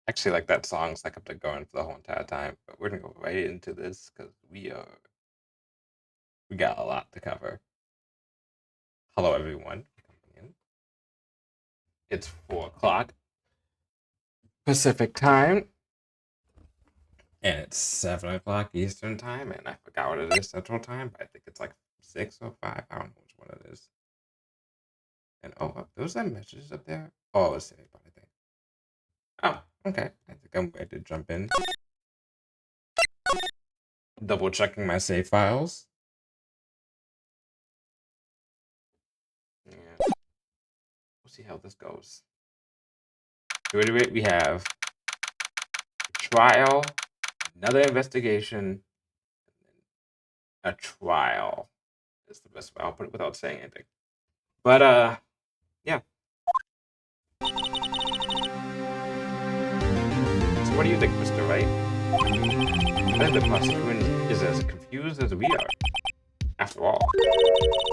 Actually, like that song's like kept it going for the whole entire time, but we're gonna go right into this because we got a lot to cover. Hello, everyone. It's 4 o'clock Pacific time, and it's 7 o'clock Eastern time, and I forgot what it is Central time, but I think it's like 6 or 5. I don't know which one it is. And those are messages up there. Oh, it's anybody, I think. Oh, okay. I think I'm ready to jump in. Double checking my save files. And we'll see how this goes. Wait, we have trial, another investigation, a trial. Is the best way. I'll put it without saying anything. But yeah. So what do you think, Mr. Wright? I think the prosecutor is as confused as we are. After all,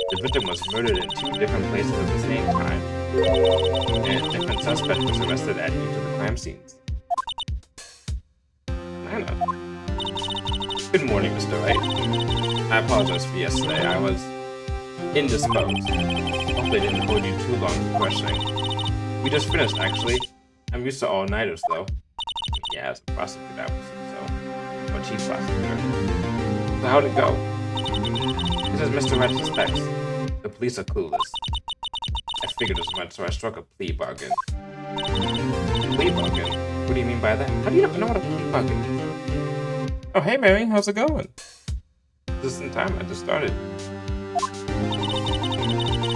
the victim was murdered in 2 different places at the same time, and a different suspect was arrested at each of the crime scenes. Lana. Good morning, Mr. Wright. I apologize for yesterday. I was indisposed. Hopefully I didn't hold you too long for questioning. We just finished, actually. I'm used to all-nighters, though. Yeah, as a prosecutor, I would assume so. Or chief prosecutor. So how'd it go? This is Mr. Wright suspects. The police are clueless. I figured as much, so I struck a plea bargain. Plea bargain? What do you mean by that? How do you not know what a plea bargain is? Oh, hey, Mary, how's it going? Just in time, I just started.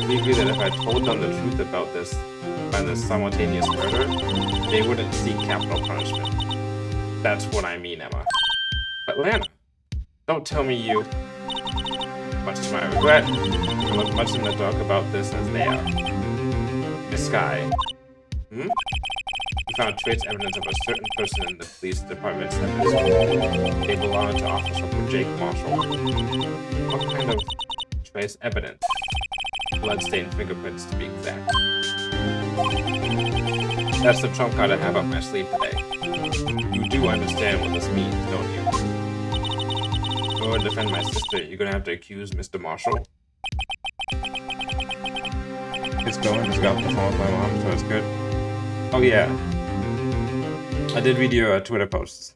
We agree that if I told them the truth about this simultaneous murder, they wouldn't seek capital punishment. That's what I mean, Emma. But Lana, don't tell me you... Much to my regret, I look much in the dark about this as they are. Miss Sky. We found trace evidence of a certain person in the police department's evidence. They belong to Officer Jake Marshall. What kind of trace evidence? Bloodstained fingerprints, to be exact. That's the trump card I have up my sleeve today. You do understand what this means, don't you? In order to defend my sister, you're gonna have to accuse Mr. Marshall. It's going. Just got off the phone with my mom, so it's good. Oh yeah, I did read your Twitter posts.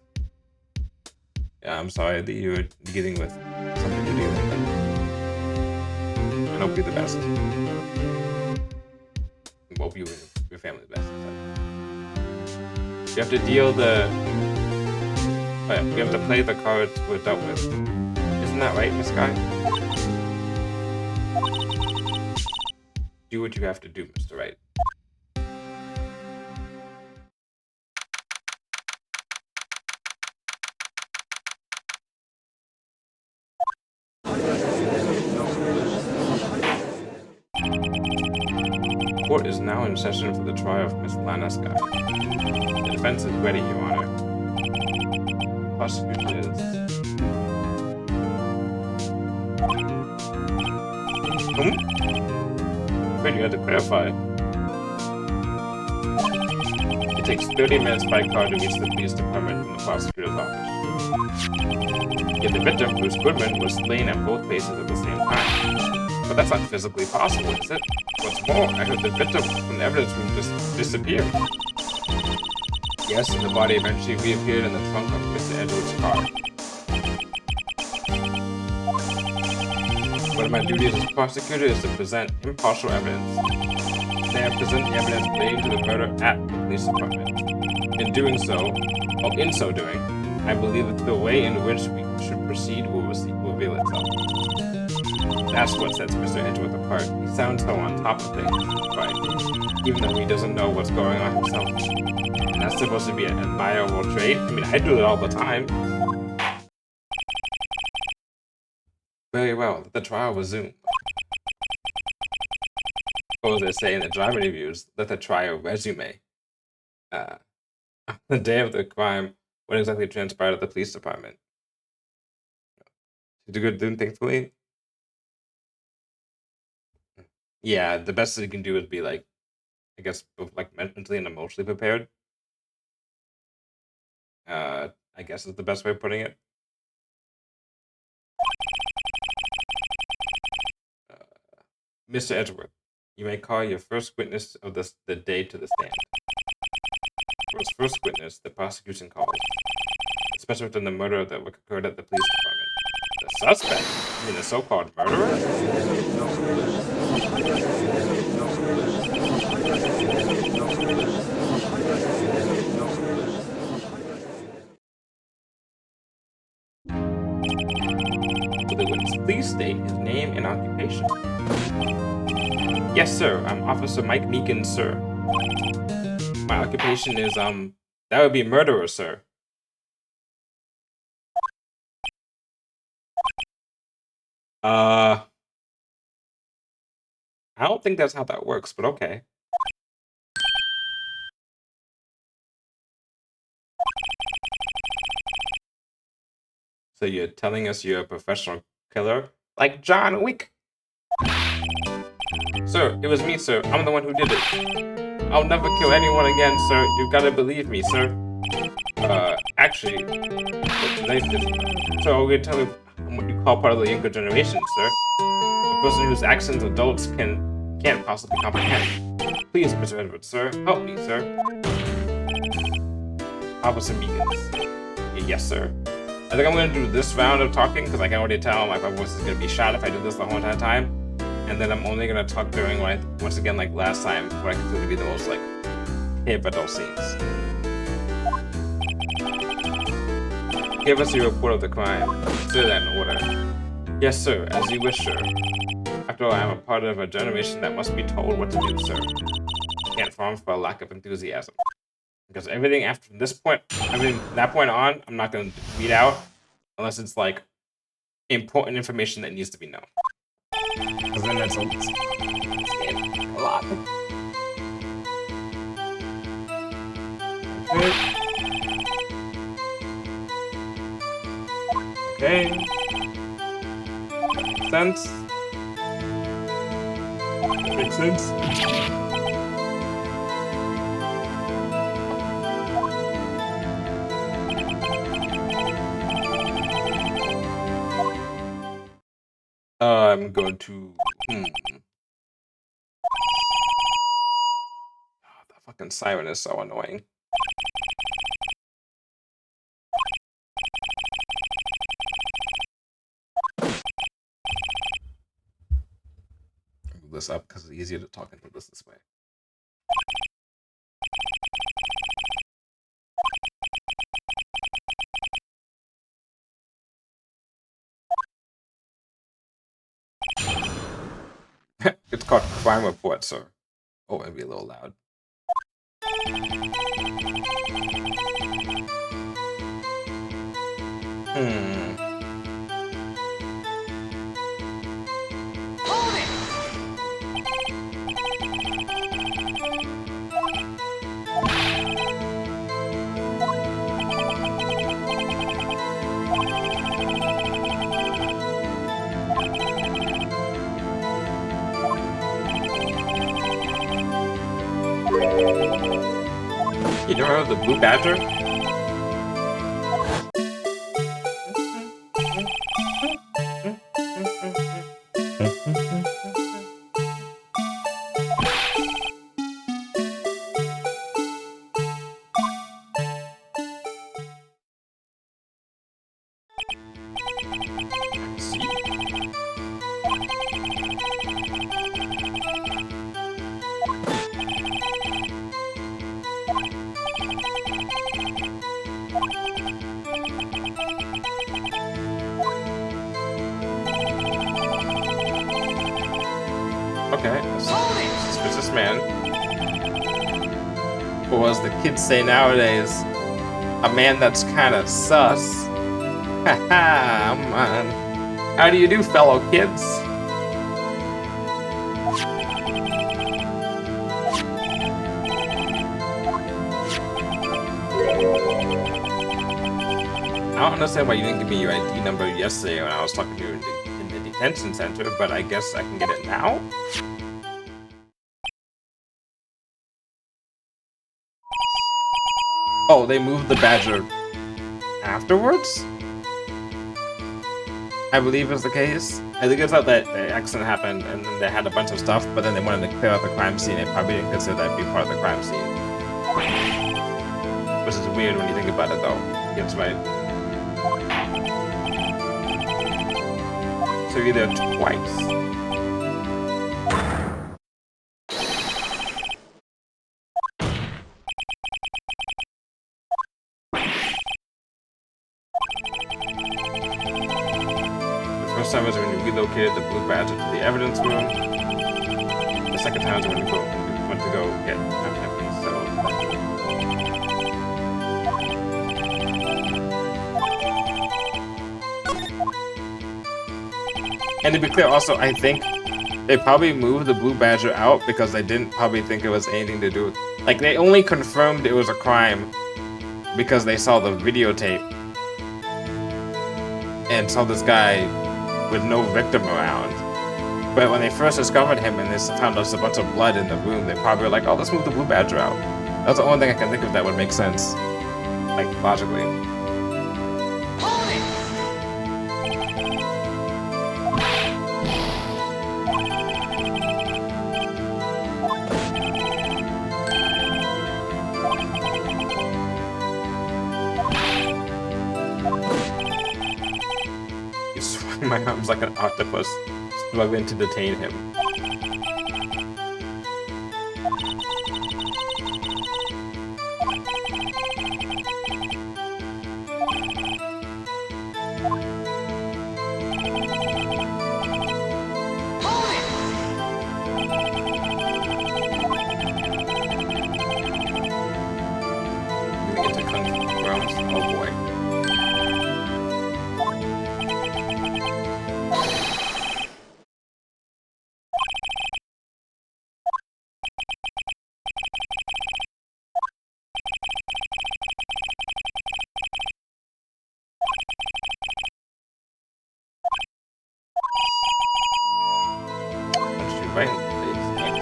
Yeah, I'm sorry that you were dealing with something you're dealing with. I hope you're the best. I hope you and your family the best. You have to deal the... Oh, yeah, we have to play the cards we're dealt with. Isn't that right, Miss Guy? Do what you have to do, Mr. Wright. Court is now in session for the trial of Miss Lana Sky. The defense is ready, Your Honor. Prosecution is... Afraid you had to clarify. It takes 30 minutes by car to reach the police department from the prosecutor's office. Yet the victim, Bruce Goodman, was slain at both places at the same time. But that's not physically possible, is it? What's more, I heard the victim from the evidence room just disappeared. Yes, and the body eventually reappeared in the trunk of Mr. Edwards' car. One of my duties as prosecutor is to present impartial evidence. Today I present the evidence relating to the murder at the police department. In doing so, or in so doing, I believe that the way in which we should proceed will reveal itself. That's what sets Mr. Edgeworth apart. He sounds so on top of things, right? Even though he doesn't know what's going on himself. And that's supposed to be an admirable trait. I mean, I do it all the time. Very well, let the trial resume. Or as they say in the drama reviews, let the trial resume. The day of the crime, what exactly transpired at the police department? Did you good thing, thankfully? Yeah, the best that you can do is be like, I guess, both like mentally and emotionally prepared. I guess is the best way of putting it. Mr. Edgeworth, you may call your first witness of the day to the stand. For his first witness, the prosecution calls, especially within the murder that occurred at the police department. The suspect? I mean, the so-called murderer? So the witness, please state his name and occupation. Yes, sir. I'm Officer Mike Meekin, sir. My occupation is, that would be murderer, sir. I don't think that's how that works, but okay. So you're telling us you're a professional killer? Like John Wick? Sir, it was me, sir. I'm the one who did it. I'll never kill anyone again, sir. You've got to believe me, sir. Actually, today's this. So we're telling what you call part of the younger generation, sir. A person whose actions adults can't possibly comprehend. Please, Mr. Edwards, sir, help me, sir. Officer Meekins. Yes, sir. I think I'm gonna do this round of talking because I can already tell my voice is gonna be shot if I do this the whole entire time. And then I'm only gonna talk during once again like last time, what I consider to be the most like pivotal scenes. Give us your report of the crime. Consider that in order. Yes, sir, as you wish, sir. After all, I am a part of a generation that must be told what to do, sir. Can't farm for a lack of enthusiasm. Because everything after this point, that point on, I'm not going to read out unless it's like important information that needs to be known. Because then that's a lot. Okay. Makes sense. Makes sense. I'm going to. The fucking siren is so annoying. Move this up because it's easier to talk into this way. It's called Crime Report, sir. Oh, maybe a little loud. You never heard of the Blue Badger? Okay, suspicious man. Or as the kids say nowadays, a man that's kind of sus. Haha, man. How do you do, fellow kids? I don't understand why you didn't give me your ID number yesterday when I was talking to you in the detention center, but I guess I can get it now? Oh, they moved the badger. afterwards? I believe is the case. I think it's not that the accident happened and then they had a bunch of stuff, but then they wanted to clear out the crime scene. They probably didn't consider that to be part of the crime scene. Which is weird when you think about it, though. It's right. So you're there twice. The first time was when you relocated the blue badger to the evidence room. The second time was when you went to go get everything settled. And to be clear, also, I think they probably moved the blue badger out because they didn't probably think it was anything to do with... Like, they only confirmed it was a crime because they saw the videotape and saw this guy with no victim around. But when they first discovered him and they found just a bunch of blood in the room, they probably were like, oh, let's move the blue badger out. That's the only thing I can think of that would make sense. Like, logically. My arm's like an octopus, struggling to detain him. Moving into Kung Fu realms. Oh boy. Right in the face. Yeah.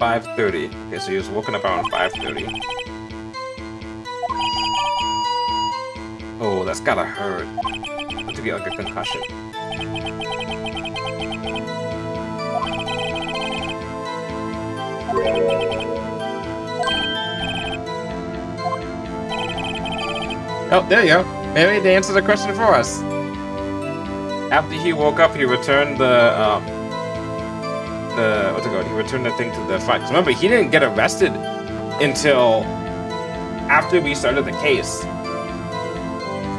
5:30. Okay, so he was woken up around 5:30. Oh, that's gotta hurt. To get like a concussion. Oh, there you go. Maybe they answered the question for us. After he woke up, he returned what's it called? He returned the thing to the fight. Remember, he didn't get arrested until after we started the case.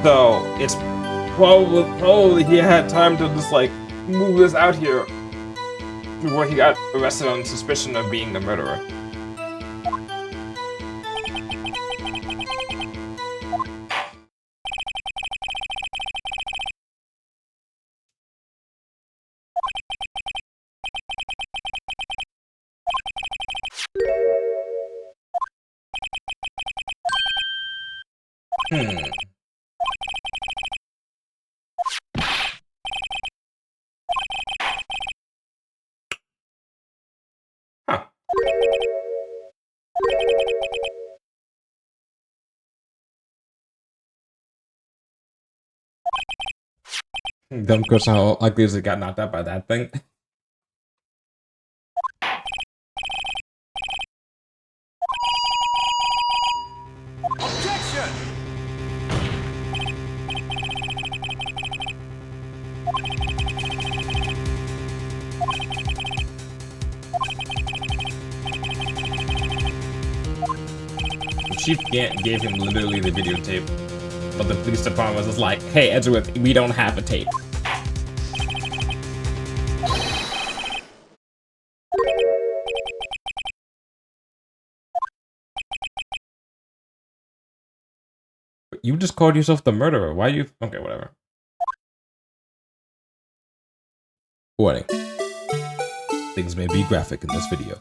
So it's probably he had time to just like move this out here before he got arrested on suspicion of being the murderer. Huh. Dumb question, how likely is it got knocked out by that thing? Objection! Chief Gant gave him literally the videotape, but the police department was just like, hey, Edgeworth, we don't have a tape. You just called yourself the murderer. Why you... Okay, whatever. Warning. Things may be graphic in this video.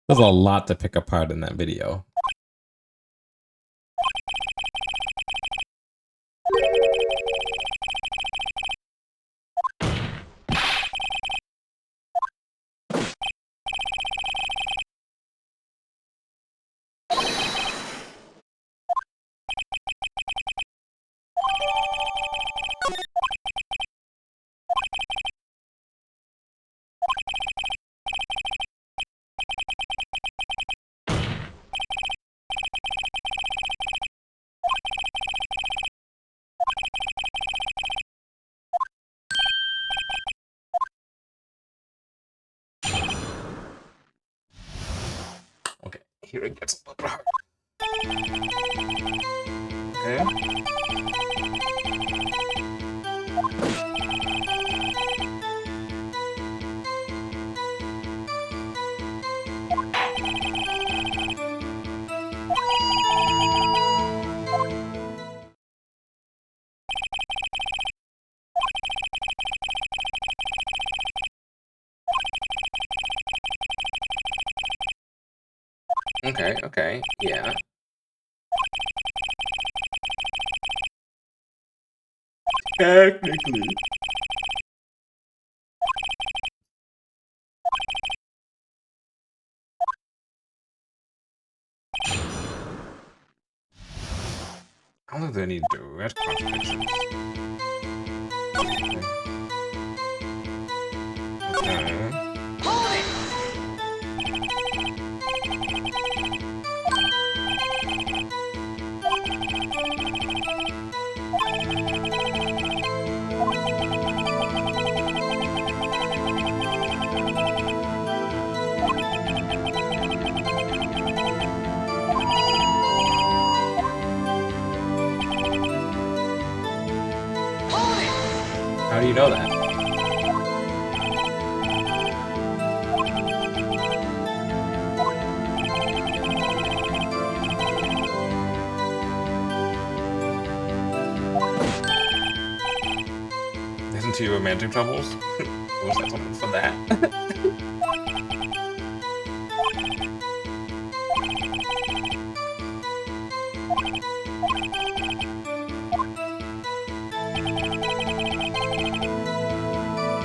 There's a lot to pick apart in that video. Okay, here it gets a little hard. Okay. Okay, yeah. Technically. I don't think there are any direct contradictions. Okay. How do you know that? Listen to your romantic troubles? Was that something for that?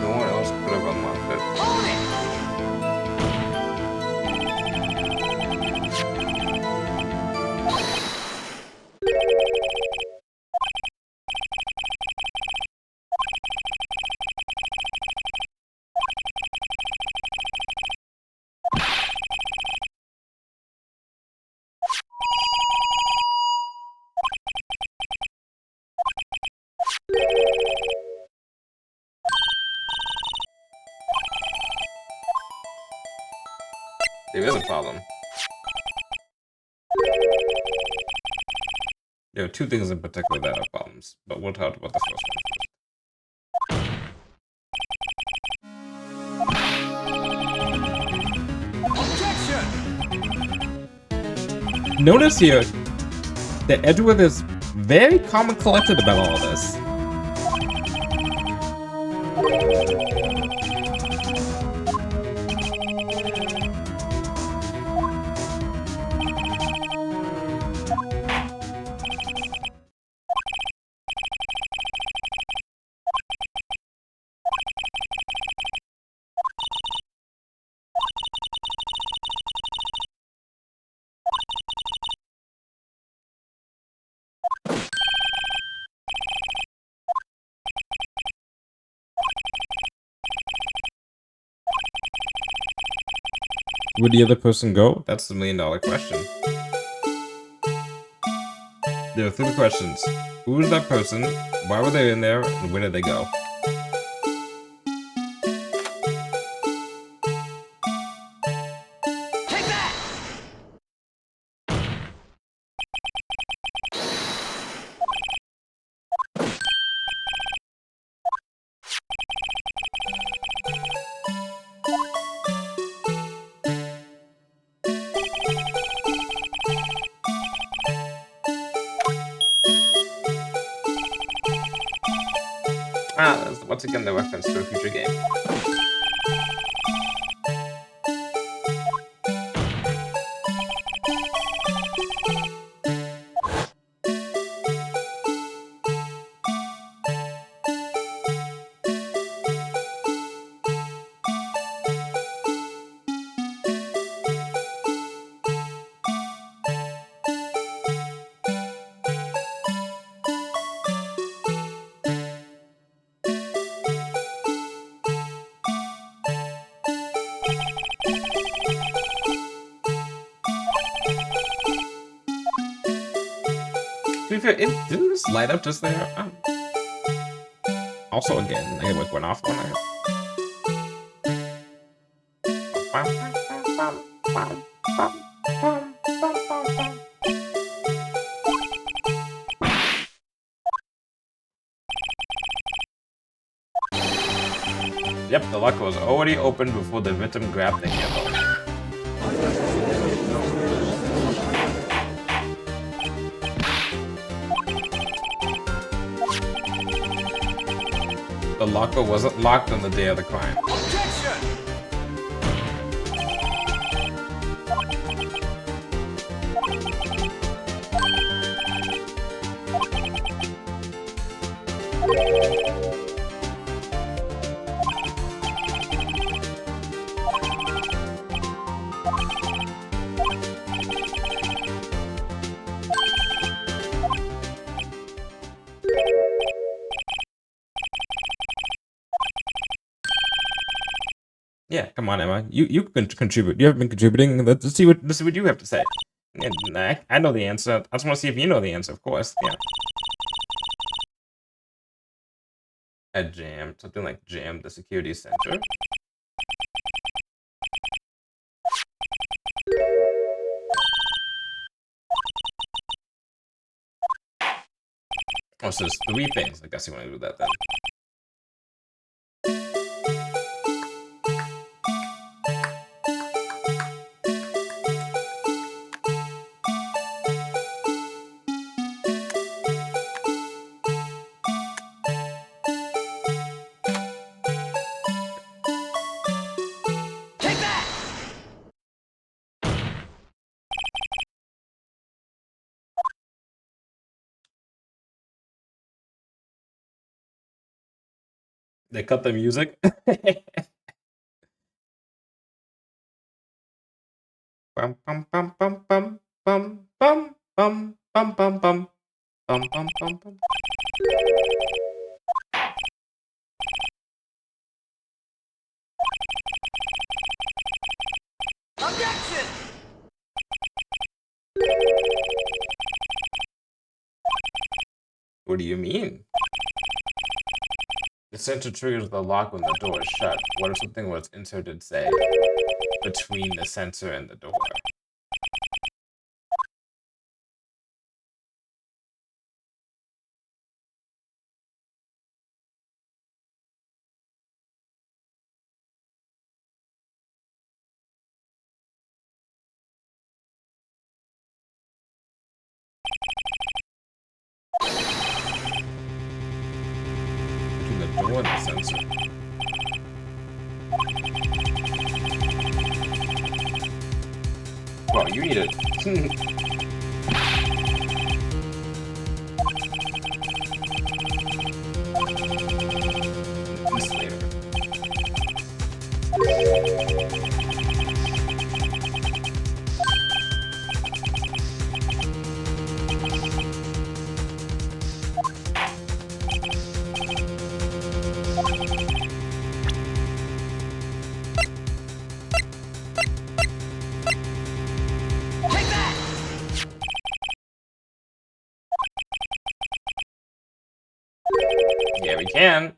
No one else could have unlocked it. There is a problem. There are two things in particular that are problems, but we'll talk about the first one. Notice here that Edgeworth is very calm and collected about all of this. Would the other person go? That's the million-dollar question. There are three questions. Who is that person? Why were they in there? And where did they go? Take that! Ah, that's once again the reference to a future game. be fair, it didn't this light up just there. Also, again, I went off on it. Yep, the lock was already open before the victim grabbed the handle. The locker wasn't locked on the day of the crime. Yeah, come on, Emma. You can contribute. You have been contributing. Let's see what you have to say. And I know the answer. I just want to see if you know the answer. Of course, yeah. A jam, something like jam the security center. Oh, so there's 3 things. I guess you want to do that then. They cut the music. Bum bum bum bum bum bum bum bum bum bum bum bum bum bum bum. Objection! What do you mean? The sensor triggers the lock when the door is shut. What if something was inserted, say, between the sensor and the door? Between the door and the sensor. Well, you need it. This later. Yeah, we can.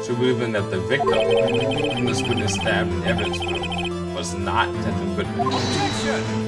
So proving that the victim, who was witness stabbed in the evidence room, was not Detective Goodman. Objection!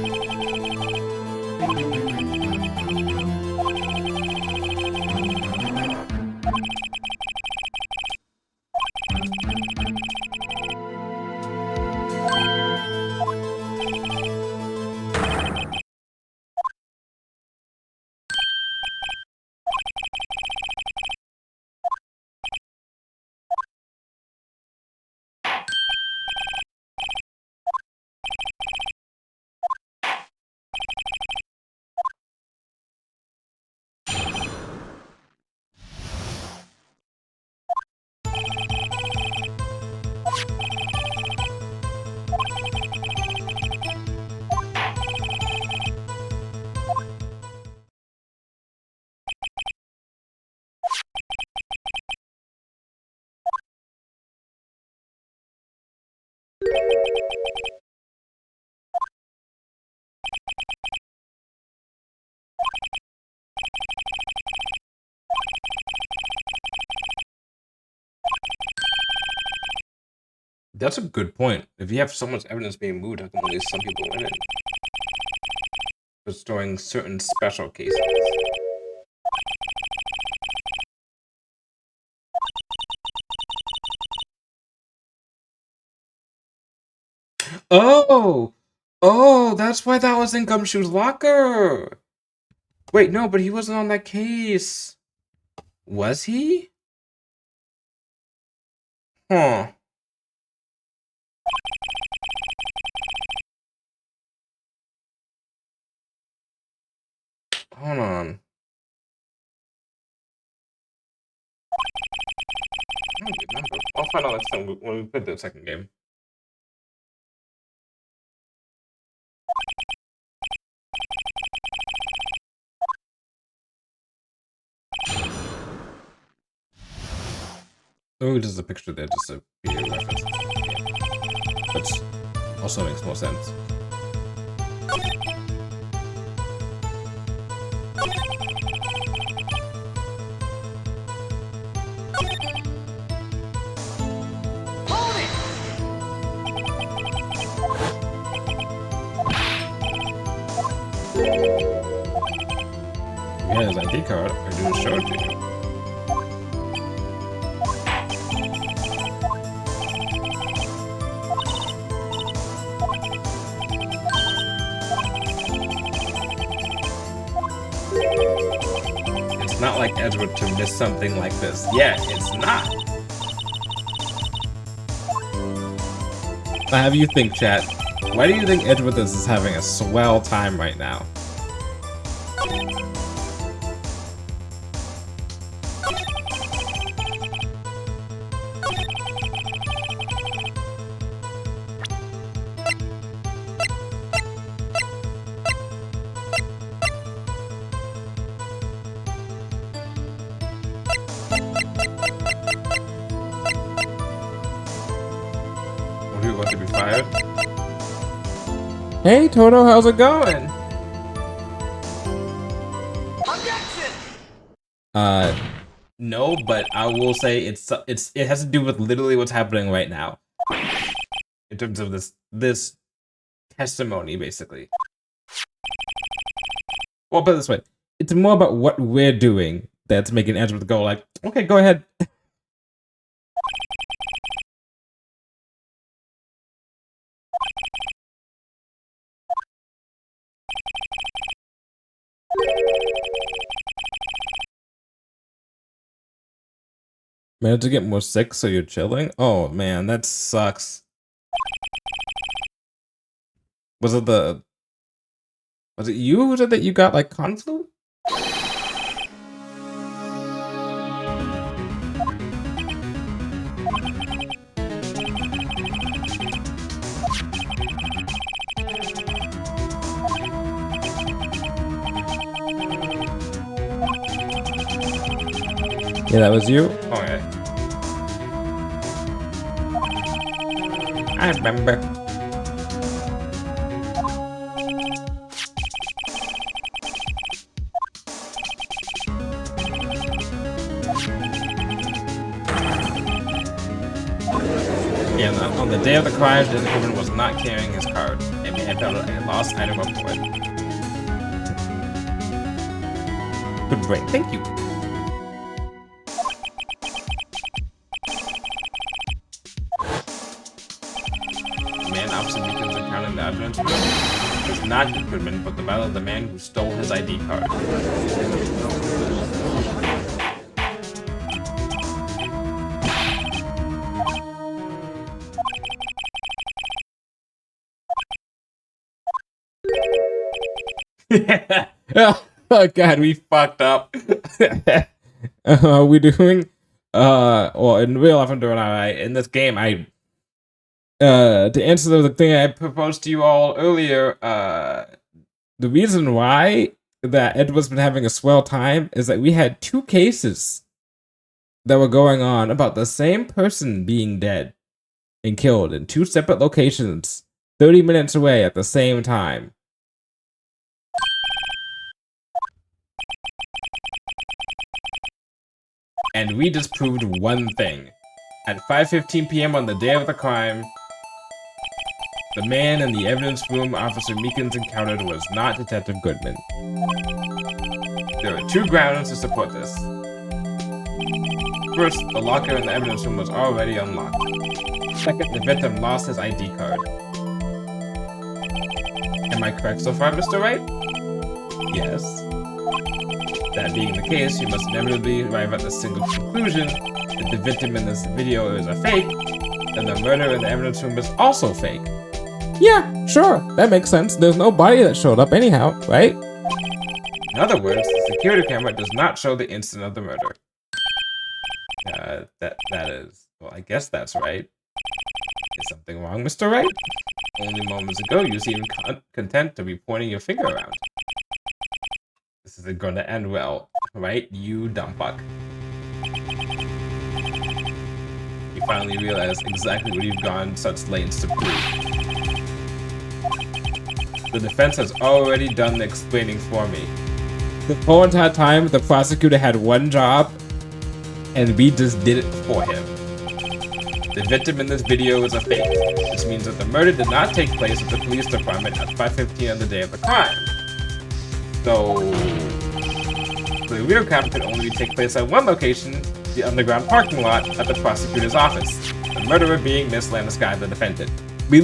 That's a good point. If you have so much evidence being moved, how come only some people in it? Restoring certain special cases. Oh! Oh, that's why that was in Gumshoe's locker! Wait, no, but he wasn't on that case. Was he? Huh. Hold on. I don't remember. I'll find out next time when we play the second game. Oh, just a picture there, just a video reference. Which also makes more sense. Yeah, his ID card. I didn't show it to you. It's not like Edward to miss something like this. Yeah, it's not. Now, have you think, chat? Why do you think Edward is having a swell time right now? Are you about to be fired? Hey Toto, how's it going? No, but I will say it has to do with literally what's happening right now. In terms of this testimony, basically. Well, put it this way. It's more about what we're doing that's making Edward go like, okay, go ahead. Managed to get more sick, so you're chilling? Oh man, that sucks. Was it you who said that you got like conflu? Yeah, that was you? Oh yeah. I remember. Yeah, on the day of the crash, the woman was not carrying his card. It may have been a lost item report. Good brain, thank you. Man opposite Beacon's account in the evidence room was not Goodman, but the battle of the man who stole his ID card. Oh god, we fucked up. Are we doing? Well, in real life I'm doing alright. In this game, to answer the thing I proposed to you all earlier, the reason why that Edward's been having a swell time is that we had 2 cases that were going on about the same person being dead and killed in 2 separate locations, 30 minutes away at the same time. And we just proved one thing. At 5:15 p.m. on the day of the crime, the man in the evidence room Officer Meekins encountered was not Detective Goodman. There are 2 grounds to support this. First, the locker in the evidence room was already unlocked. Second, the victim lost his ID card. Am I correct so far, Mr. Wright? Yes. That being the case, you must inevitably arrive at the single conclusion that the victim in this video is a fake, and the murder in the evidence room is also fake. Yeah, sure, that makes sense. There's no body that showed up anyhow, right? In other words, the security camera does not show the instant of the murder. That is... Well, I guess that's right. Is something wrong, Mr. Wright? Only moments ago, you seemed content to be pointing your finger around. This isn't going to end well, right, you dumb fuck? You finally realize exactly what you've gone such lengths to prove. The defense has already done the explaining for me. The whole entire time, the prosecutor had one job, and we just did it for him. The victim in this video is a fake, which means that the murder did not take place at the police department at 5:15 on the day of the crime. So, the real crime could only take place at one location, the underground parking lot at the prosecutor's office. The murderer being Miss Landeskine, the defendant. we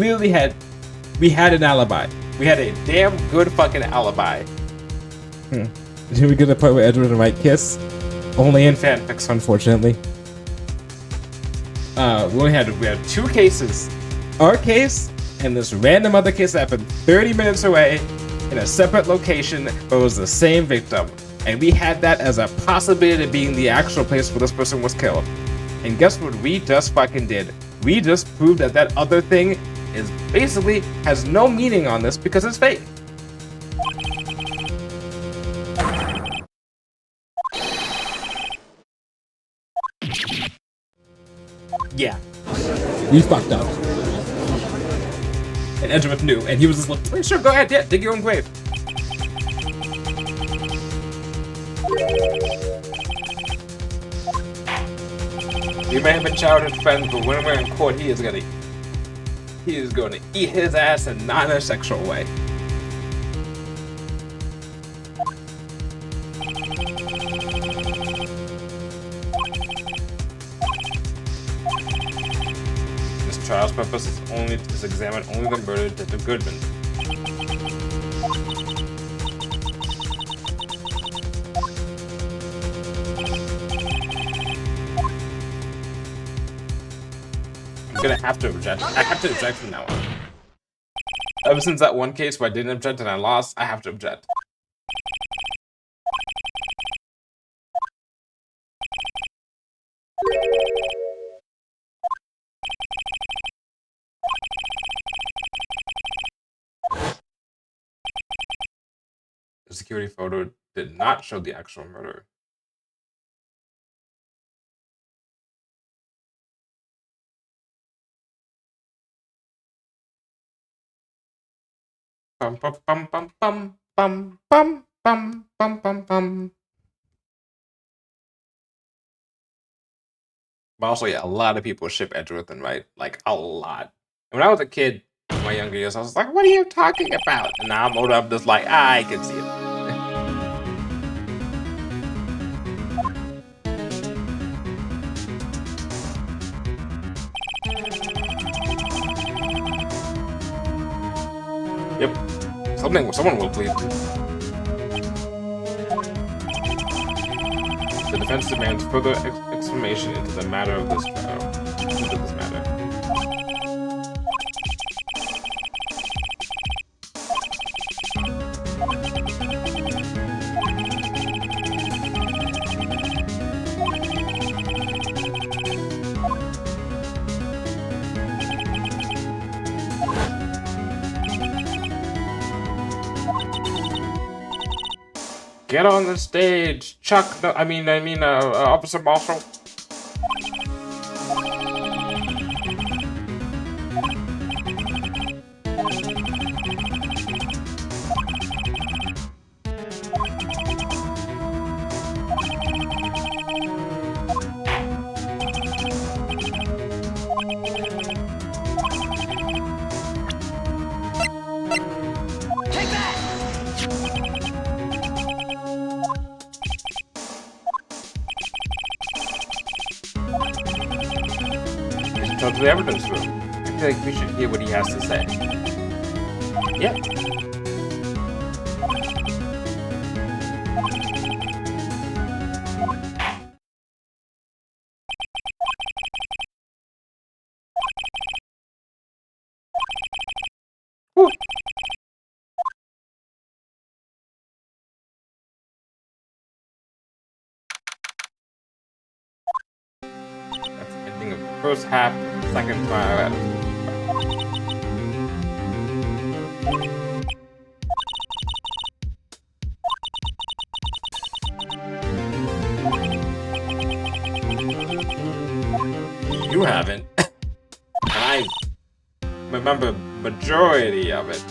had an alibi. We had a damn good fucking alibi. Did we get the part where Edward and Wright kiss? Only in fanfics, unfortunately. We had 2 cases. Our case and this random other case that happened 30 minutes away in a separate location, but was the same victim. And we had that as a possibility of being the actual place where this person was killed. And guess what we just fucking did? We just proved that that other thing is basically has no meaning on this because it's fake. Yeah. We fucked up. And Edgeworth knew, and he was just like, sure, go ahead, yeah, dig your own grave. We may have been childhood friends, but when we're in court, he is gonna eat his ass and not in a sexual way. This trial's purpose is to examine only the murder of Detective Goodman. I'm gonna have to object. I have to object from now on. Ever since that one case where I didn't object and I lost, I have to object. The security photo did not show the actual murder. Bum bum bum bum bum bum bum bum bum bum bum. But also, yeah, a lot of people ship Edgeworth and Wright, like a lot. And when I was a kid, in my younger years, I was like, "What are you talking about?" And now I'm older, I'm just like, I can see it. Yep. Someone will plead. The defense demands further explanation into the matter of this trial. Into this matter. Get on the stage, Chuck. No, I mean, Officer Marshall. go to the evidence room. I feel like we should hear what he has to say. Yep. Whew. That's the ending of the first half of the second trial. You haven't. And I remember majority of it.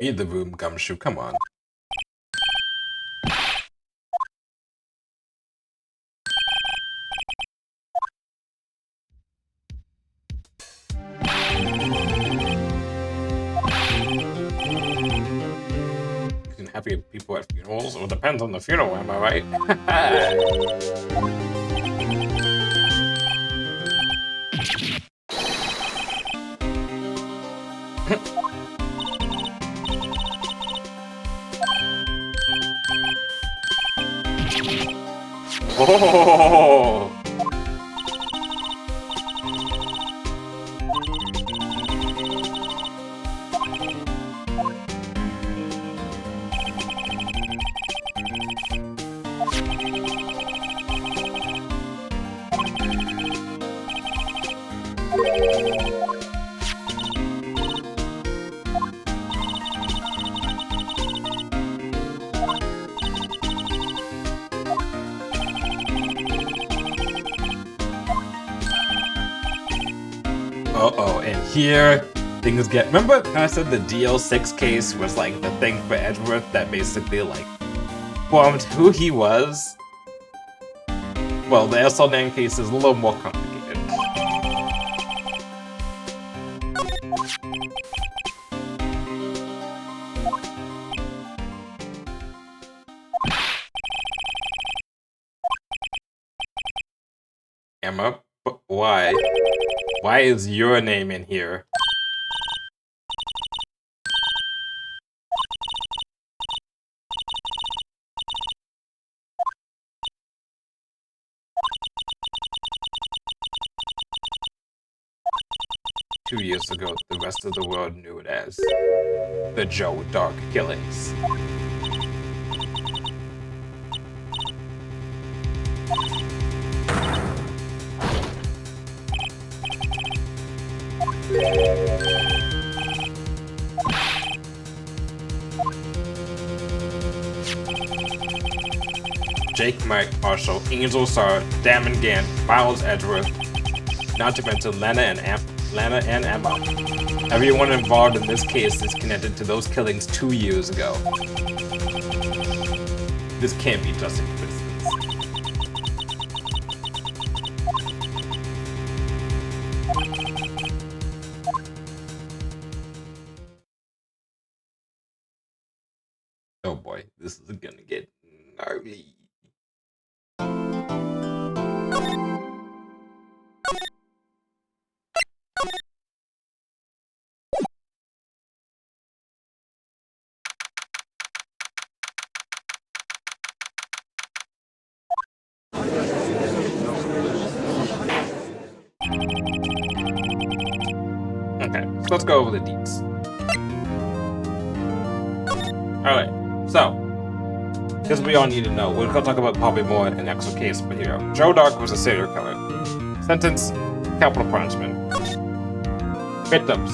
Read the room, Gumshoe, come on. Happy people at funerals? Well, it depends on the funeral, am I right? Oh! Uh-oh, and here things get... Remember I said the DL6 case was like the thing for Edgeworth that basically like formed who he was? Well, the SL9 case is a little more complicated. Emma, but why? Why is your name in here? Two years ago, the rest of the world knew it as the Joe Dark Killings. Jake, Mike, Marshall, Angel, Sar, Damon, Gant, Miles, Edgeworth, not to mention Lena and Emma. Everyone involved in this case is connected to those killings 2 years ago. This can't be just a coincidence. Oh boy, this is gonna get gnarly. Okay, so let's go over the deets. Alright, so here's what we all need to know. We're gonna talk about probably more in the actual case, but here. Joe Dark was a serial killer. Sentence, capital punishment. Victims: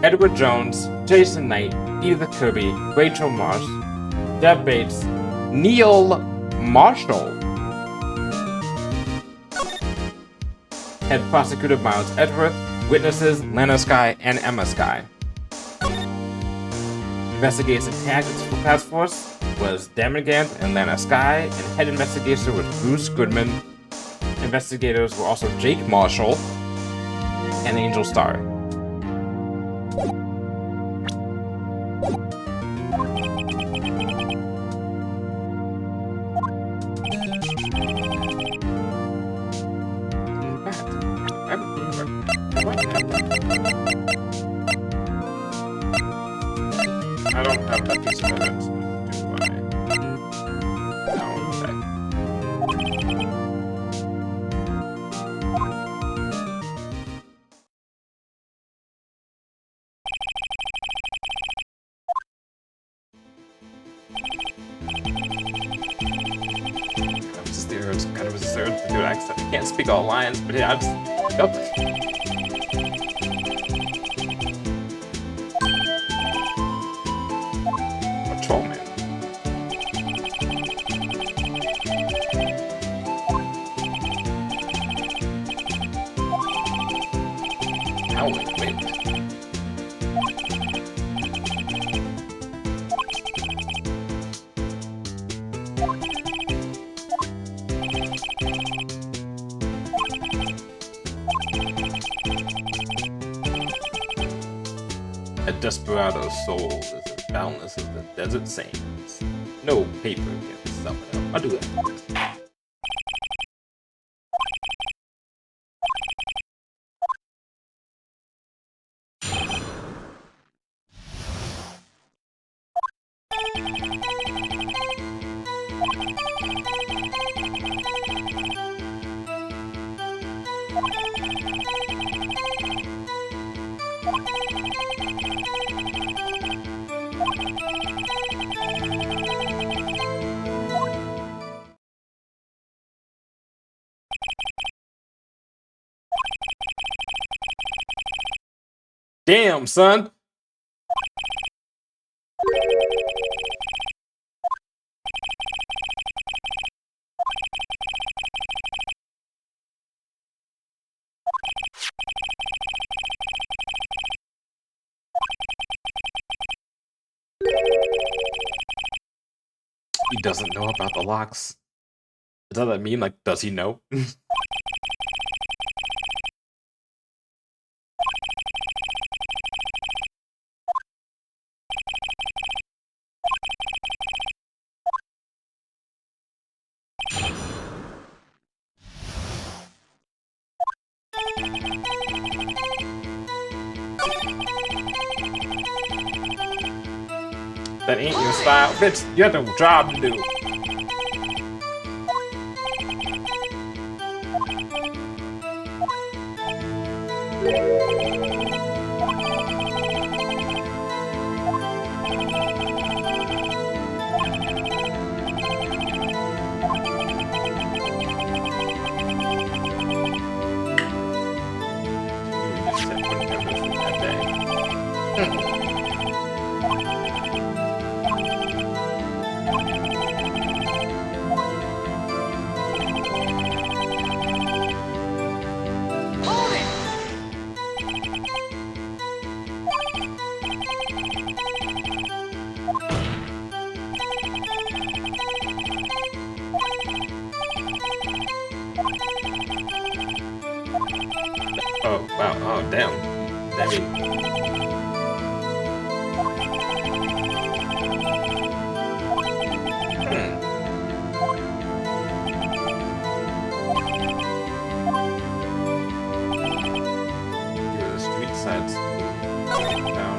Edward Jones, Jason Knight, Edith Kirby, Rachel Marsh, Deb Bates, Neil Marshall. Head prosecutor Miles Edgeworth. Witnesses Lena Skye and Emma Skye. Investigators and task force was Gant and Lana Sky, and head investigator was Bruce Goodman. Investigators were also Jake Marshall and Angel Star. I don't have that piece of evidence. Do I? No, okay. Kind of was the urge to do an accent. I can't speak all lines, but yeah, I'm just. Yep. Patrolman. Howling wind. A desperado's soul is as boundless as the desert sands. No paper can sum it up. I'll do that. Damn, son! He doesn't know about the locks. Does that mean, like, does he know? That ain't your style. Bitch, you have a job to do. Oh, wow. Oh, damn. That mean... You're the street sides down.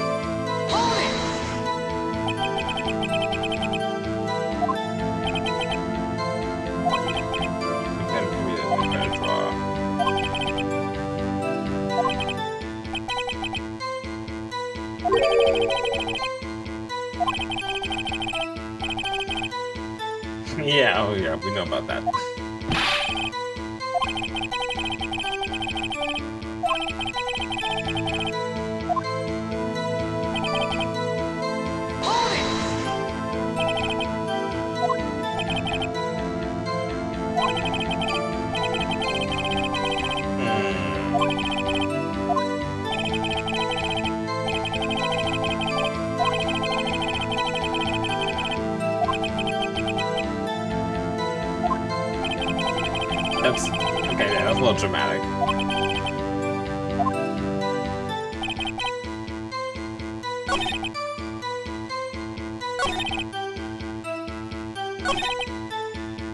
You can read it in better draw. Yeah, oh yeah, we know about that. a little dramatic.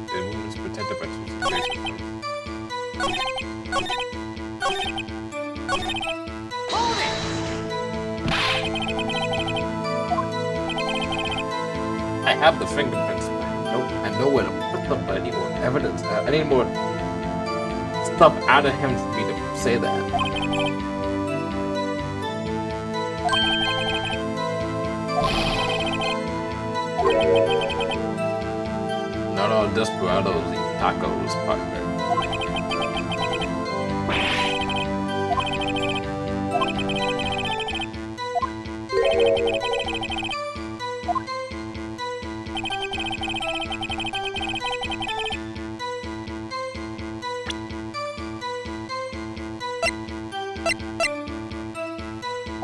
The wound is protected by two security systems. Hold it! I have the fingerprints. I know where to put them, but I need more evidence. I need more stuff out of him for me to say that. Not all desperados eat tacos, partner.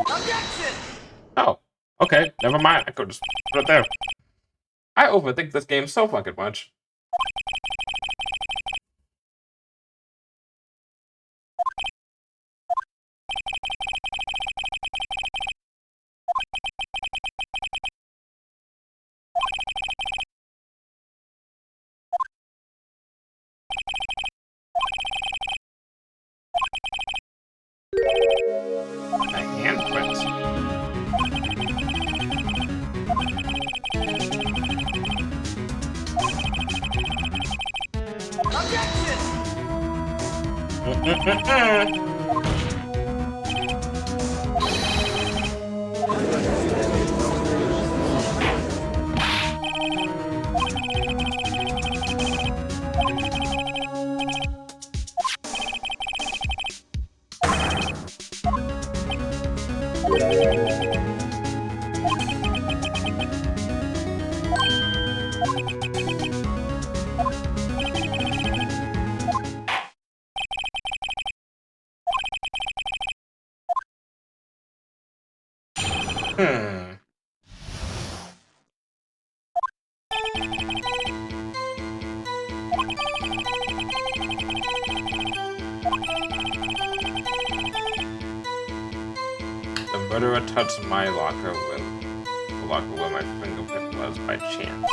Objection! Oh, okay, never mind. I could just put it there. I overthink this game so fucking much. A handprint. Objection! Hmm. The murderer touched my locker with the locker where my fingerprint was by chance.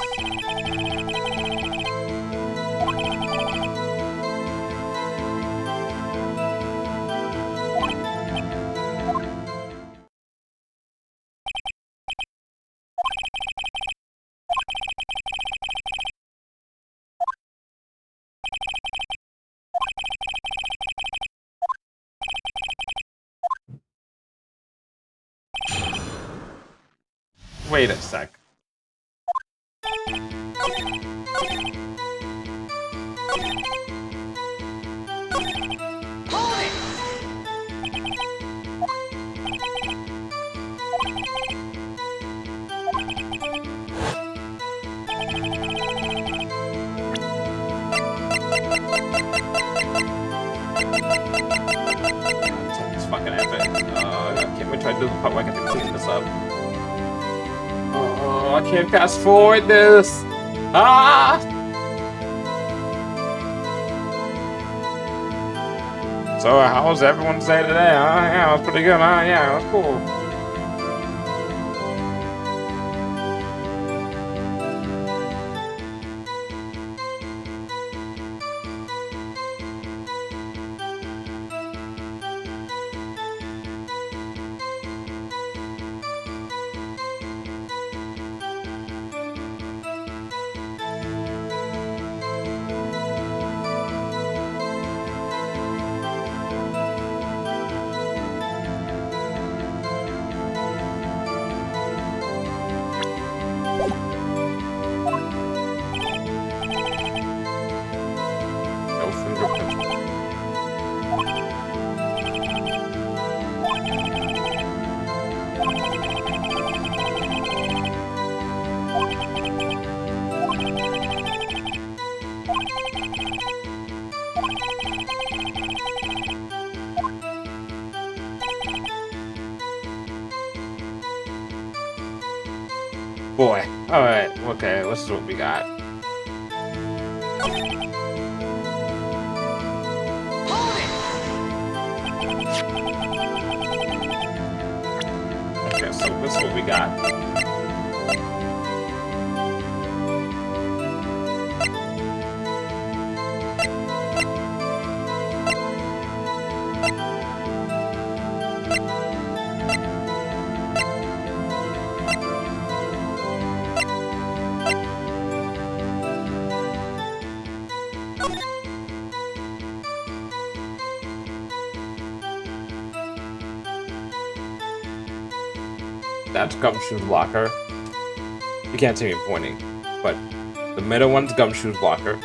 Wait a sec. Hold it! It's fucking epic. I can't wait till I do the part where I get to clean this up. Oh, I can't fast forward this. Ah! So, how was everyone's day today? Yeah, it was pretty good. Yeah, it was cool. No fingerprints. Boy. Alright, okay, this is what we got. Hold Okay, so this is what we got. That's Gumshoe's locker. You can't see me pointing, but the middle one's Gumshoe's locker.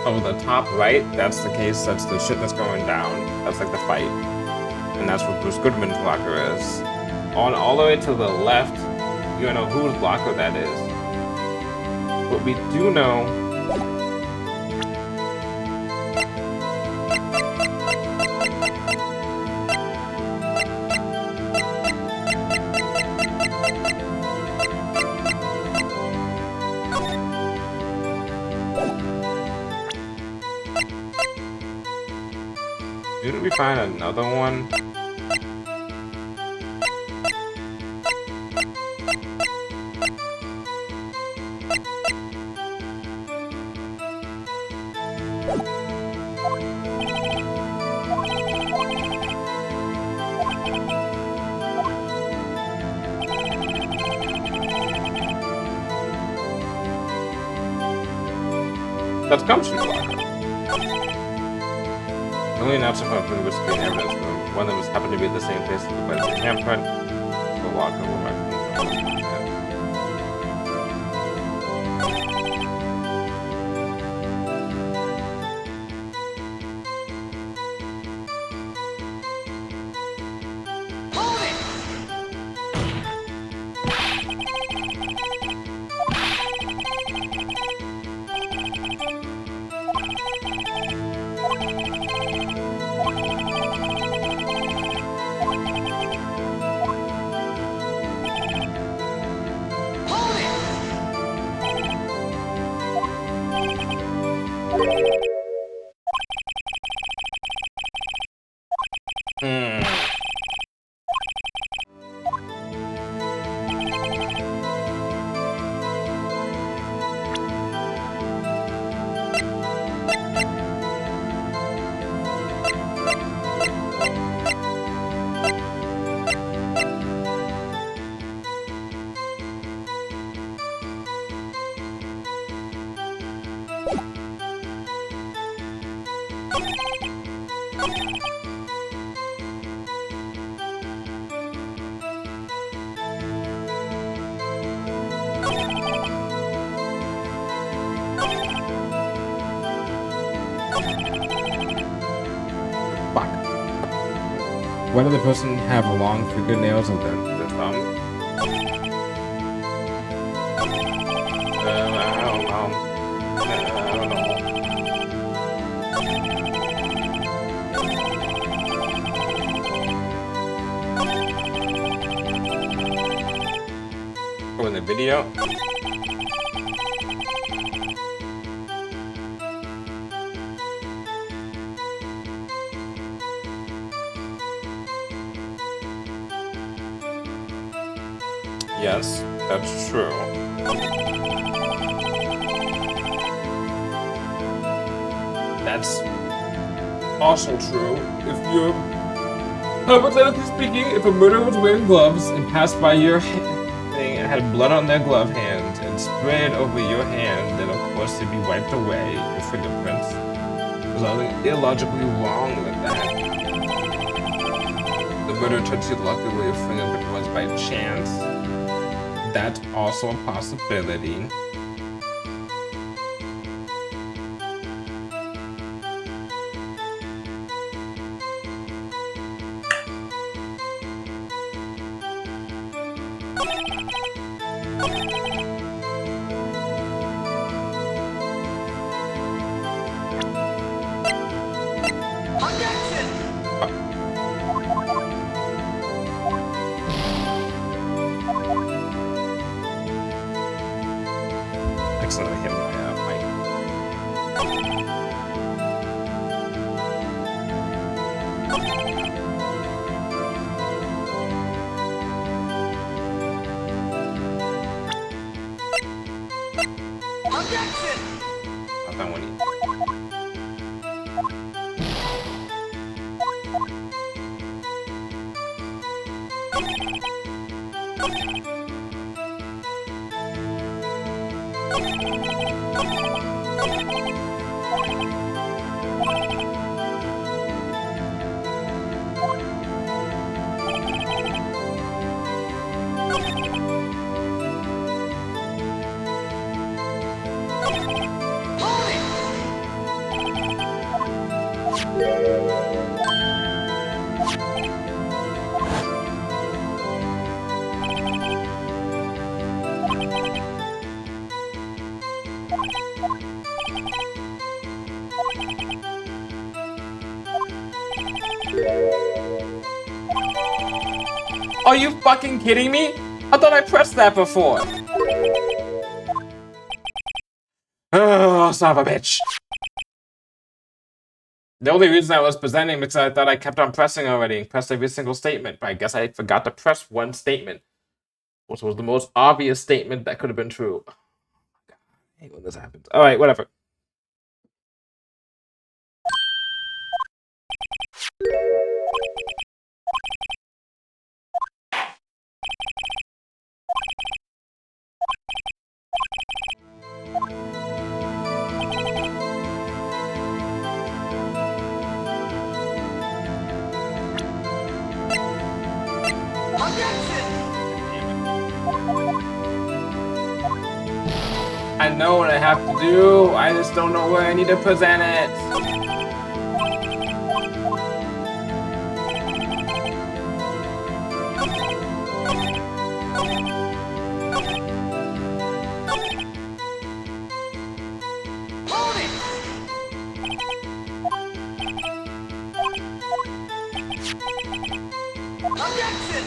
Oh, the top right, that's the case. That's the shit that's going down. That's like the fight. And that's what Bruce Goodman's locker is. On all the way to the left, you don't know whose locker that is. But we do know didn't we find another one? That's Gumshoe's locker. The only announcement from the whiskey evidence room, one that was happened to be at the same place as the place handprint, the locker room. Hold it! Hold it! Hmm. Fuck. Why did the person have long fingernails and then The thumb. I don't know. I don't know. Oh, in the video? Yes, that's true. That's also true. If you're hypothetically speaking, if a murderer was wearing gloves and passed by your thing and had blood on their glove hand and sprayed over your hand, then of course it'd be wiped away, your fingerprints. There's nothing illogically wrong with that. The murderer touched you luckily where your fingerprint was by chance. That's also a possibility. Objection! Excellent, I hit my mic. Objection! Not that one either. Hold it! Are you fucking kidding me? I thought I pressed that before. Oh, son of a bitch. The only reason I was presenting because I thought I kept on pressing already and pressed every single statement, but I guess I forgot to press one statement, which was the most obvious statement that could have been true. Oh my God, I hate when this happens. Alright, whatever. Objection! I know what I have to do, I just don't know where I need to present it. Hold it! Objection!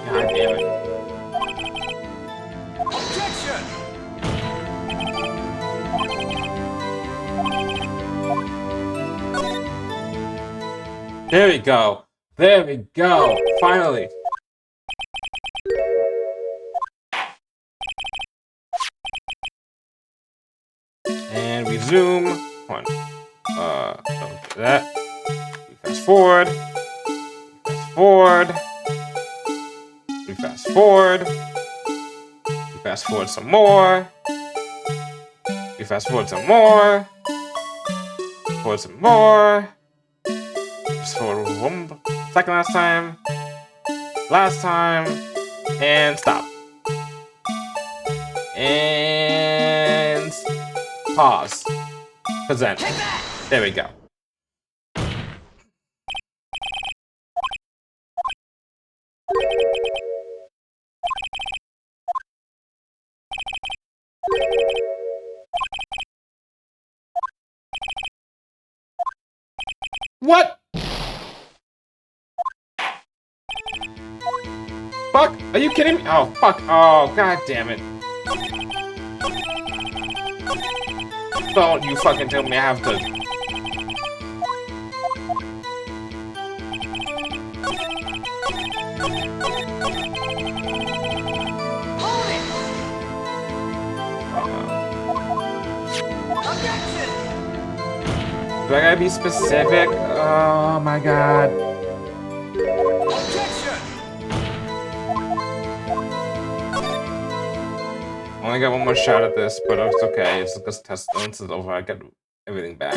God damn it. Objection! There we go. There we go. Finally. And we zoom. Hold on. Don't do that. We fast forward. We fast forward. We fast forward. We fast forward some more. We fast forward some more. Forward some more. Just forward one second last time. Last time. And stop. And pause. Present. Take that! There we go. What? Fuck? Are you kidding me? Oh, fuck. Oh, god damn it. Don't you fucking tell me I have to. Hold it! Objection! Do I gotta be specific? Oh my god. Objection! I only got one more shot at this, but it's okay. It's just test. Once it's over, I get everything back.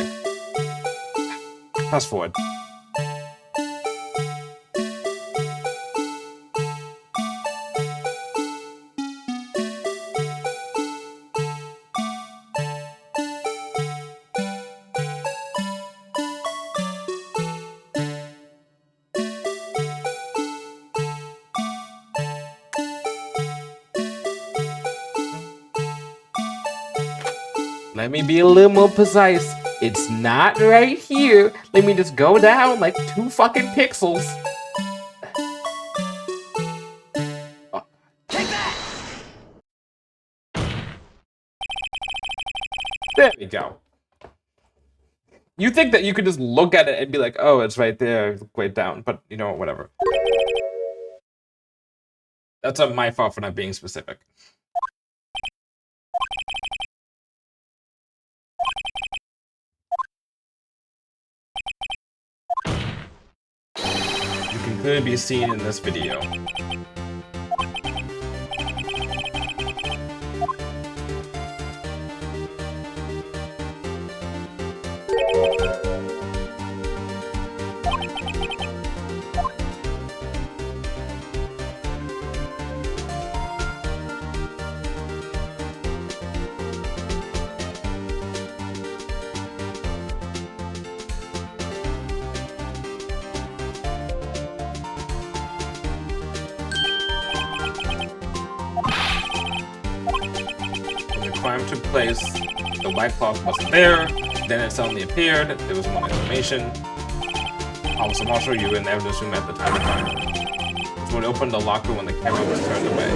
Fast forward. Let me be a little more precise. It's not right here. Let me just go down like 2 fucking pixels. Oh. Take that! There we go. You think that you could just look at it and be like, oh, it's right there, way down, but you know, whatever. That's my fault for not being specific. You can clearly be seen in this video. Crime took place, the white cloth wasn't there, then it suddenly appeared, there was one exclamation. Officer Marshall, you were in the evidence room at the time of crime. It's when it opened the locker when the camera was turned away.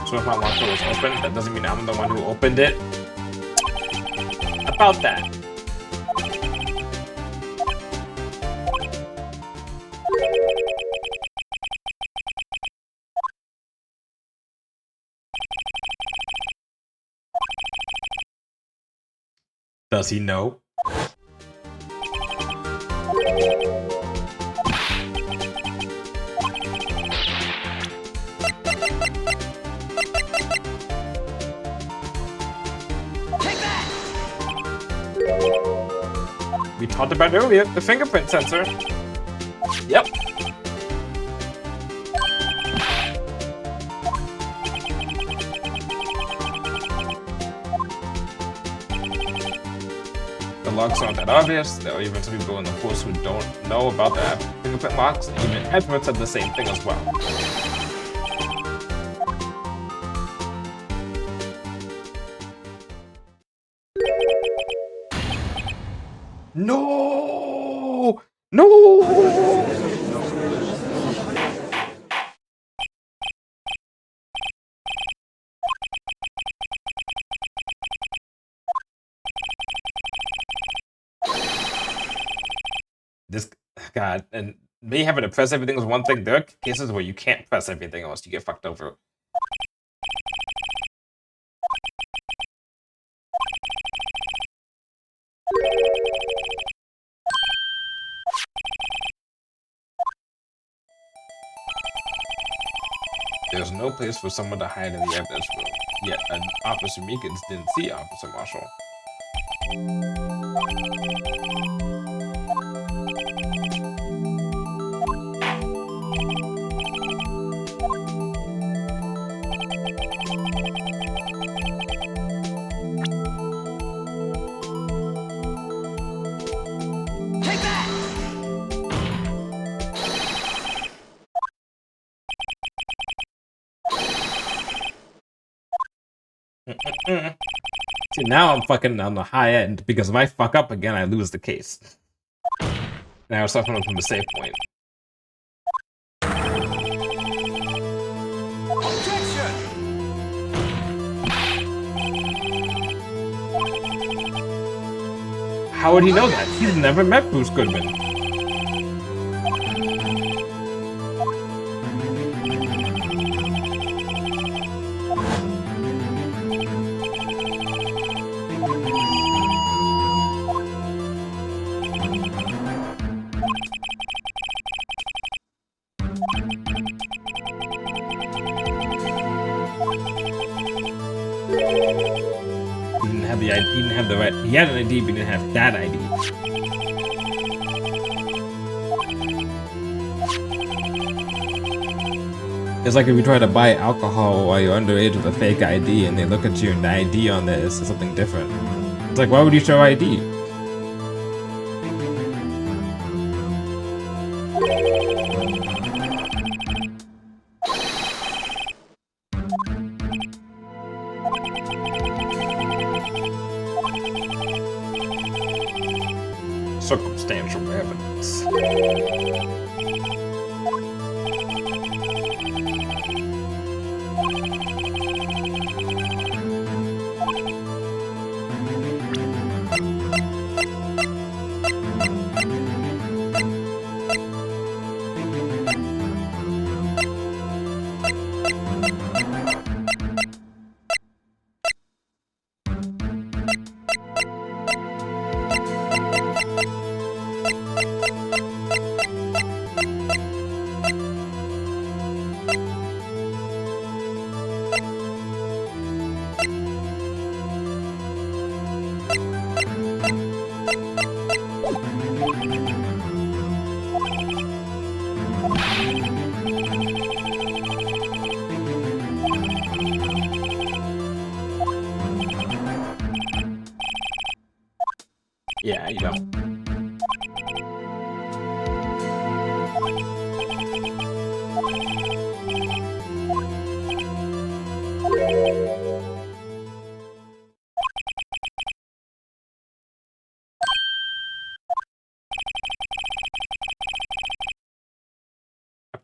So if my locker was open, that doesn't mean I'm the one who opened it. About that. Does he know? Take that! We talked about it earlier, the fingerprint sensor. Yep. The locks aren't that obvious. There are even some people in the force who don't know about the fingerprint locks, and even Edward said the same thing as well. No! No! This, God, and me having to press everything is one thing. There are cases where you can't press everything else, you get fucked over. There's no place for someone to hide in the evidence room. Yet, Officer Meekins didn't see Officer Marshall. Take that! See, now I'm fucking on the high end, because if I fuck up again, I lose the case. Now I'm suffering from the save point. Objection! How would he know that? He's never met Bruce Goodman. He didn't have the ID, he didn't have the right, he had an ID, but he didn't have that ID. It's like if you try to buy alcohol while you're underage with a fake ID and they look at you and the ID on there is something different. It's like, why would you show ID? Circumstantial evidence.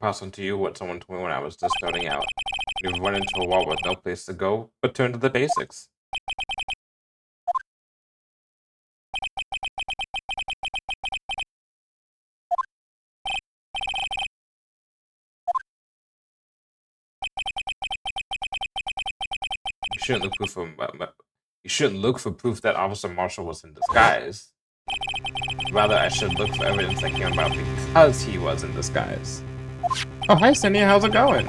pass on to you what someone told me when I was just starting out. You've run into a wall with no place to go, but turn to the basics. You shouldn't look for proof that Officer Marshall was in disguise. Rather, I should look for evidence that came about because he was in disguise. Oh, hi, Cindy. How's it going?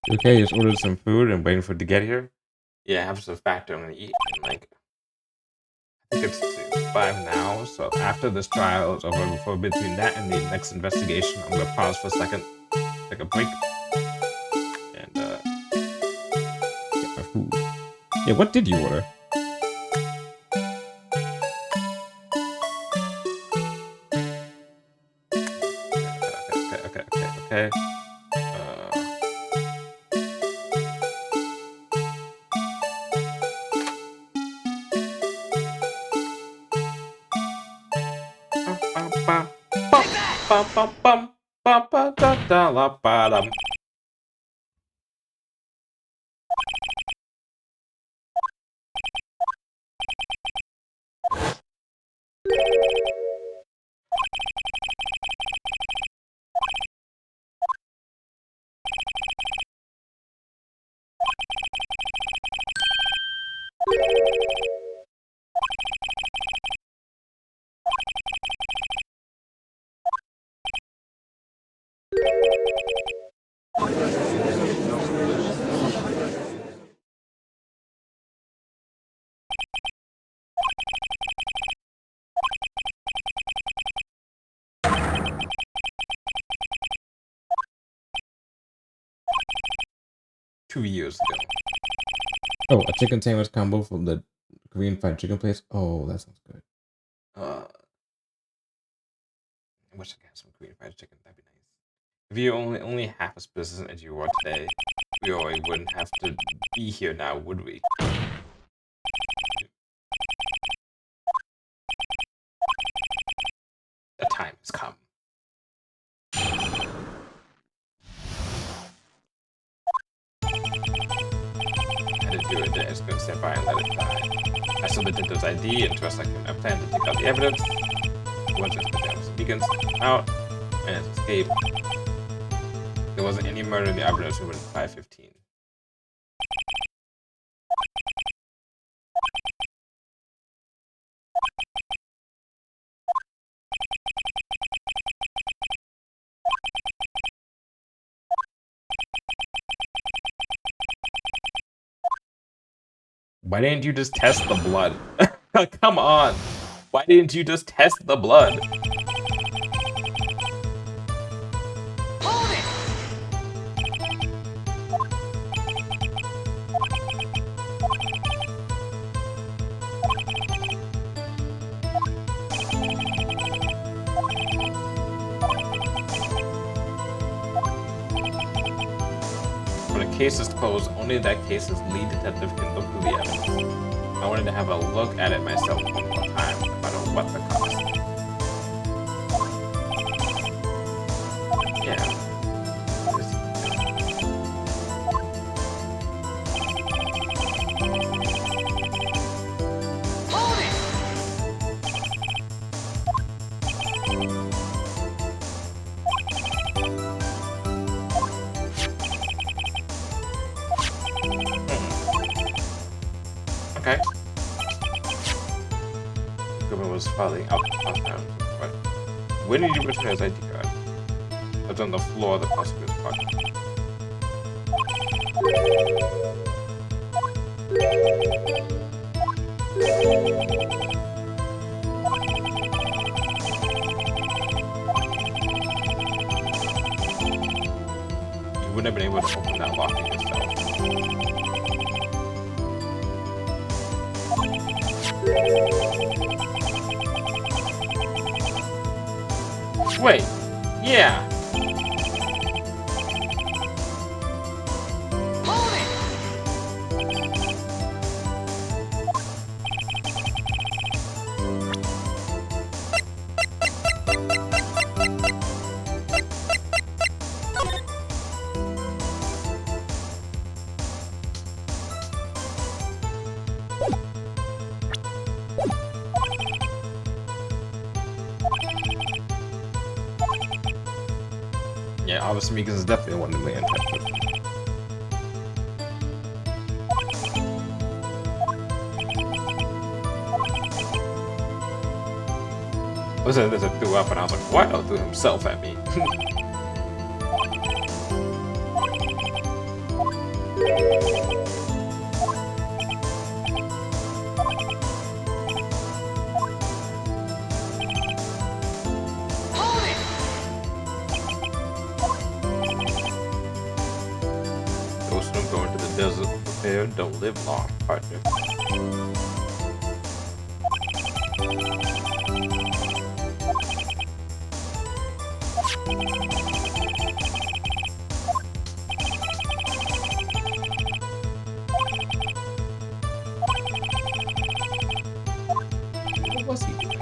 Okay, just ordered some food and waiting for it to get here. Yeah, I have some factor I'm gonna eat in like, I think it's 5 now, so After this trial is over, before between that and the next investigation, I'm gonna pause for a second, take a break, and get my food. Yeah, what did you order? okay. Two years ago. Oh, a chicken sandwich combo from the Korean fried chicken place. Oh, that sounds good. I wish I could have some Korean fried chicken. That'd be nice. If you only half as business as you were today, we already wouldn't have to be here now, would we? The time has come. I didn't do it. I was going to stand by and let it die. I submitted those ID and trust I plan to take out the evidence. Once it's put down some beacons out and escape. There wasn't any murder in the evidence room at 5:15. Why didn't you just test the blood? Come on. Why didn't you just test the blood? Hold it! When a case is closed, only that case's lead detective can look through the evidence. I wanted to have a look at it myself one more time, no matter what the cost. Yeah. Hold it! Okay. equipment was falling out the compound. But when did you return his ID card? It was on the floor of the prosecutor's pocket. You wouldn't have been able to open that lock yourself. Wait, yeah. Hold it! Yeah, obviously Mikas is definitely the one to lay in touch with. Listen, this threw up, and I was like, "What?" Oh, threw himself at me. Hold it! Those who go into the desert prepared don't live long, partner. What was he doing?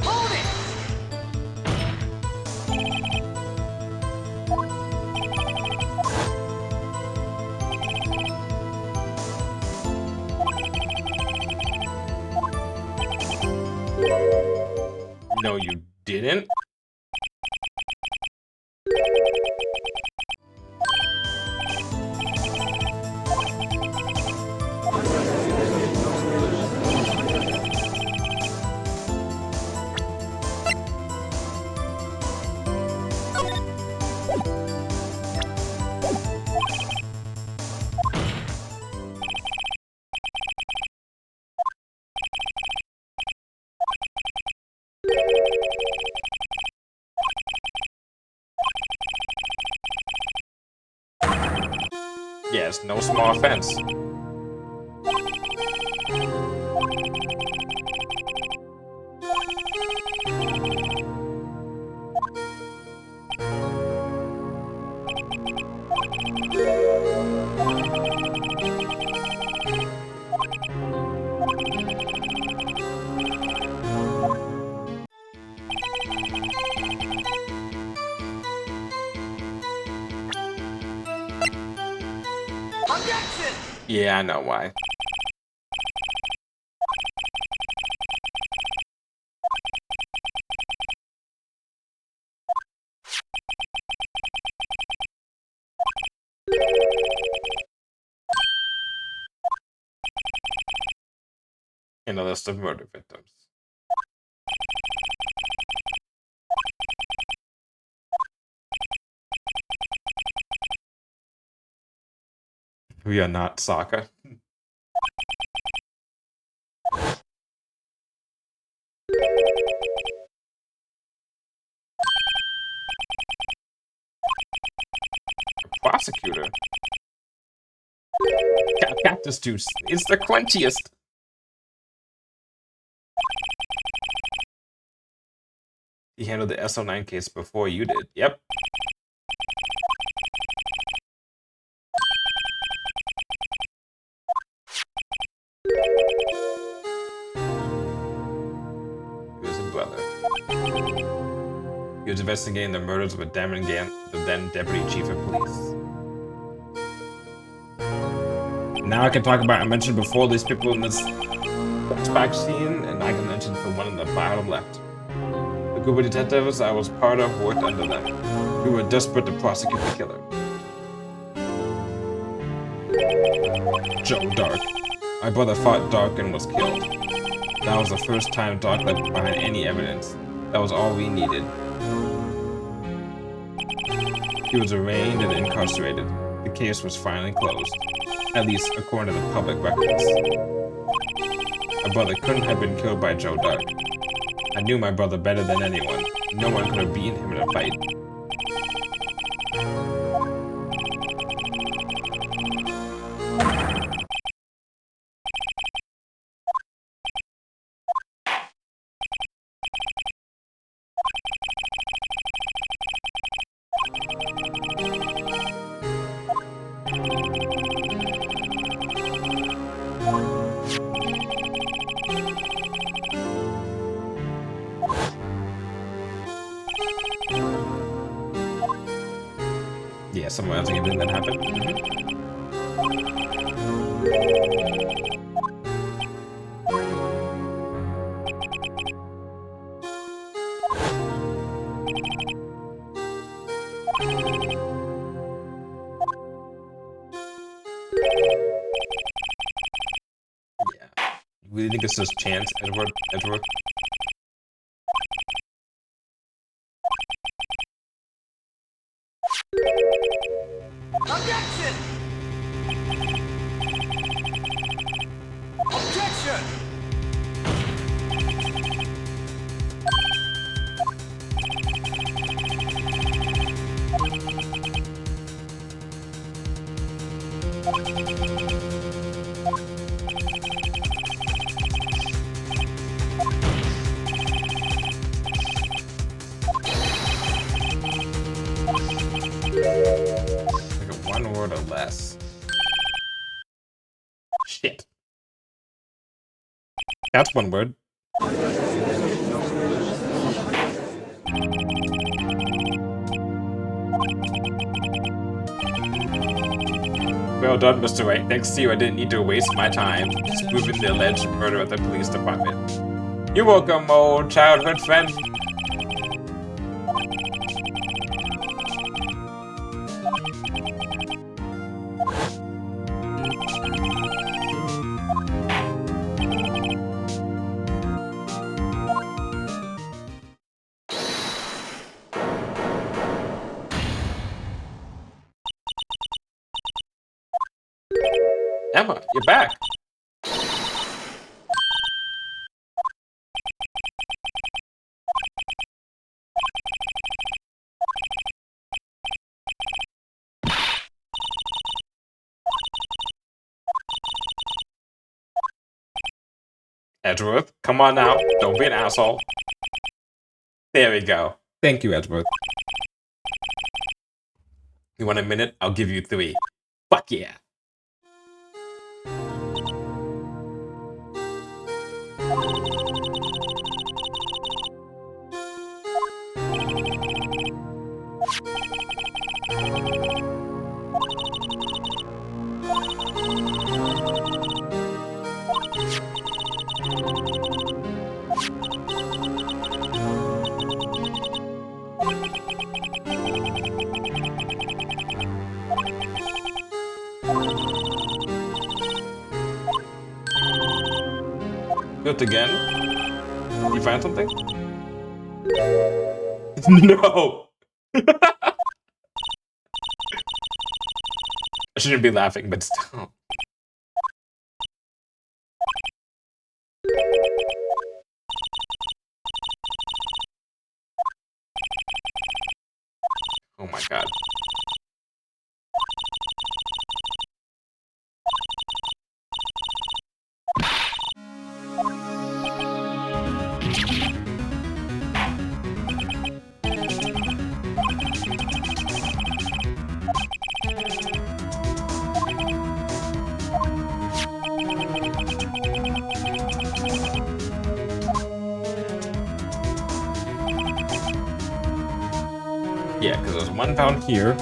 Hold it! No, you didn't? Yes, no small offense. Objection! Yeah, I know why. In a list of murder victims. We are not soccer. Prosecutor. Cactus juice. It's the crunchiest. He handled the SO9 case before you did. Yep. He was a brother. He was investigating the murders of Damon Gant, the then Deputy Chief of Police. Now I can talk about, I mentioned before, these people in this flashback scene, and I can mention the one in the bottom left. The group of detectives I was part of worked under them. We were desperate to prosecute the killer. Joe Dark. My brother fought Dark and was killed. That was the first time Dark left behind any evidence. That was all we needed. He was arraigned and incarcerated. The case was finally closed, at least according to the public records. My brother couldn't have been killed by Joe Dark. I knew my brother better than anyone. No one could have beaten him in a fight. Yeah, someone else again that happened. Yeah. We think this is chance, Edward. Objection! Objection! Like a one word or less. Shit. That's one word. Well done, Mr. Wright. Thanks to you, I didn't need to waste my time disproving the alleged murder at the police department. You're welcome, old childhood friend. Emma, you're back. Edgeworth, come on now. Don't be an asshole. There we go. Thank you, Edgeworth. You want a minute? I'll give you 3. Fuck yeah. Good again. You find something? No! I shouldn't be laughing, but still. Oh my god. Yeah, because there's 1 pound here.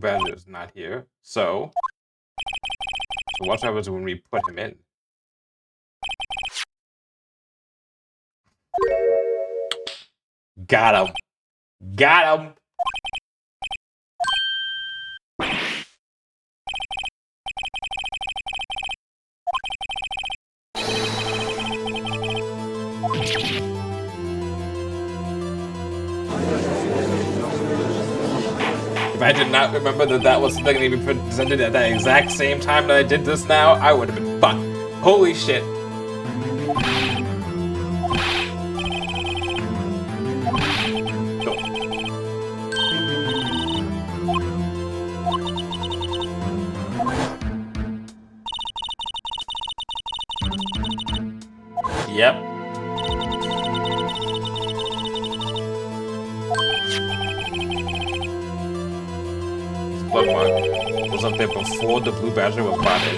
Badger is not here. So what happens when we put him in? Got him. Got him. If I did not remember that that was something that be presented at that exact same time that I did this now, I would have been fucked. Holy shit. Go. Yep. Blood mark was up there before the blue badger was brought in.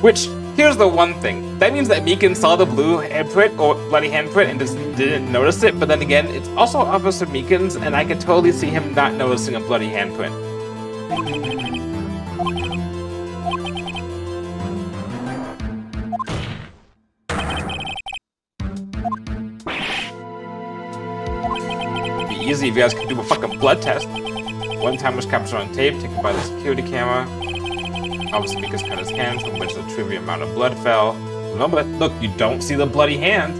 Which, here's the one thing. That means that Meekin saw the blue handprint, or bloody handprint, and just didn't notice it, but then again, it's also Officer Meekin's, and I can totally see him not noticing a bloody handprint. It'd be easy if you guys could do a fucking blood test. One time was captured on tape, taken by the security camera. Officer Meekus cut his hand, from which a trivial amount of blood fell. Remember, look, you don't see the bloody hand.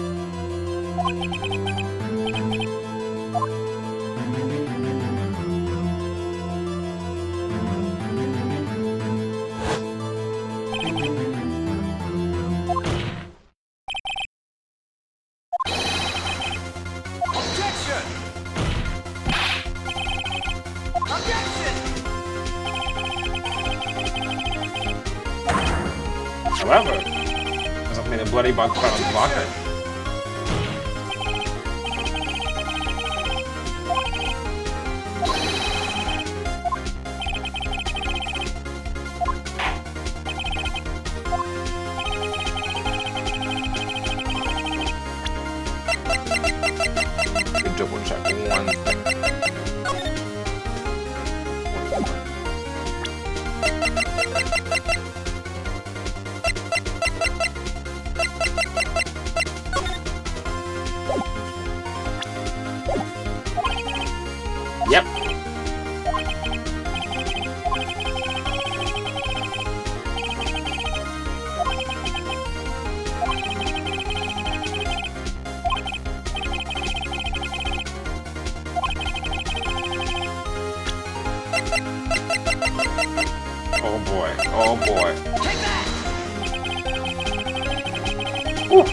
Objection! Objection! However, there's something a bloody bug found on the locker. Good double check one thing. Yep. Oh boy. Oh boy. Take that! Whew.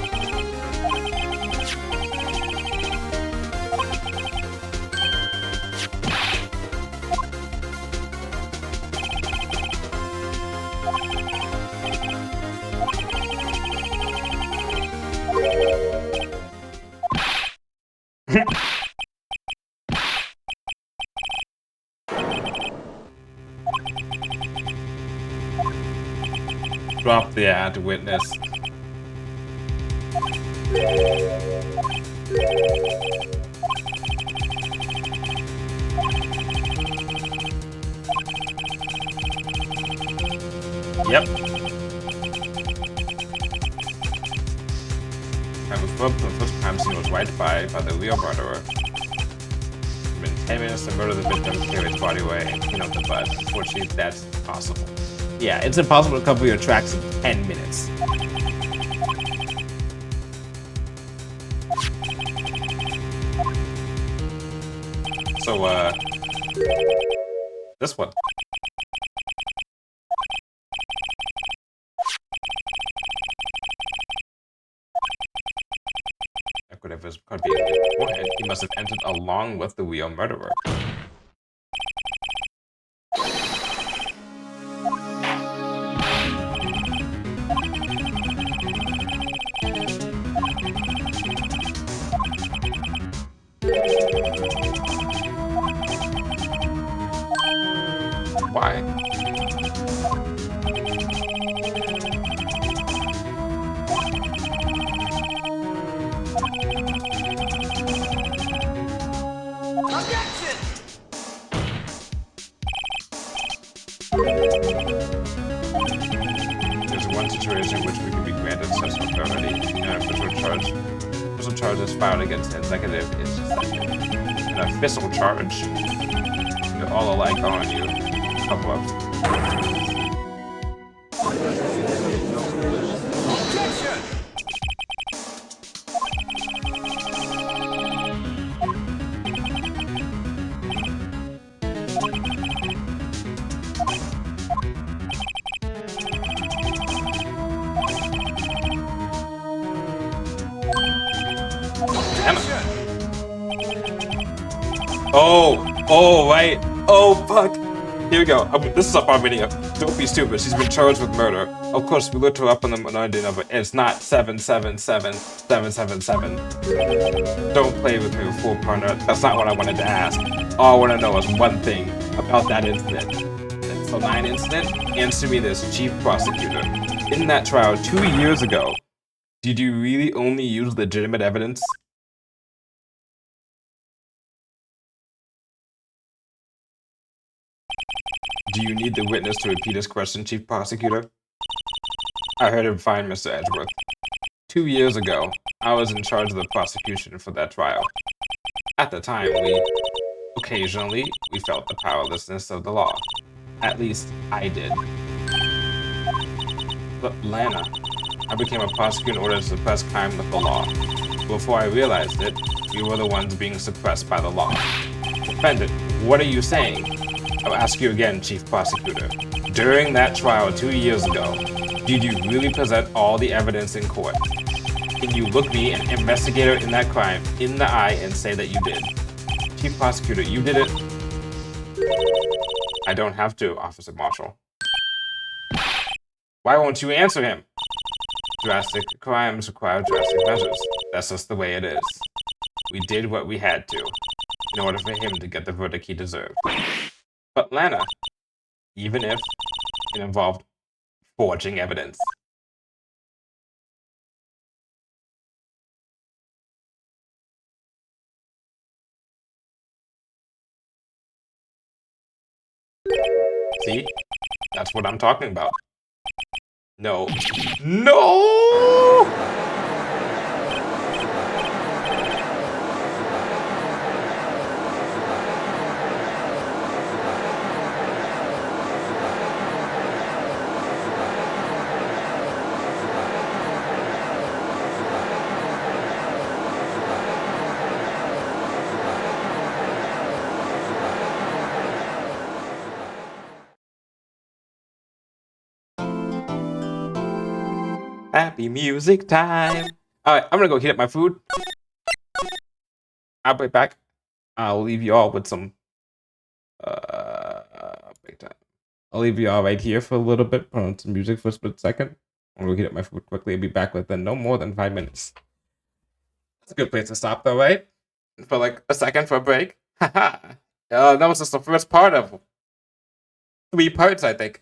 Drop the ad witness. Yep. I was booked the first crime scene was right by the real murderer. It's been 10 minutes to murder the victim, carry his body away, and clean up the blood. Unfortunately, that's impossible. Yeah, it's impossible to cover your tracks in 10 minutes. So, this one. Could be important. He must have entered along with the real murderer. Why? Objection! one situation in which we can be granted such authority, an official charge. Official charge is filed against the executive is suspended. An official charge. You're all alike, aren't you? Couple of. Objection! Oh, right. Oh, fuck. Here we go. This is up our video. Don't be stupid. She's been charged with murder. Of course, we looked her up on the minority number. It's not 777777. Don't play with me, fool partner. That's not what I wanted to ask. All I want to know is one thing about that incident. So 9 incident? Answer me this, Chief Prosecutor. In that trial 2 years ago, did you really only use legitimate evidence? Do you need the witness to repeat his question, Chief Prosecutor? I heard him fine, Mr. Edgeworth. 2 years ago, I was in charge of the prosecution for that trial. At the time, occasionally, we felt the powerlessness of the law. At least, I did. But Lana, I became a prosecutor in order to suppress crime with the law. Before I realized it, we were the ones being suppressed by the law. Defendant, what are you saying? I'll ask you again, Chief Prosecutor. During that trial 2 years ago, did you really present all the evidence in court? Can you look me, an investigator in that crime, in the eye and say that you did? Chief Prosecutor, you did it? I don't have to, Officer Marshall. Why won't you answer him? Drastic crimes require drastic measures. That's just the way it is. We did what we had to, in order for him to get the verdict he deserved. But Lana, even if it involved forging evidence. See? That's what I'm talking about. No. No! Happy music time. Alright, I'm gonna go heat up my food. I'll be back. I'll leave you all with some break time. I'll leave you all right here for a little bit, put on some music for a split second. I'm gonna heat up my food quickly. I'll be back within no more than 5 minutes. That's a good place to stop though, right? For like a second for a break. Haha. That was just the first part of 3 parts, I think.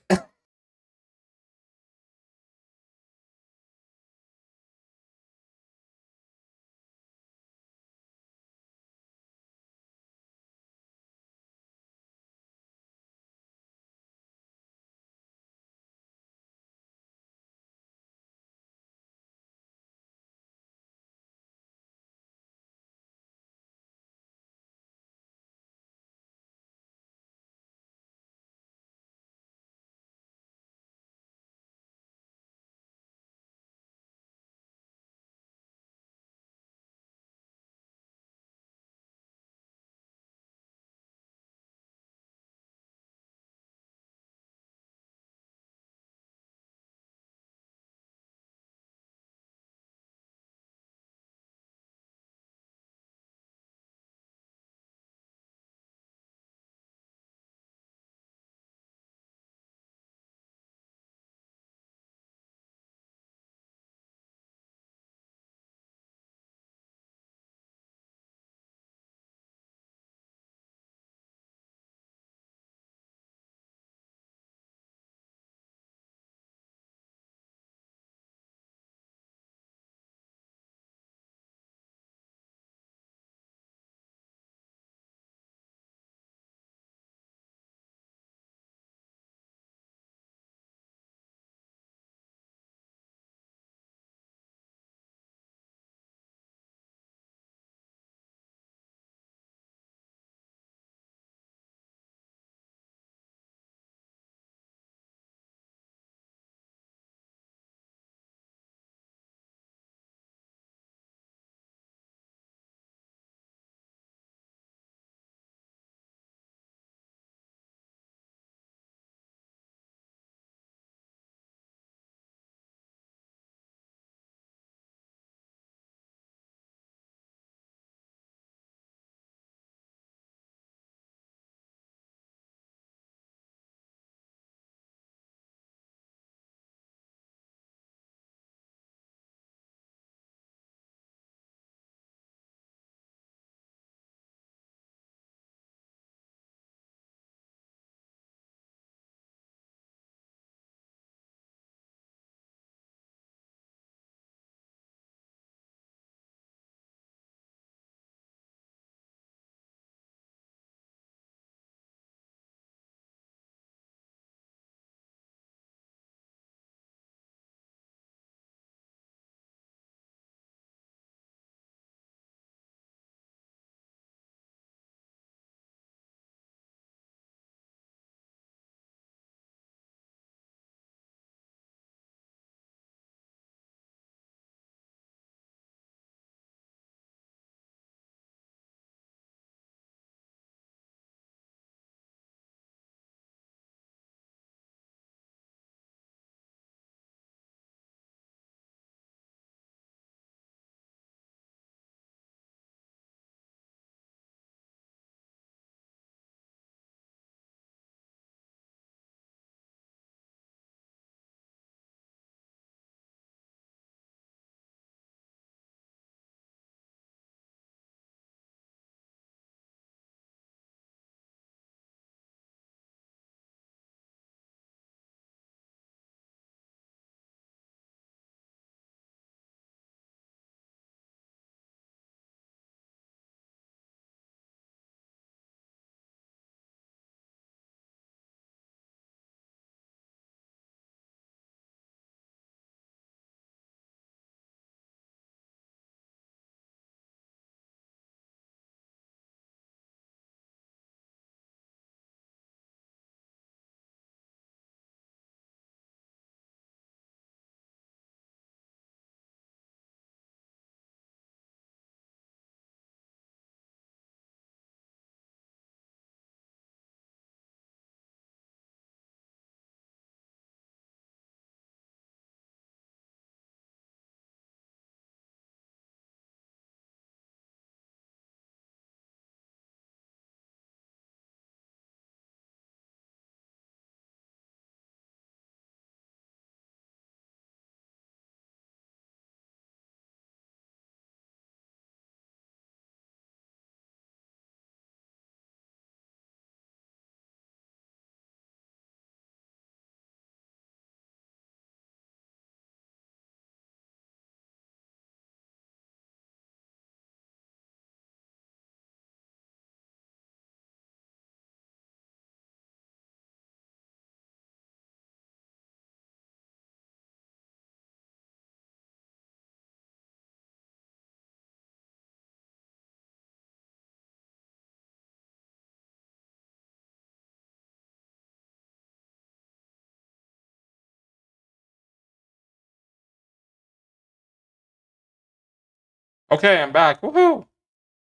Okay, I'm back. Woohoo!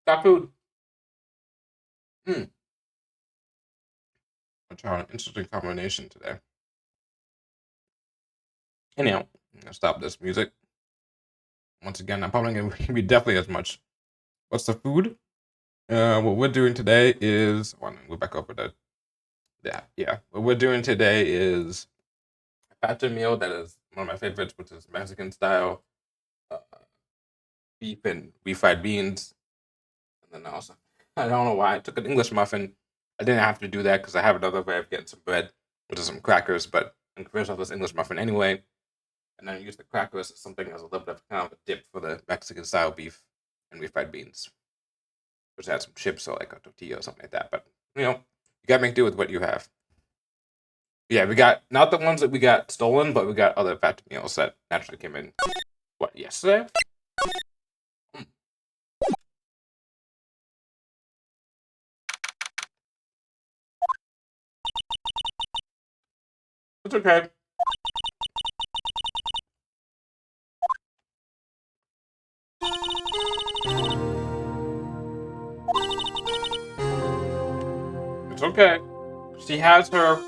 Got food. I tried an interesting combination today. Anyhow, I'm gonna stop this music. Once again, I'm probably gonna be definitely as much. What's the food? What we're doing today is we're back over the yeah. What we're doing today is a pasta meal that is one of my favorites, which is Mexican style uh, beef and refried beans. And then also, I don't know why I took an English muffin. I didn't have to do that because I have another way of getting some bread, which is some crackers. But I'm convinced of this English muffin anyway. And then use the crackers as something as a little bit of kind of a dip for the Mexican style beef and refried beans. Which had some chips or like a tortilla or something like that. But you gotta make do with what you have. Yeah, we got not the ones that we got stolen, but we got other fat meals that naturally came in. What, yesterday? It's okay. It's okay. She has her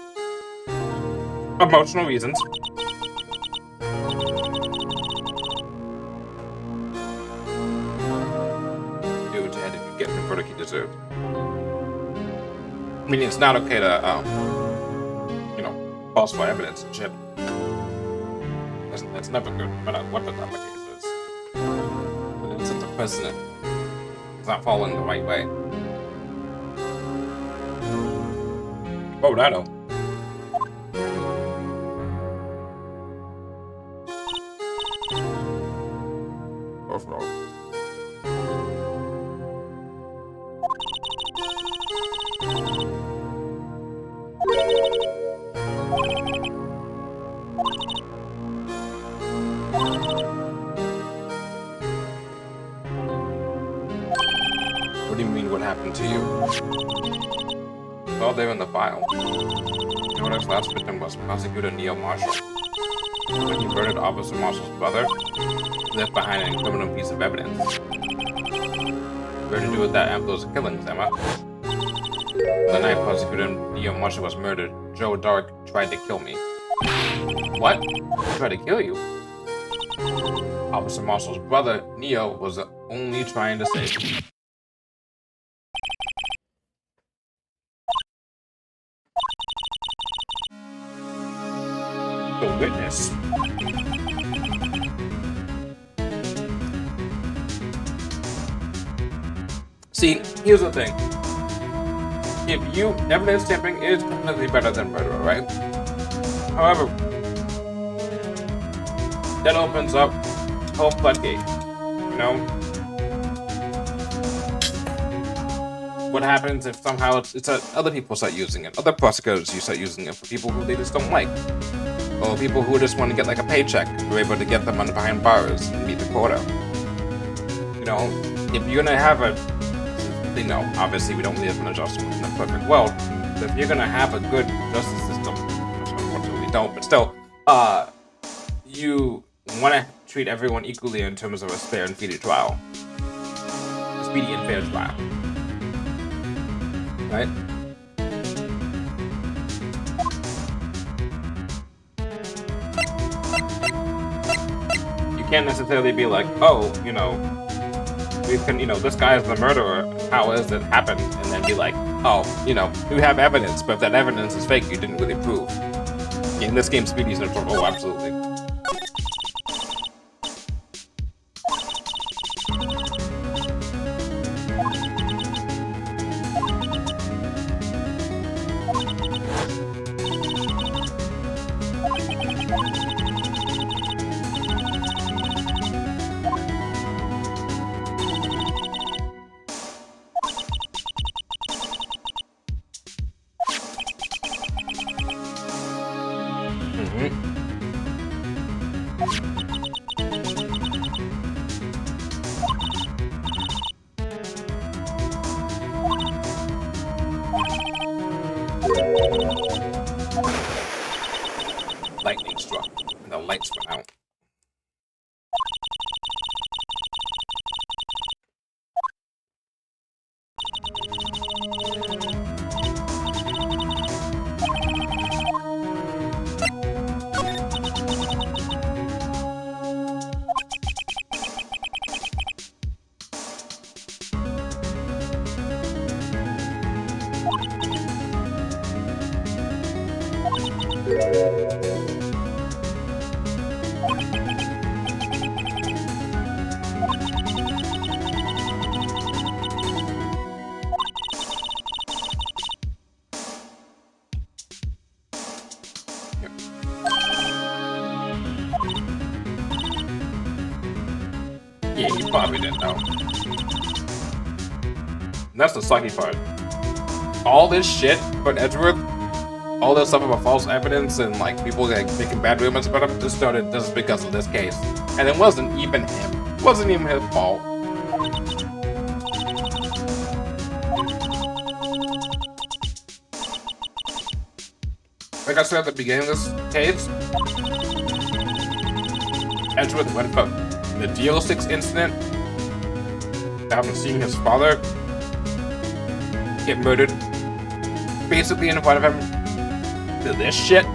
emotional reasons. Do what you had to get the verdict you deserved. I mean, it's not okay to, falsify evidence and shit. That's never good, no matter what the case is. But it's the president. It's not following the right way. What would I know? Overall. What do you mean, what happened to you? It's all there in the file. Jordan's last victim was Prosecutor Neil Marshall. When he murdered Officer Marshall's brother, he left behind an incriminating piece of evidence. Where to do with that after those killings, Emma? The night Prosecutor Neil Marshall was murdered, Joe Dark tried to kill me. What? He tried to kill you? Officer Marshall's brother, Neo, was only trying to save you. The witness. See, here's the thing. Evidence tampering is definitely better than murder, right? However, that opens up a whole floodgate, What happens if somehow it's other people start using it? Other prosecutors start using it for people who they just don't like. Or people who just want to get like a paycheck and we're able to get them behind bars and meet the quota. If you're gonna have obviously we don't live in a perfect world, but if you're gonna have a good justice system, which unfortunately we don't, but still, you want to treat everyone equally in terms of a fair and speedy trial. A speedy and fair trial. Right? You can't necessarily be like, this guy is the murderer, how is it happened? And then be like, you have evidence, but if that evidence is fake, you didn't really prove. In this game, Speedy's no trouble. Oh, absolutely. Lightning struck, and the lights went out. Yeah, you probably didn't know. And that's the sucky part. All this shit about Edgeworth, all this stuff about false evidence and like people like making bad rumors about him, just started just because of this case. And it wasn't even him. It wasn't even his fault. Like I said at the beginning of this case, Edgeworth went from the DL6 incident, after seeing his father get murdered, basically in front of him, to this shit.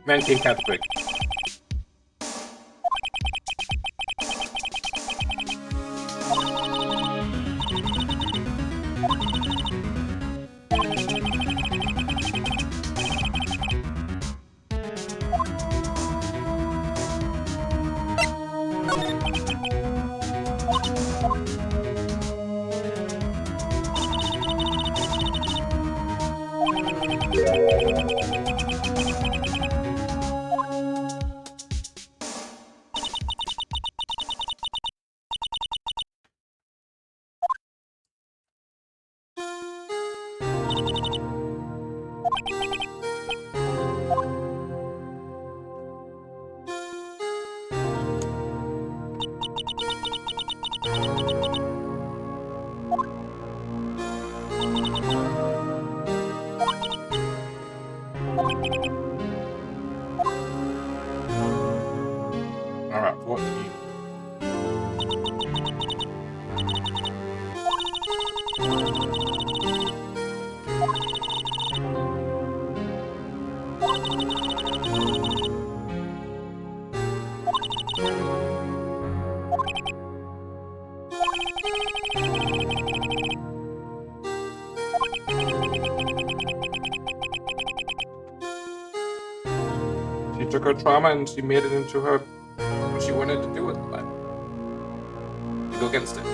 Man came catch break. Alright, 14. She took her trauma and she made it into her what she wanted to do with life. To go against it.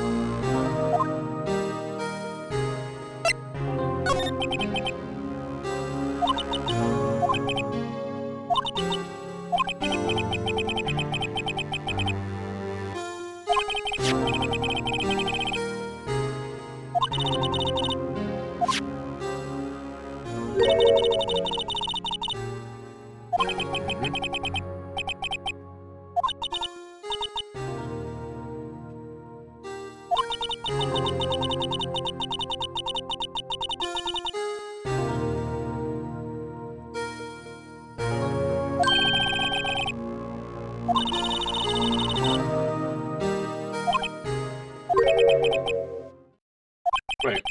Wait.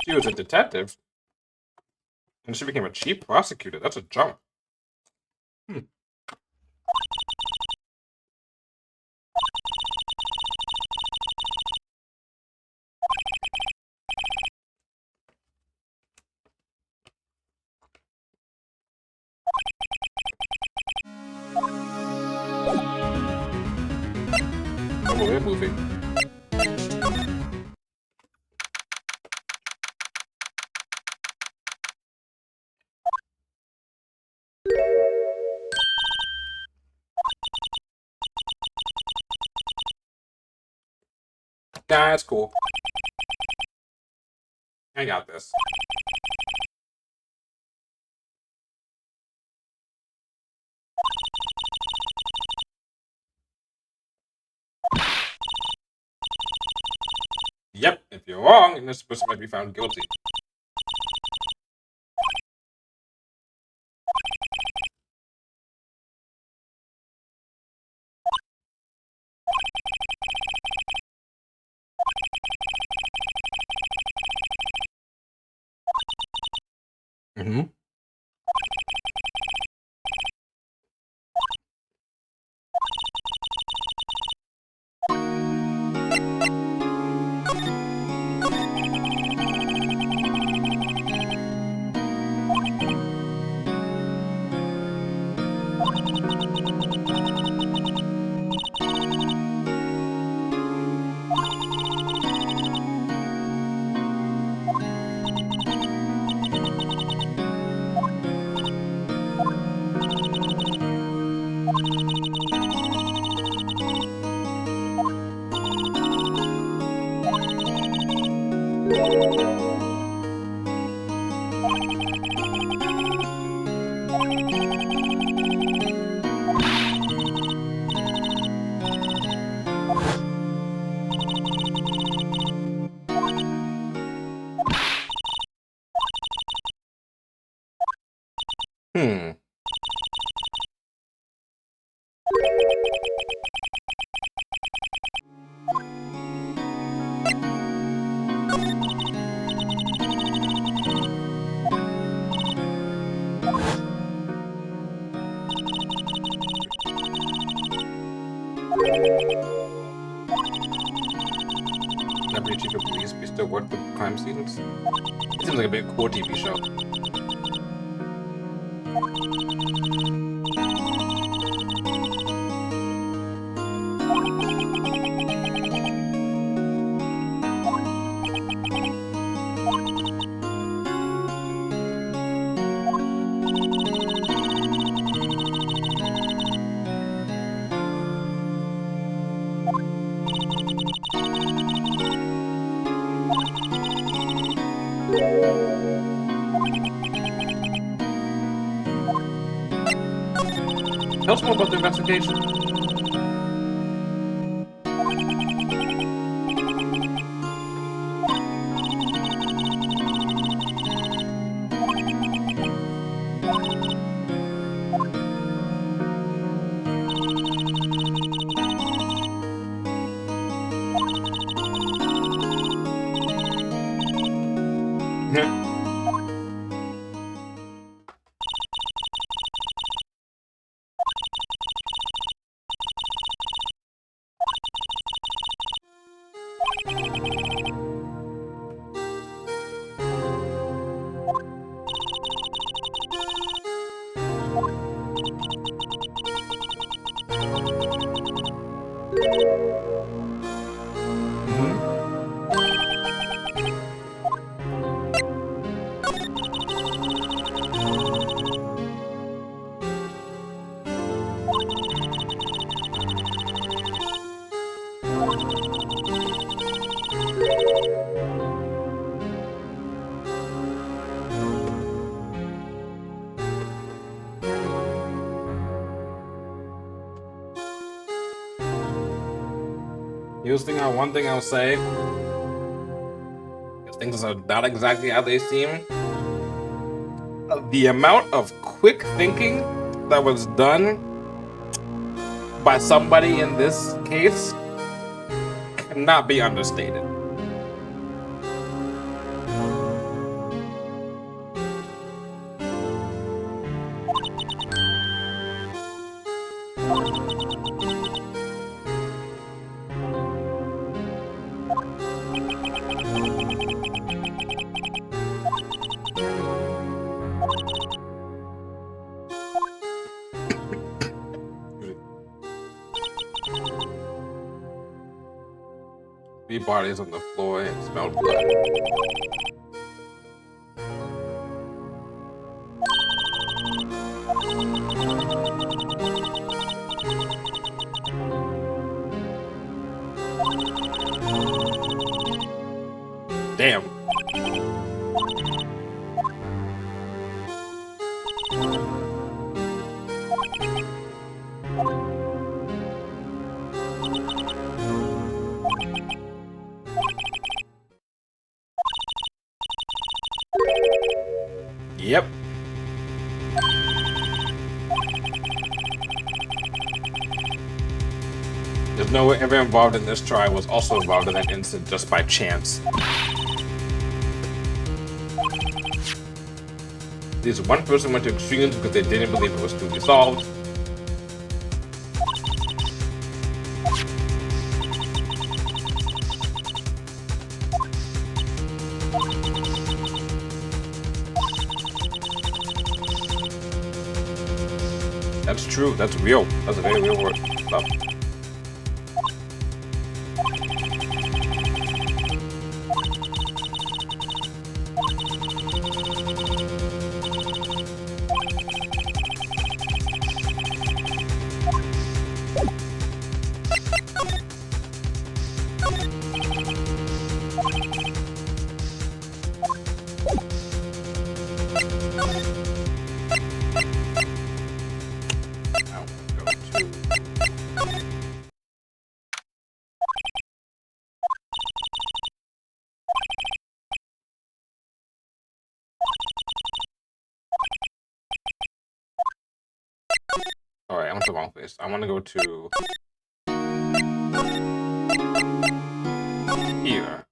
She was a detective. And she became a chief prosecutor. That's a jump. Oh, weird movie. Nah, that's cool. I got this. Yep, if you're wrong, then this person might be found guilty. Mm-hmm. Hmm. Deputy Chief of Police, we still work with crime scenes? It seems like a big cool TV show. Tell us more about the investigation. One thing I'll say is things are not exactly how they seem. The amount of quick thinking that was done by somebody in this case cannot be understated. Three bodies on the floor and smelled blood. Damn. Yep. There's no one ever involved in this trial was also involved in that incident just by chance. At least one person went to extremes because they didn't believe it was to be solved. That's true. That's real. That's a very real word. Stuff. Alright, I went to the wrong place. I want to go to here.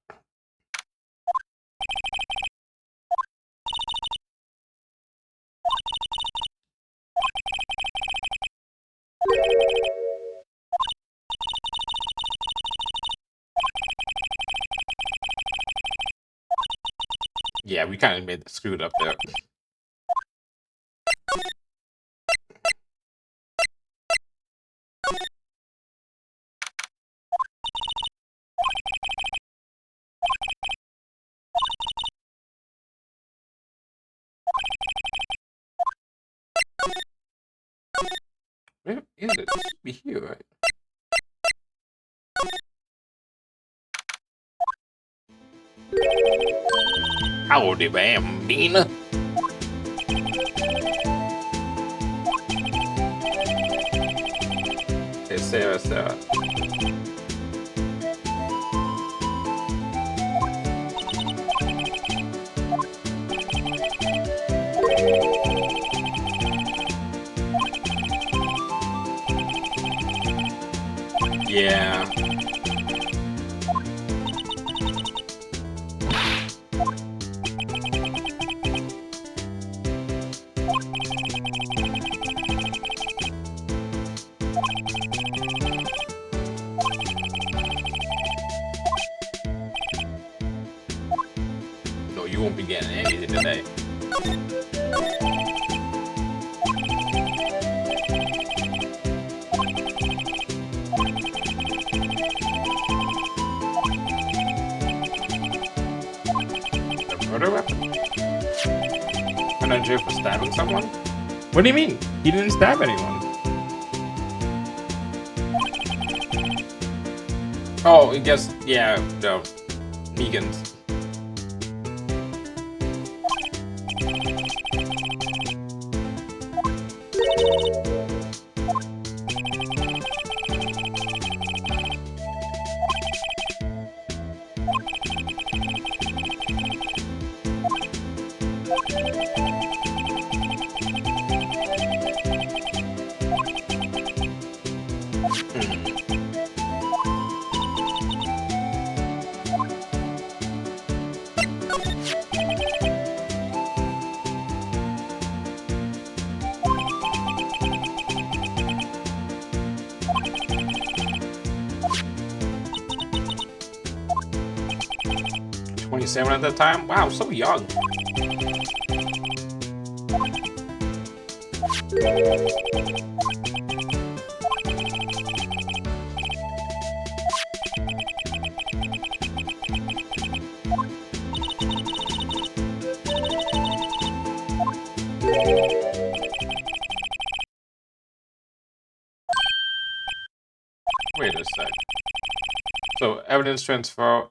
Yeah, we kind of made screwed up there. Where is it? It should be here, right? Howdy, Bambina. Hey, Sarah. Yeah. No, you won't be getting anything today. A murder weapon? I'm not jail for stabbing someone? What do you mean? He didn't stab anyone. Oh, I guess, yeah, no. Negans. '27 at that time? Wow, so young. Wait a sec. So, evidence transfer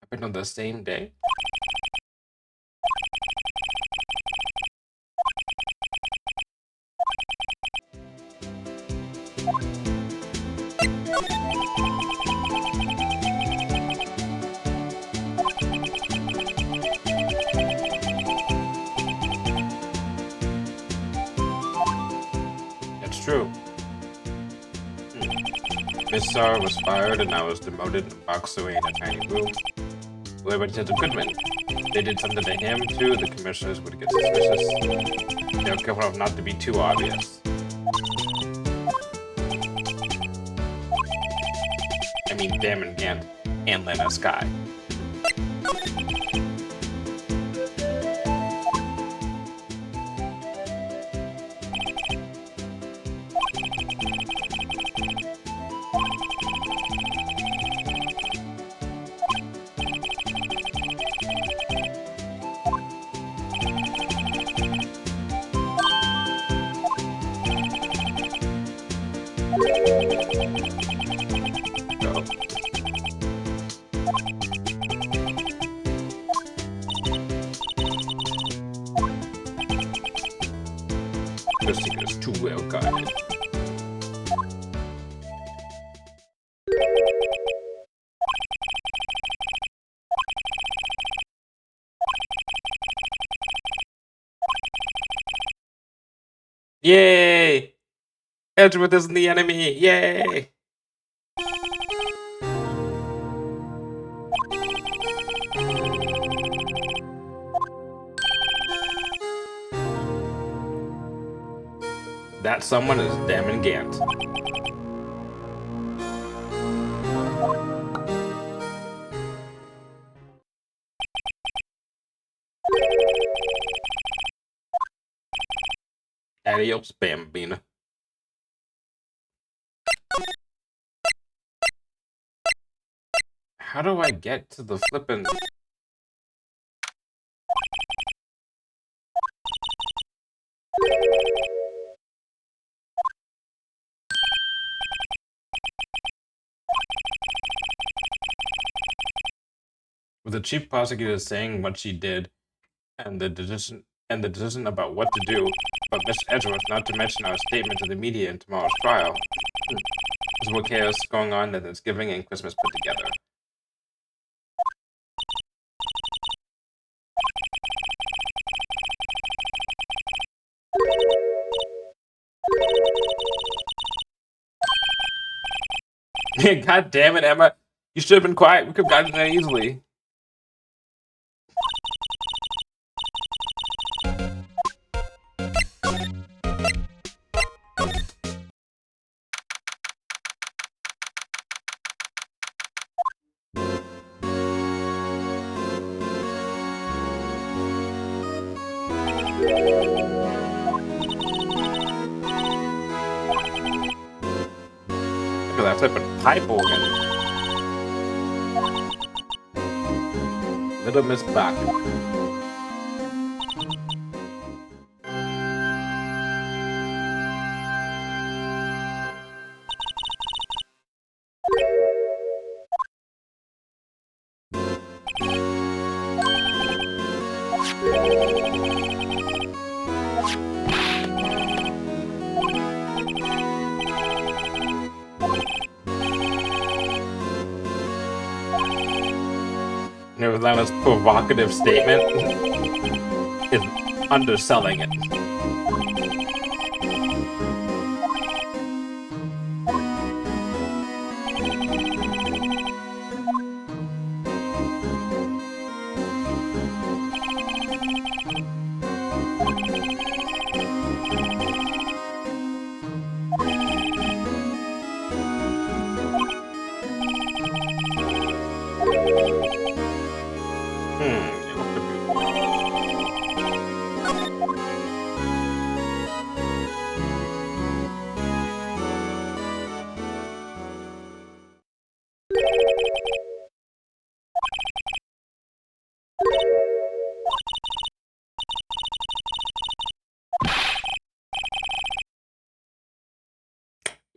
happened on the same day? That's true. Miss Sarah was fired and I was demoted and boxed away in a tiny room. Everybody said to Goodman. They did something to him too, the commissioners would get suspicious. They were careful enough not to be too obvious. I mean, them and Gant and Lena Sky. This thing is too well guided. Yay! Edgeworth isn't the enemy! Yay! That someone is Damon Gant. Adios, Bambina. How do I get to the flippin'... With the chief prosecutor saying what she did, and the decision about what to do, but Miss Edgeworth, not to mention our statement to the media in tomorrow's trial. There's more chaos going on than Thanksgiving and Christmas put together. God damn it, Emma. You should have been quiet. We could have gotten there easily. Look at that flippin' pipe organ. Little Miss Bach. Nirvana's provocative statement is underselling it.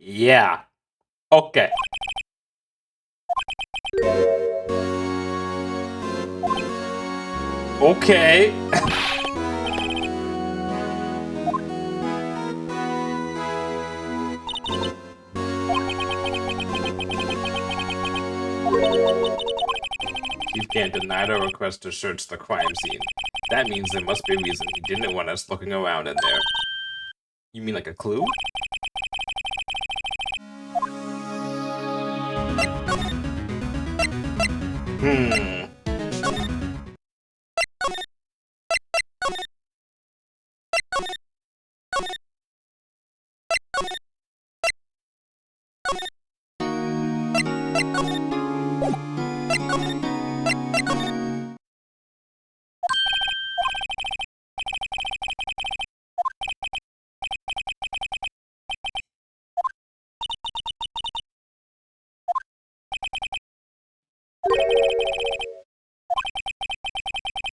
Yeah. Okay. Okay. Chief Gant denied our request to search the crime scene. That means there must be a reason he didn't want us looking around in there. You mean like a clue?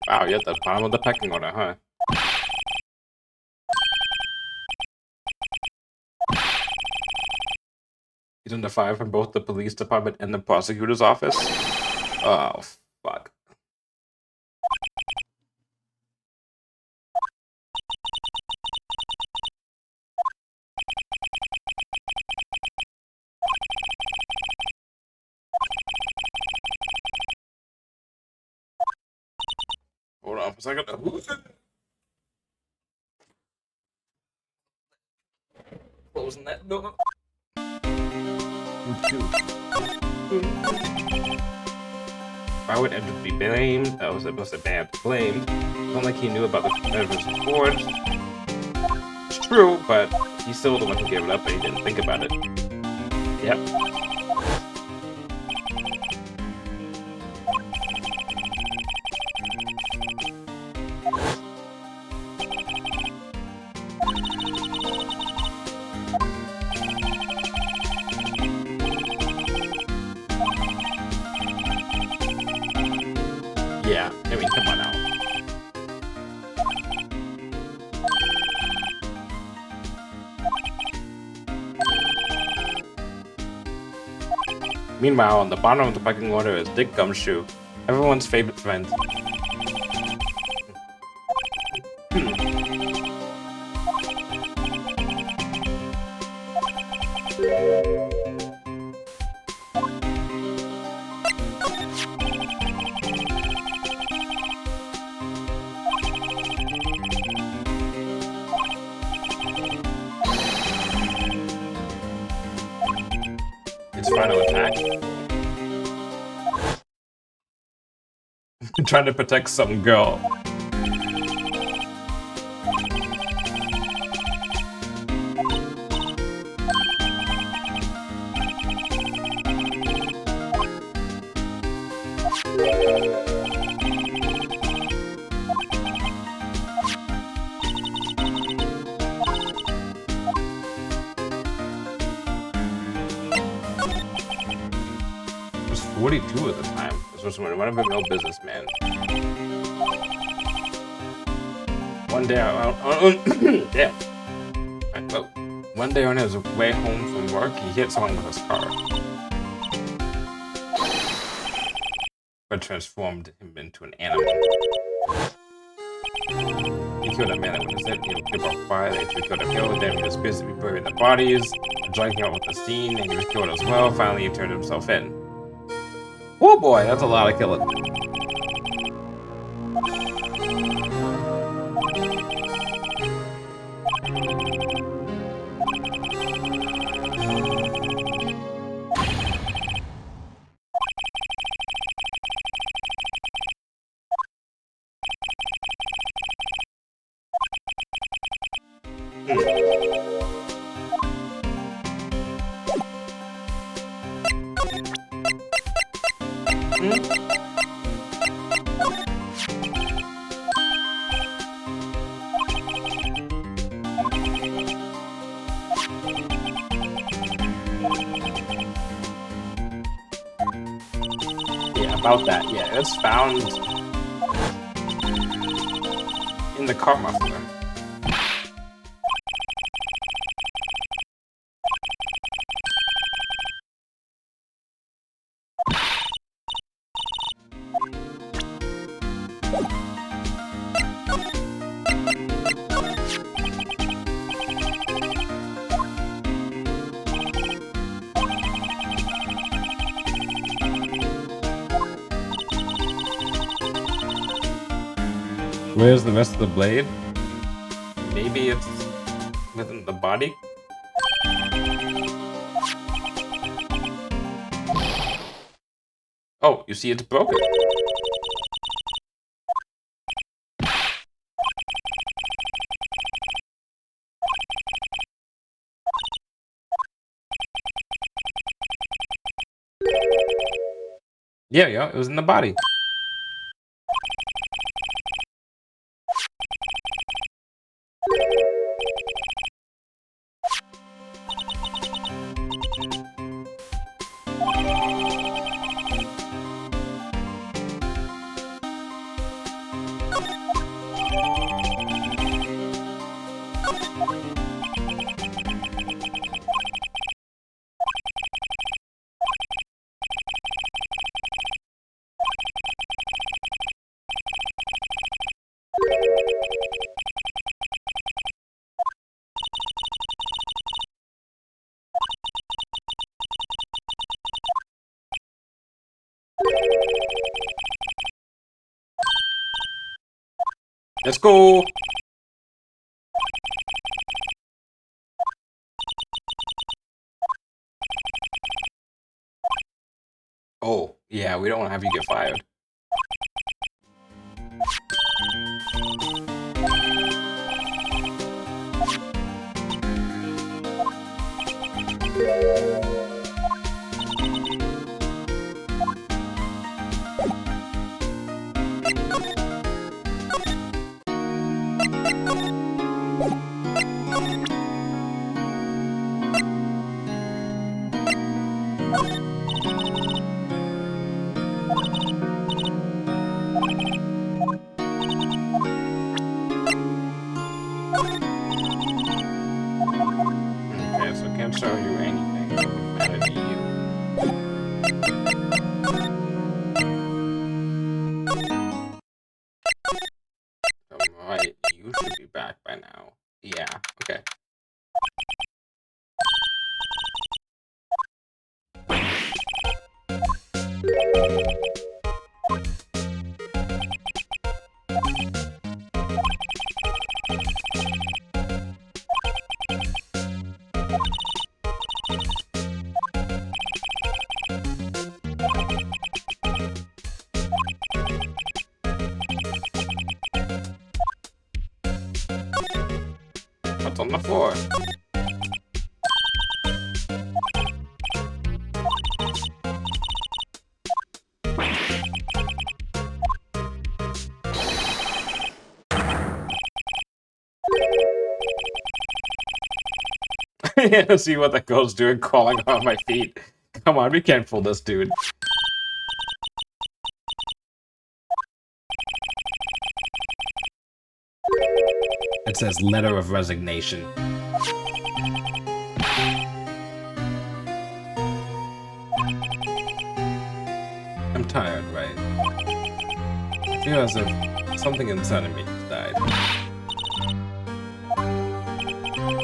Wow, you're at the bottom of the pecking order, huh? He's under fire from both the police department and the prosecutor's office? Oh, fuck. Hold on for a second. closing that door. Why would Edward be blamed? That was supposed to be blamed. Not like he knew about the Edward's forged. It's true, but he's still the one who gave it up and he didn't think about it. Yep. Yeah, I mean, come on now. Meanwhile, on the bottom of the pecking order is Dick Gumshoe, everyone's favorite friend. Its final attack. Trying to protect some girl. It was 42 at the time. This was when one of them no businessman. One day, damn. Well, one day on his way home from work, he hit someone with his car. But transformed him into an animal. He killed a man that witnessed it. He killed by fire. They two killed a hill. Then he was busy burying the bodies. John came out with the scene, and he was killed as well. Finally, he turned himself in. Oh boy, that's a lot of killing. Yeah, about that. Yeah, it's found in the car muffler. Where's the rest of the blade? Maybe it's within the body? Oh, you see it's broken. Yeah, it was in the body. Let's go. Yeah, we don't want to have you get fired. Okay, so can't show you anything. Vanity you. Alright, you should be back by now. Yeah, okay. What's on the floor? Yeah, see what the girl's doing, crawling on my feet. Come on, we can't fool this dude. It says letter of resignation. I'm tired, right? I feel as if something inside of me has died.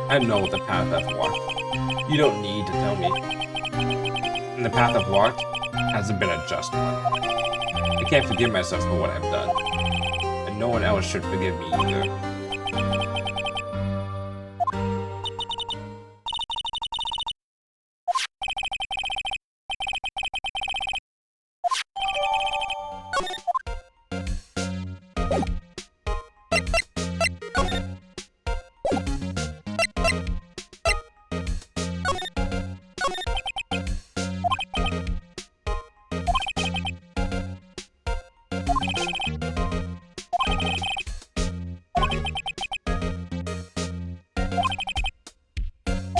I know the path I've walked. You don't need to tell me. And the path I've walked hasn't been a just one. I can't forgive myself for what I've done. And no one else should forgive me either.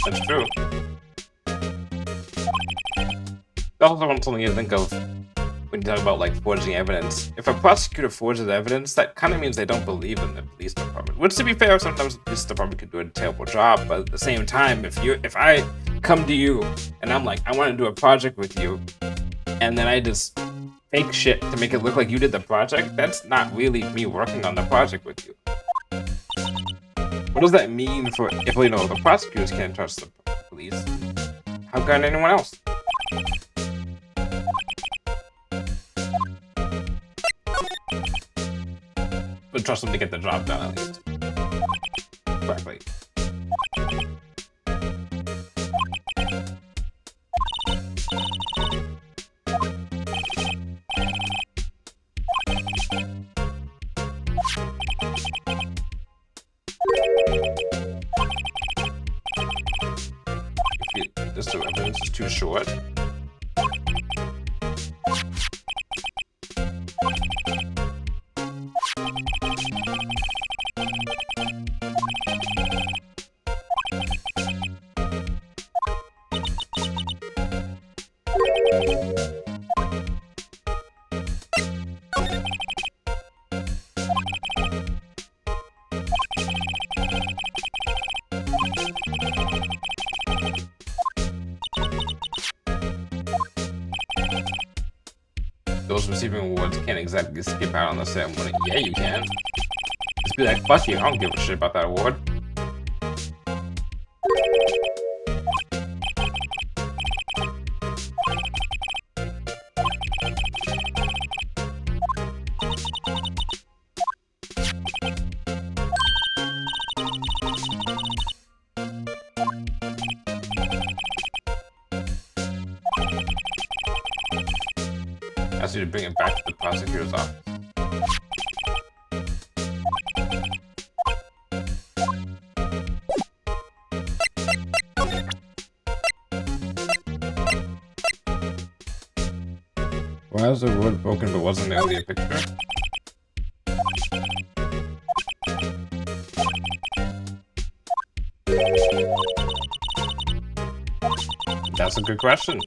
That's true. Also, something to think of when you talk about like forging evidence. If a prosecutor forges evidence, that kind of means they don't believe in the police department. Which, to be fair, sometimes the police department can do a terrible job. But at the same time, if I come to you and I'm like, I want to do a project with you, and then I just fake shit to make it look like you did the project, that's not really me working on the project with you. What does that mean for if the prosecutors can't trust the police? How can anyone else? But trust them to get the job done at least. Correctly. This evidence is too short. Those receiving awards can't exactly skip out on the ceremony. Yeah, you can. Just be like, fuck you, I don't give a shit about that award. ask you to bring it back to the prosecutor's office. Why is the wood broken but wasn't there only a picture? That's a good question.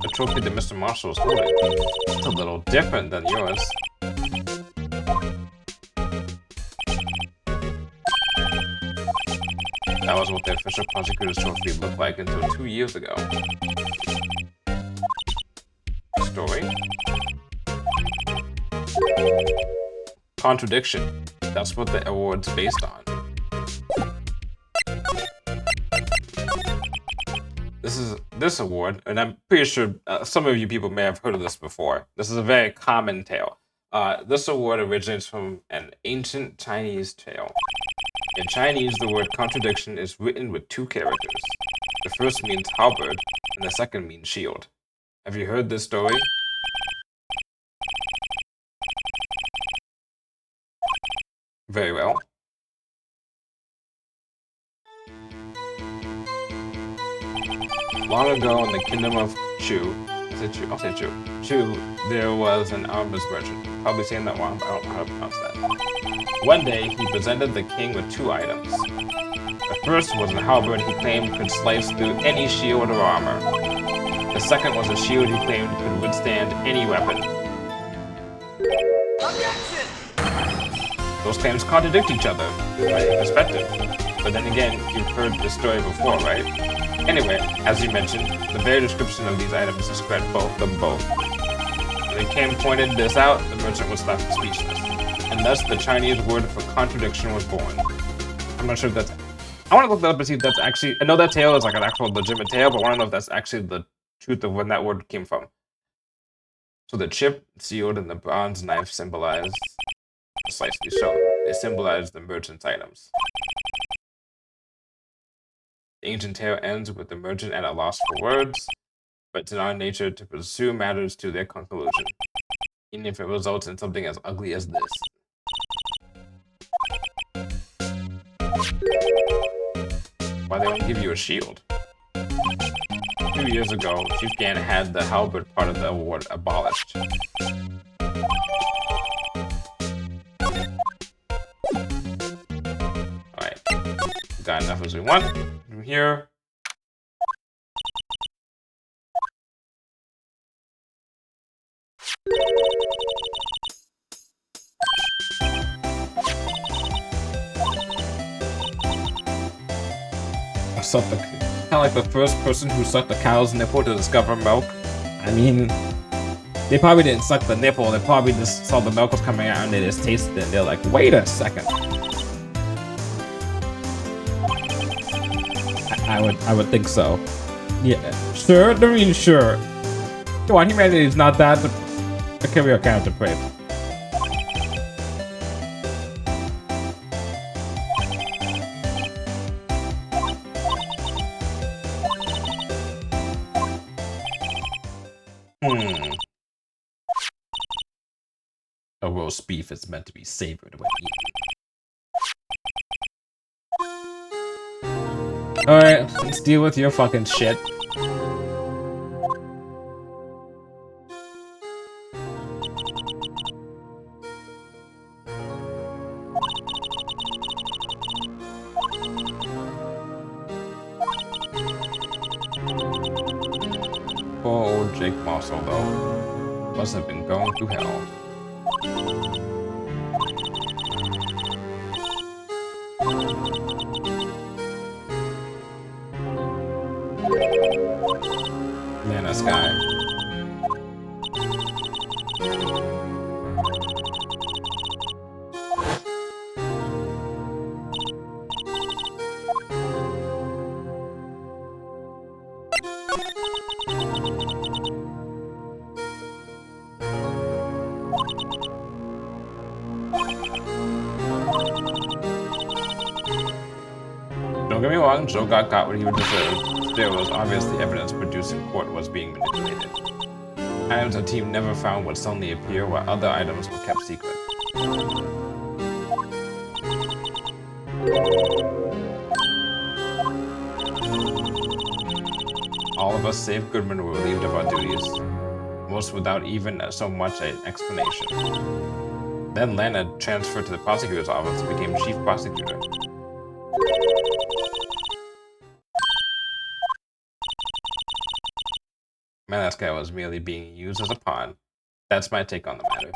The trophy that Mr. Marshall is holding. It's a little different than yours. That was what the official prosecutor's trophy looked like until 2 years ago. Story? Contradiction. That's what the award's based on. This award, and I'm pretty sure some of you people may have heard of this before. This is a very common tale. This award originates from an ancient Chinese tale. In Chinese, the word contradiction is written with 2 characters. The first means halberd, and the second means shield. Have you heard this story? Very well. Long ago in the kingdom of Chu, is it Chu? I'll say Chu. Chu, there was an armor's merchant. Probably saying that wrong, but I don't know how to pronounce that. One day, he presented the king with 2 items. The first was a halberd he claimed could slice through any shield or armor. The second was a shield he claimed could withstand any weapon. Objection! Those claims contradict each other, right, in perspective. But then again, you've heard this story before, right? Anyway, as you mentioned, the very description of these items described them both. When the king pointed this out, the merchant was left speechless. And thus the Chinese word for contradiction was born. I'm not sure if that's... I want to look that up and see if that's actually... I know that tale is like an actual legitimate tale, but I want to know if that's actually the truth of when that word came from. So the chip, sealed, and the bronze knife symbolize... Precisely so. They symbolize the merchant's items. The ancient tale ends with the merchant at a loss for words, but it's in our nature to pursue matters to their conclusion, even if it results in something as ugly as this. Why they don't give you a shield? 2 years ago, Chief Gant had the halberd part of the award abolished. Alright, got enough as we want. From here. Kind of like the first person who sucked a cow's nipple to discover milk. I mean, they probably didn't suck the nipple, they probably just saw the milk was coming out and they just tasted it and they're like, wait a second. I would think so. Yeah, sure, I mean, sure. Come on, humanity is not that, but okay, we are kind of depraved. A roast beef is meant to be savored when eaten. Alright, let's deal with your fucking shit. Poor old Jake Moss, although, must have been going through hell. Mana Sky. Don't get me wrong, Joe got what he deserved. There was obviously evidence produced in court was being manipulated. Items the team never found would suddenly appear while other items were kept secret. All of us, save Goodman, were relieved of our duties, most without even so much an explanation. Then Lana transferred to the prosecutor's office and became chief prosecutor. Man, that guy was merely being used as a pawn. That's my take on the matter.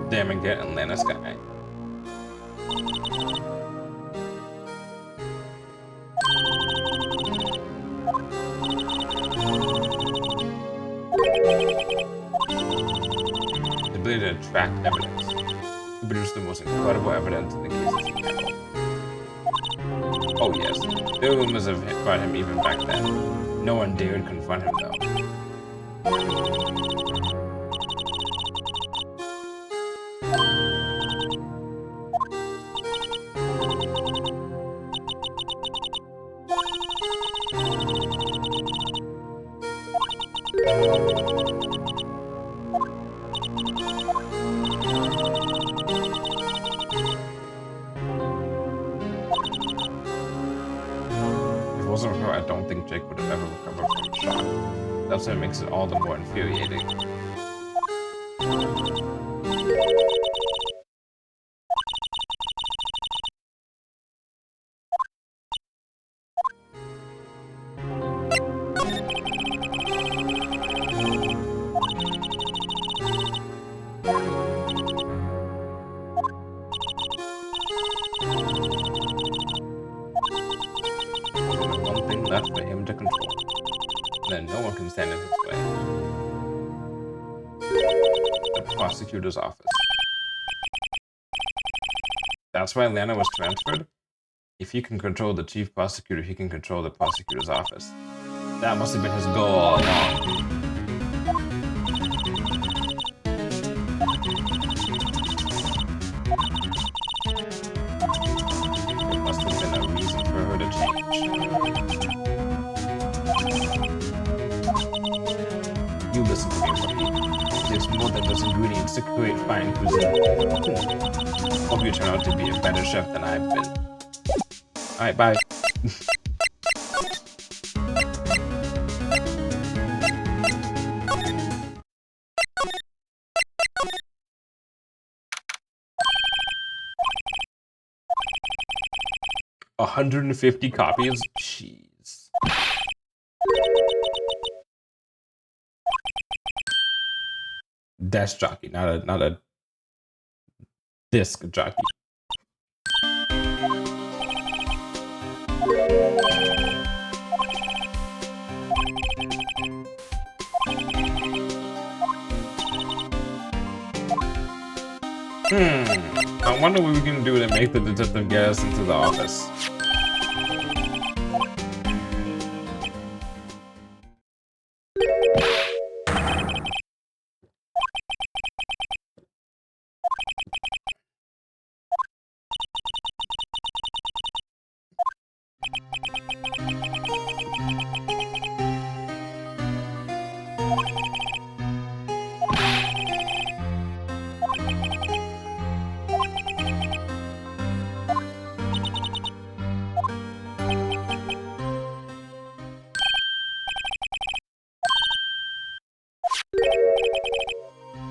Damn and Gant and Lana Sky. The ability to attract evidence. He produced the most incredible evidence in the cases he handled. Oh yes, there were rumors about him even back then. No one dared confront him though. If it wasn't for her, I don't think Jake would have ever recovered from the shock. That's what makes it all the more infuriating. One thing left for him to control. Then no one can stand in his way. The prosecutor's office. That's why Lana was transferred? If he can control the chief prosecutor, he can control the prosecutor's office. That must have been his goal all along. It must have been a reason for her to change. You listen to me, Bucky. There's more than those ingredients to create fine cuisine. Hope you turn out to be a better chef than I've been. Alright, bye. $150 copies? Jeez. Desk jockey, not a disc jockey. I wonder what we can do to make the detective get us into the office.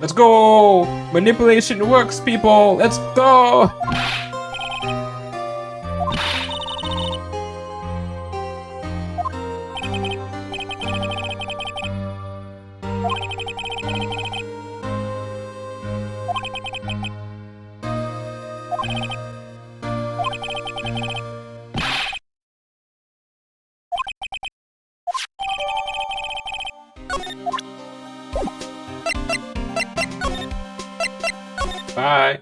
Let's go! Manipulation works, people! Let's go! Bye.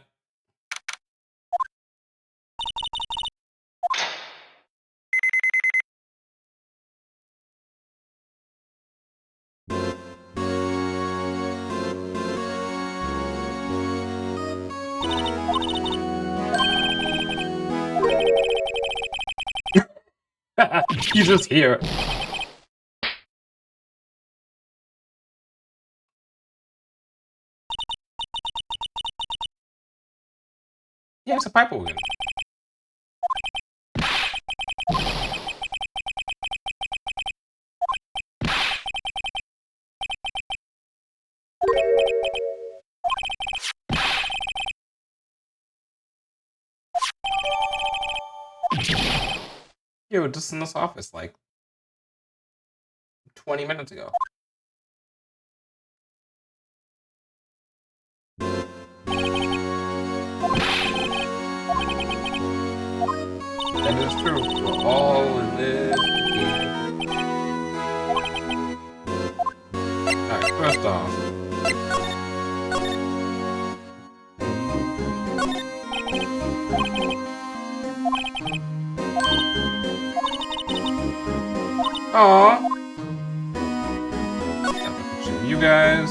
He's just here. Yeah, it's a pipe organ. You were just in this office like 20 minutes ago. That is true. We're all in this. Alright, first off. Aww. Got a picture of you guys.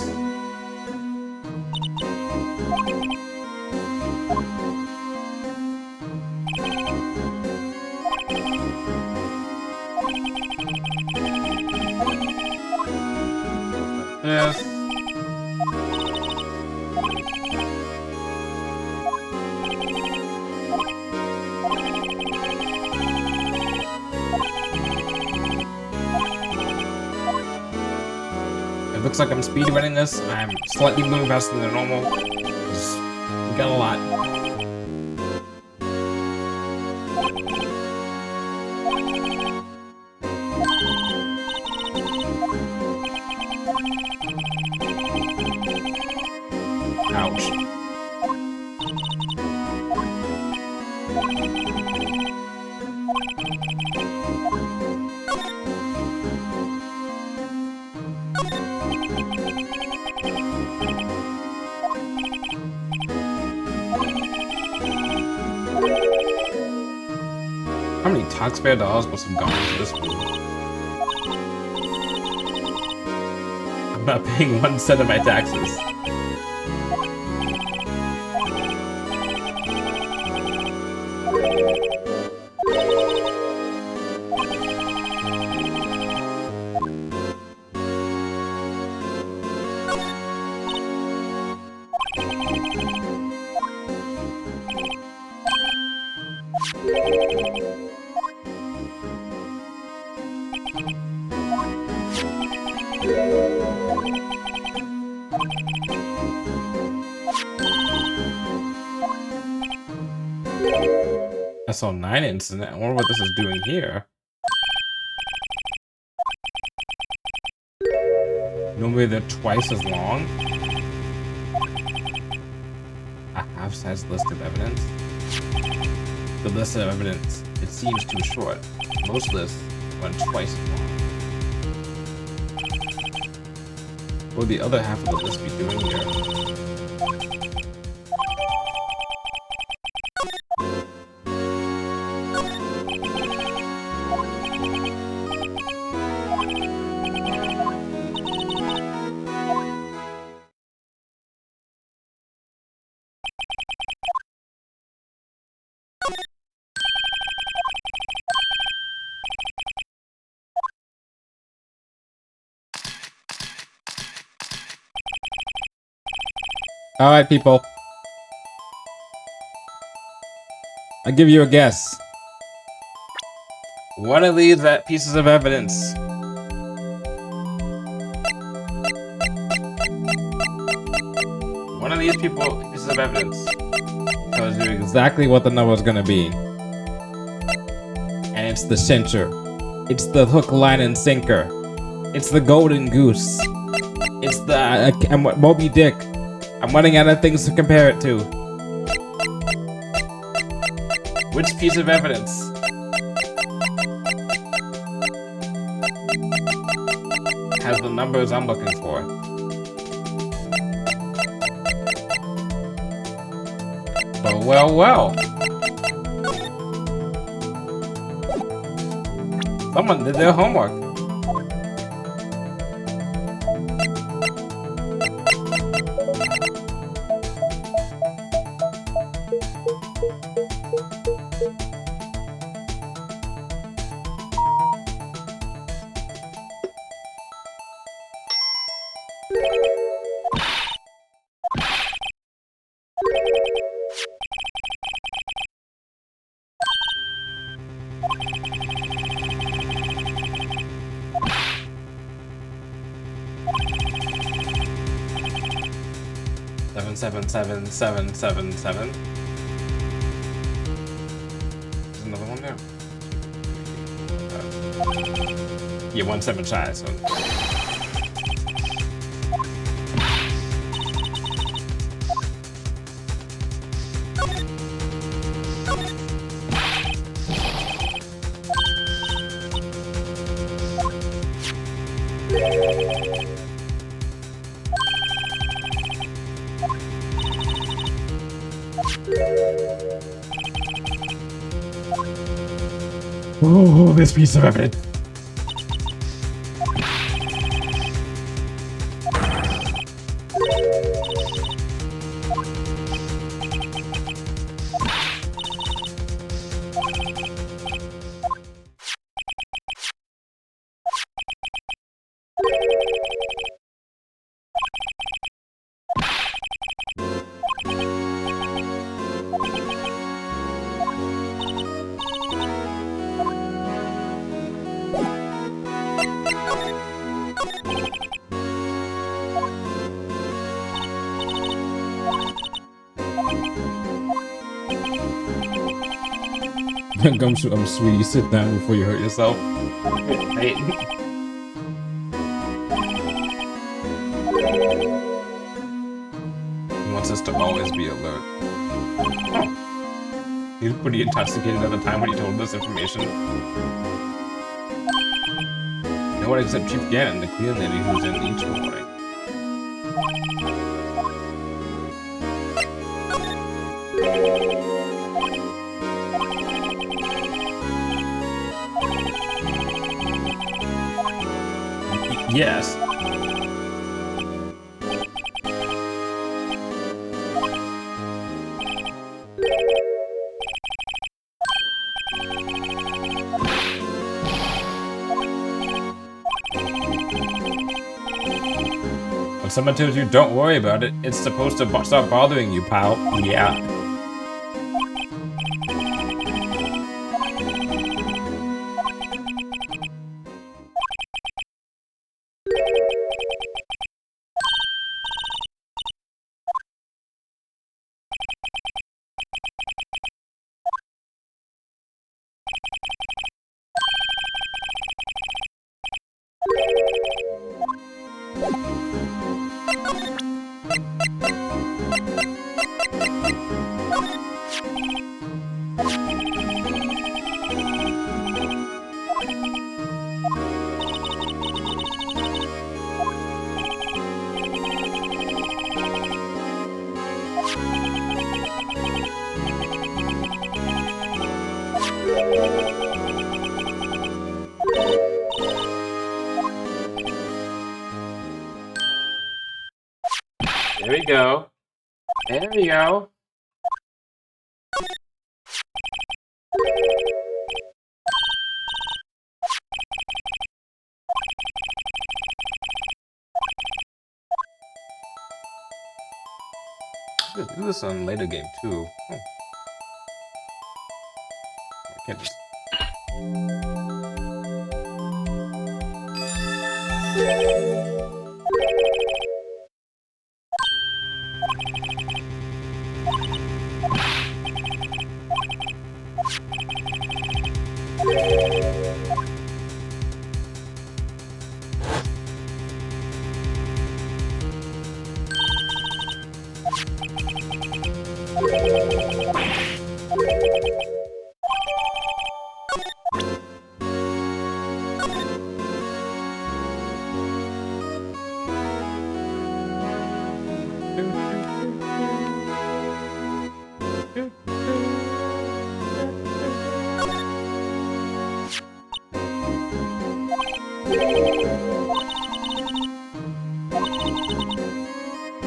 Yes. It looks like I'm speedrunning this. I'm slightly moving faster than normal. We got a lot. Ouch. How many taxpayer dollars must have gone into this movie? I'm not paying 1 cent of my taxes. SL9 incident. I wonder what this is doing here. Normally they're twice as long. A half-size list of evidence. The list of evidence, it seems too short. Most lists run twice as long. What would the other half of the list be doing here? Alright, people. I'll give you a guess. One of these pieces of evidence. One of these pieces of evidence tells you exactly what the number is going to be. And it's the cincher. It's the hook, line, and sinker. It's the golden goose. It's the Moby Dick. I'm running out of things to compare it to. Which piece of evidence has the numbers I'm looking for? Well. Someone did their homework. 7777777. There's another one there. Yeah, 17 shy, so. Oh, this piece of evidence. Gumshoe, I'm sweetie, sit down before you hurt yourself. Hey. He wants us to always be alert. Huh. He was pretty intoxicated at the time when he told us information. No one except Chief Gant and the Queen Lady who was in each morning. Yes. When someone tells you don't worry about it, it's supposed to stop bothering you, pal. Yeah. There we go. There we go. Do this on later game too. Oh. I can't just.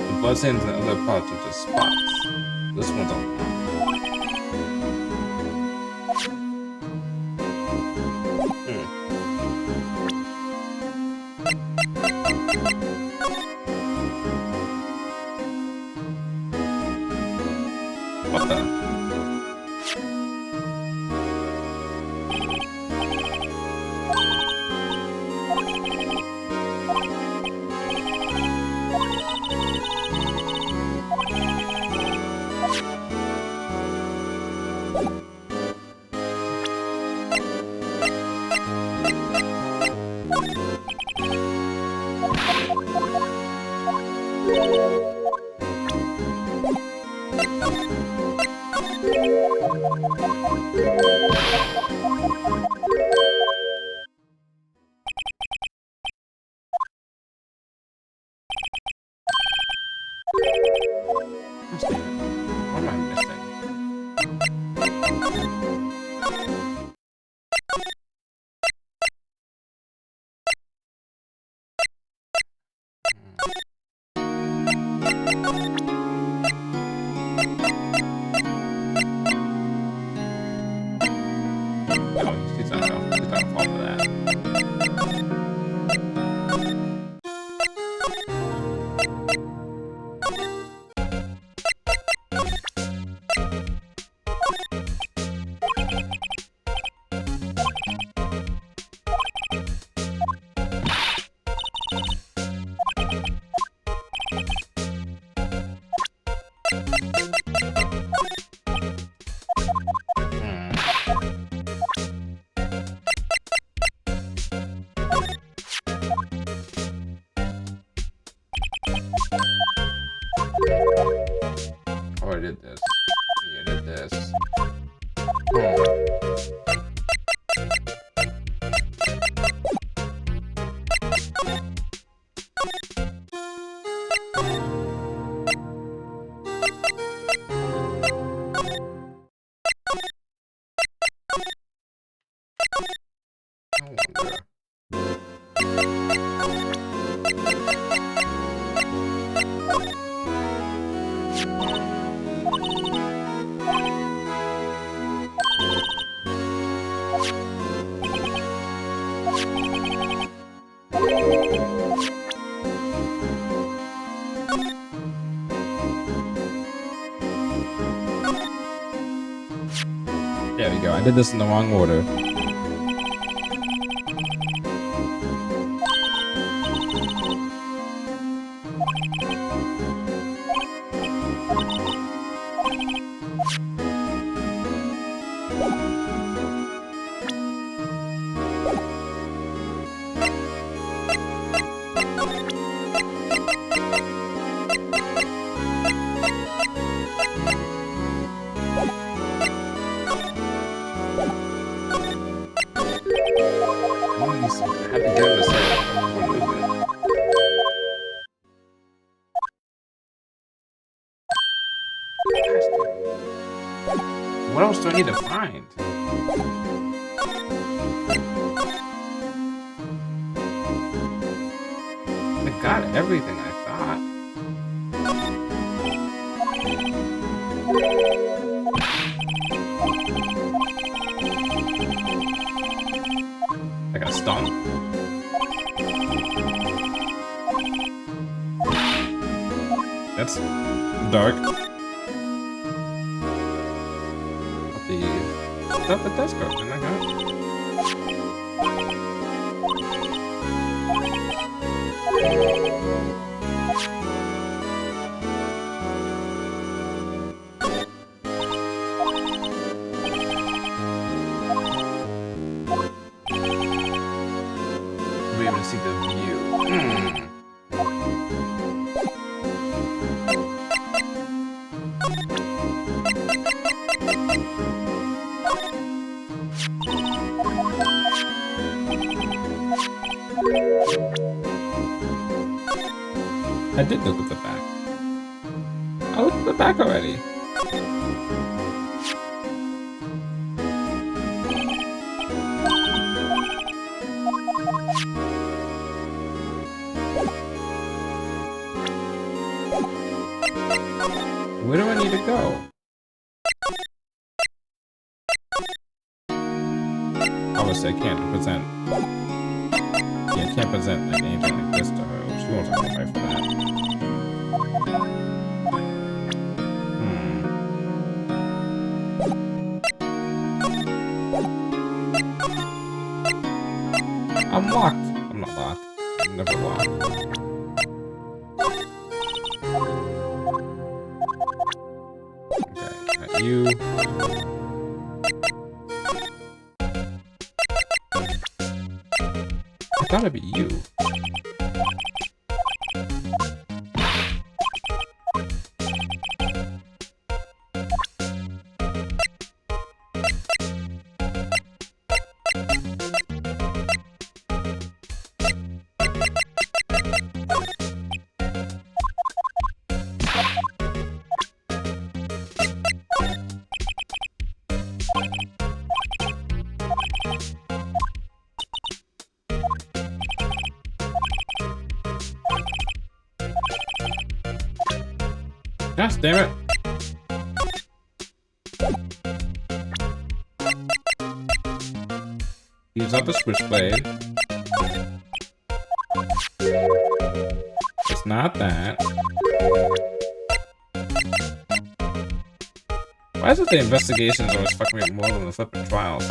The bloodstains and other parts are just spots. This one's on. What the? What am I missing? No, he's not gonna fall for that. Oh, I did this. Yeah, I did this. I wonder. There we go. I did this in the wrong order. I had to get him to say what is it? What else do I need to find? I got everything I thought. I got stung. That's dark. Not the desk open, I got it. Be able to see the view. I did look at the back. I looked at the back already. Where do I need to go? Obviously, I can't present. Yeah, I can't present like anything like this to her. She won't have to fight for that. I'm locked. I'm not locked. I'm never locked. Okay, got you. I thought it'd be you. Gosh damn it. Use up the switchblade. It's not that. Why is it the investigations always fuck me up more than the flipping trials?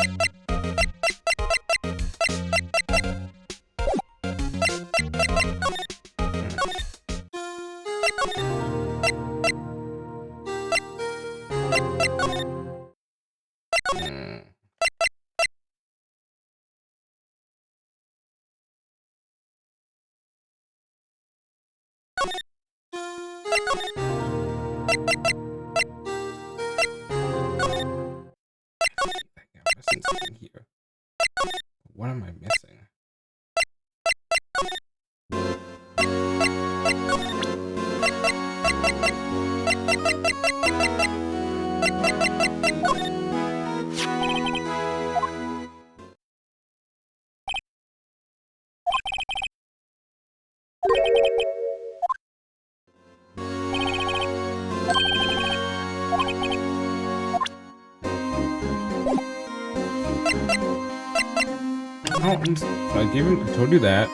Here. What am I missing? Oh, I told you that.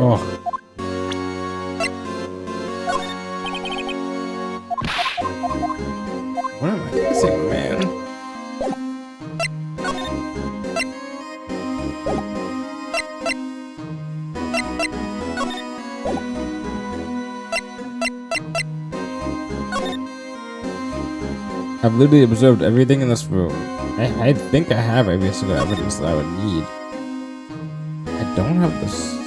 Oh. What am I missing, man? I've literally observed everything in this room. I think I have every single evidence that I would need. I don't have this.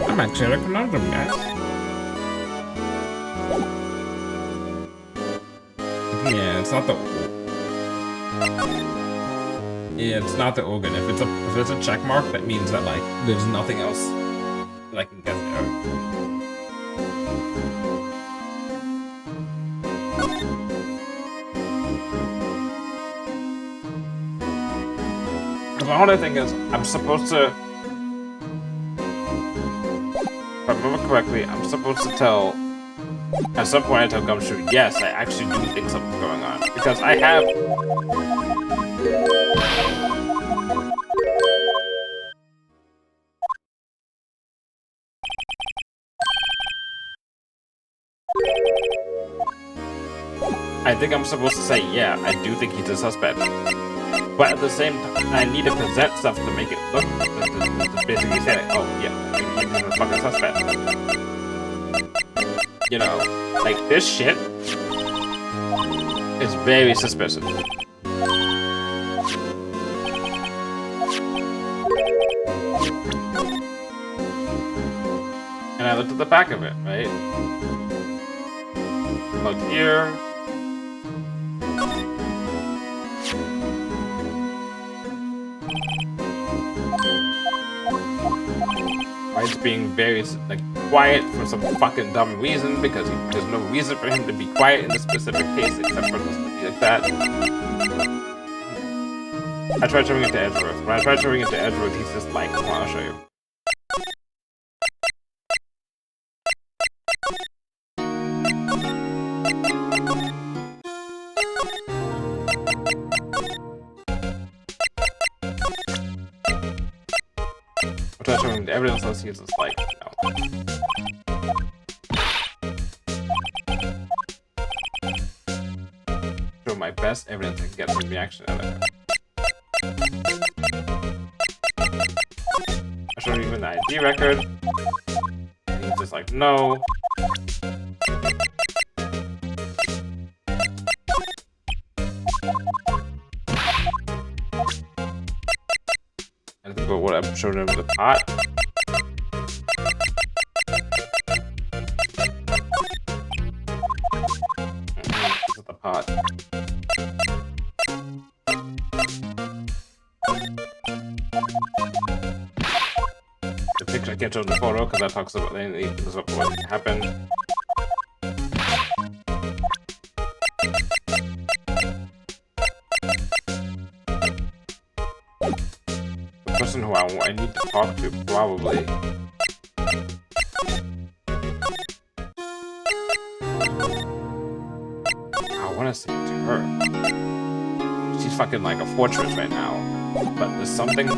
I'm actually a conundrum, guys. Yeah, it's not the. Yeah, it's not the organ. If it's a check mark, that means that like there's nothing else that I can get there. Because the only thing is, I'm supposed to. If I remember correctly, I'm supposed to tell. At some point, I tell Gumshoe, yes, I actually do think something's going on because I have. I think I'm supposed to say, yeah, I do think he's a suspect. But at the same time, I need to present stuff to make it look, to basically say, like, oh, yeah, he's a fucking suspect. You know, like, this shit is very suspicious. And I looked at the back of it, right? Look here. Wright's being very like quiet for some fucking dumb reason because there's no reason for him to be quiet in this specific case except for this to be like that. I tried showing it to Edgeworth. When I tried showing it to Edgeworth, he's just like, come on, I'll show you. I tried showing him the evidence, he's just like, no. best evidence I can get from reaction editor. I showed you even the ID record. And he's just like, no. And think about what I showed him with the pot. This is the pot. The picture I can't show the photo because that talks about what happened. The person who I need to talk to probably. I want to speak to her. She's fucking like a fortress right now. But there's something.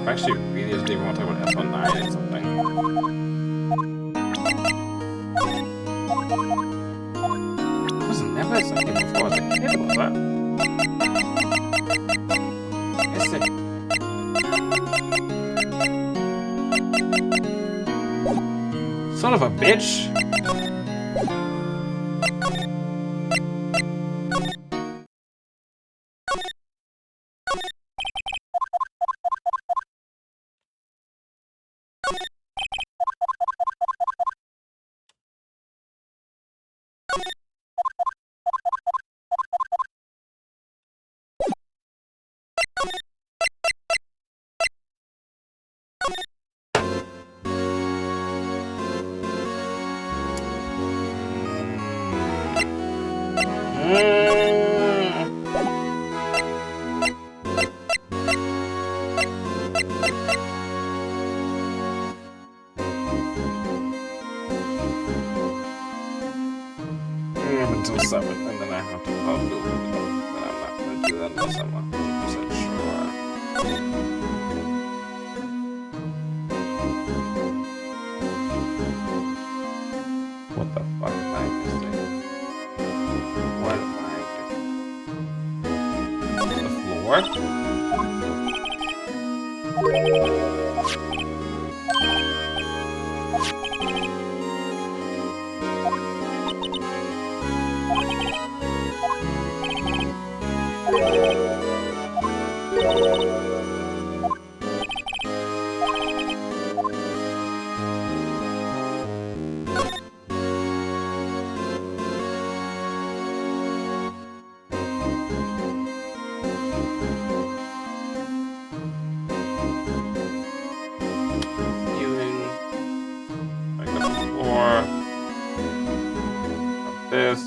Actually, really just even want to talk about S19 and something. I was never something before I was a kid, was that? Is it? Son of a bitch! Until 7, and then I have to probably do it. But I'm not going to do that unless I'm 100% sure. What the fuck am I missing? What am I missing? The floor? This.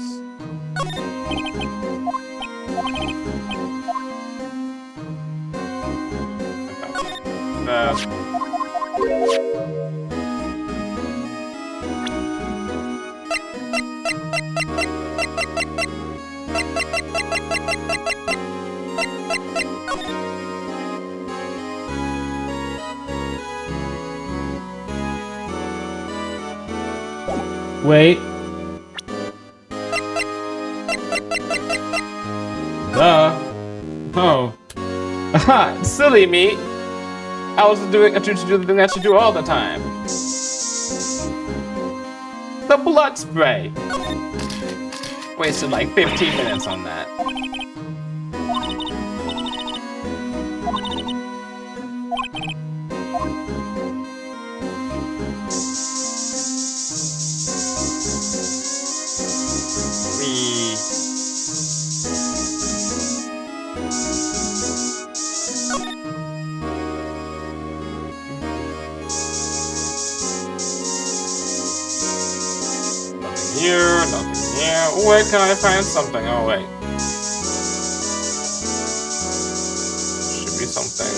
That. Wait. Duh. Oh. Aha, silly me. I was doing a to do the thing I should do all the time. The blood spray. Wasted like 15 minutes on that. Here, nothing here. Where can I find something? Oh, wait. Should be something.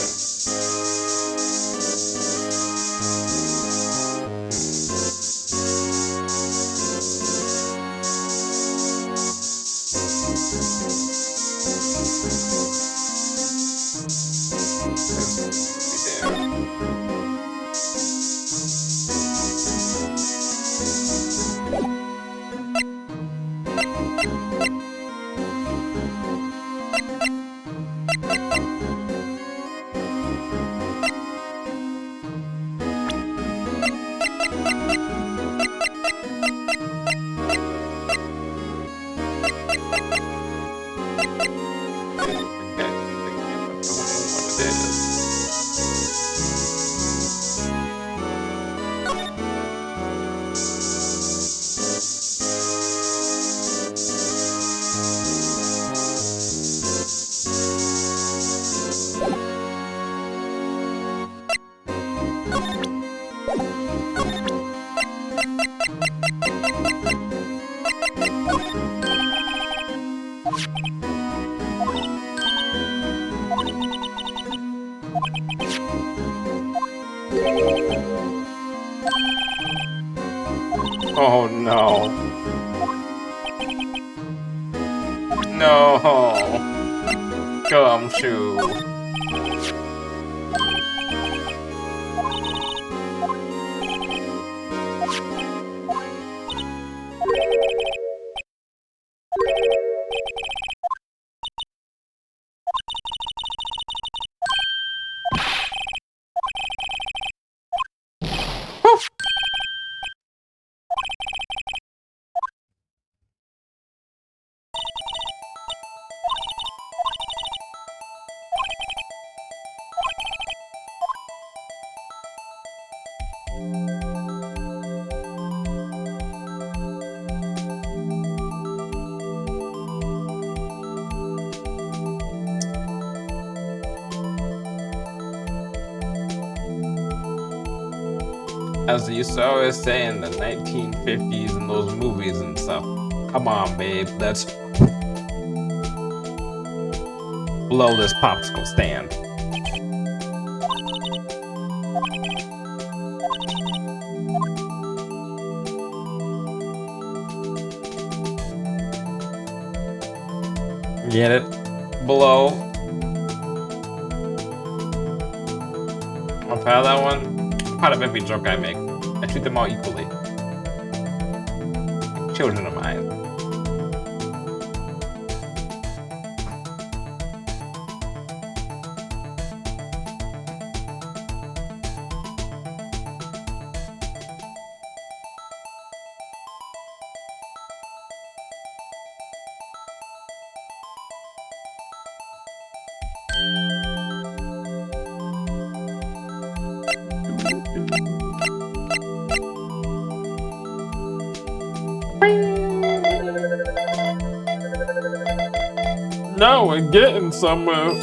Oh no. No. Gumshoe. As you used to always say in the 1950s and those movies and stuff. Come on, babe, let's blow this popsicle stand. Get it? Blow. I'm proud of that one. I'm proud of every joke I make. I treat them all equally. Children of mine. Now we're getting somewhere.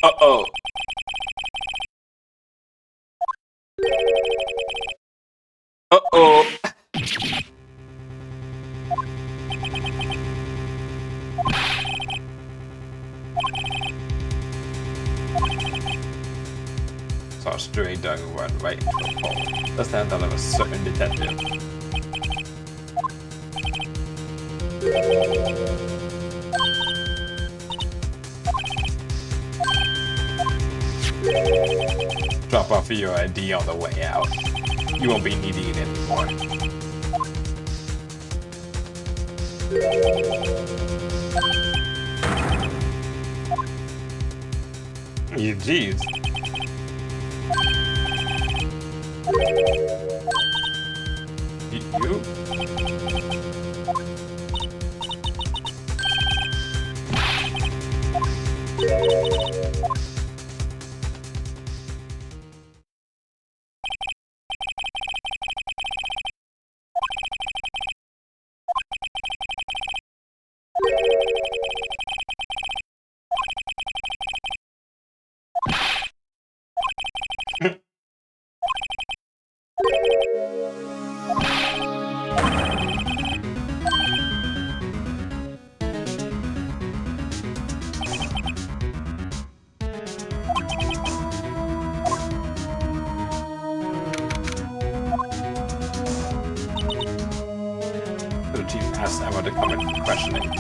Uh-oh. Uh-oh. So a stray dog went right into the hole. That's the handle of a certain detective. Drop off your ID on the way out. You won't be needing it anymore. You jeez. You? The chief asked Emma to come in for questioning.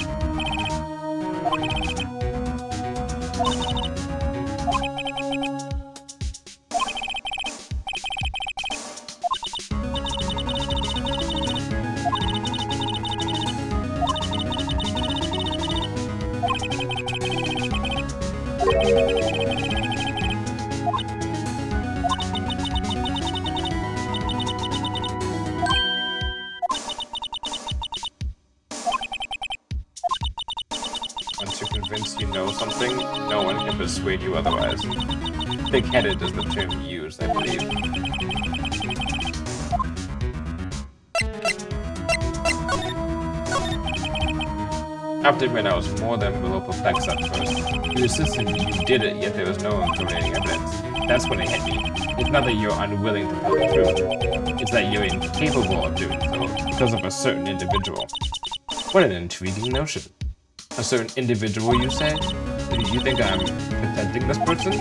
Once you're convinced you know something, no one can persuade you otherwise. Thick-headed is the term used, I believe. I have to admit I was more than a little perplexed at first. You insisted you did it, yet there was no incriminating evidence. That's when it hit me. It's not that you're unwilling to tell the truth. It's that you're incapable of doing so because of a certain individual. What an intriguing notion. A certain individual, you say? Do you think I'm protecting this person?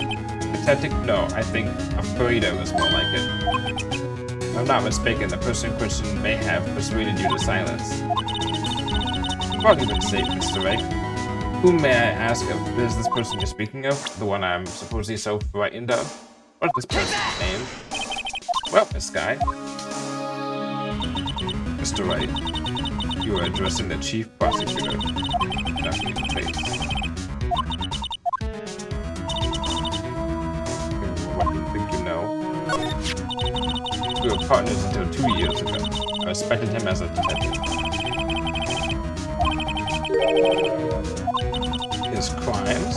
Protecting? No, I think afraid of is more like it. If I'm not mistaken, the person in question may have persuaded you to silence. For argument's sake, Mr. Wright, whom may I ask of is this person you're speaking of? The one I'm supposedly so frightened of? What is this person's name? Well, Miss Sky. Mr. Wright, you are addressing the chief prosecutor. Nothing in face. What do you think you know? We were partners until 2 years ago. I respected him as a detective. His crimes?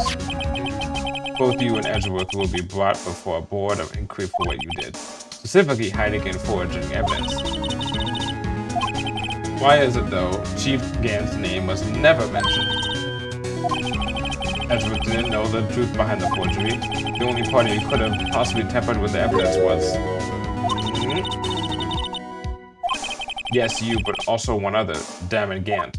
Both you and Edgeworth will be brought before a board of inquiry for what you did. Specifically, hiding and forging evidence. Why is it, though, Chief Gant's name was never mentioned? Edgeworth didn't know the truth behind the forgery. The only party who could have possibly tampered with the evidence was... Yes, you, but also one other, Damon Gant.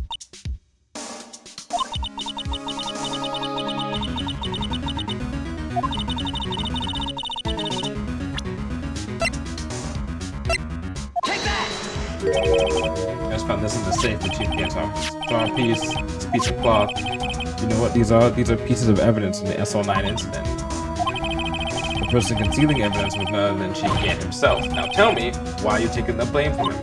I just found this in the safe at Chief Gant's office. Draw a piece, this piece of cloth. You know what these are? These are pieces of evidence from the SL9 incident. The person concealing evidence was none other than Chief Gant himself. Now tell me, why are you taking the blame from him?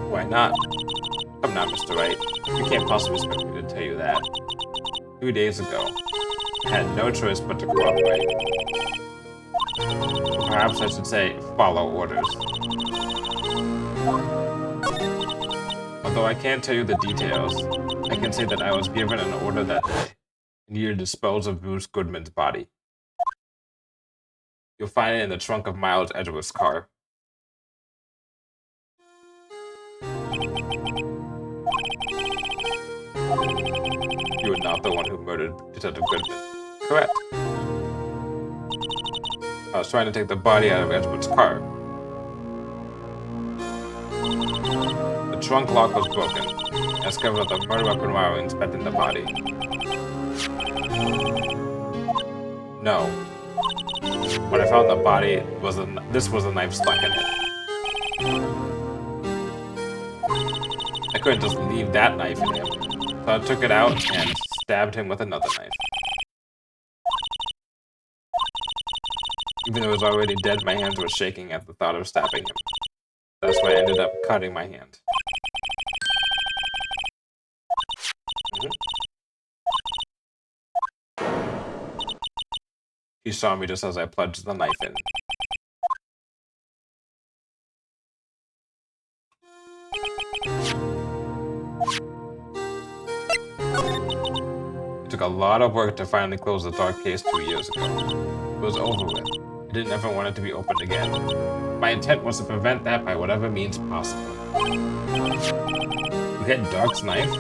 Why not? Come now, Mr. Wright. You can't possibly expect me to tell you that. 2 days ago, I had no choice but to cooperate. Or perhaps I should say, follow orders. Although I can't tell you the details, I can say that I was given an order that day. I needed to dispose of Bruce Goodman's body. You'll find it in the trunk of Miles Edgeworth's car. You were not the one who murdered Detective Goodman. Correct. I was trying to take the body out of Edgeworth's car. The trunk lock was broken. I discovered the murder weapon while inspecting the body. No. When I found the body, this was a knife stuck in it. I couldn't just leave that knife in him, so I took it out and stabbed him with another knife. Even though he was already dead, my hands were shaking at the thought of stabbing him. That's why I ended up cutting my hand. He saw me just as I plunged the knife in. It took a lot of work to finally close the dark case 2 years ago. It was over with. I didn't ever want it to be opened again. My intent was to prevent that by whatever means possible. You had Dark's knife?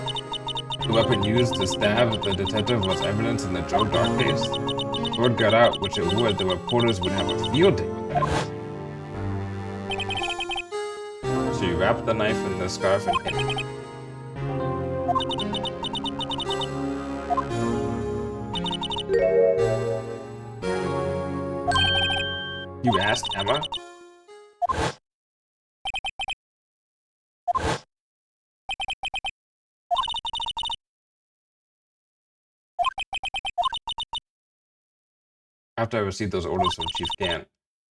The weapon used to stab the detective was evidence in the Joe Dark case? If word got out, which it would, the reporters would have a field day with that. So you wrapped the knife in the scarf and pinned it. You asked Emma? After I received those orders from Chief Gant,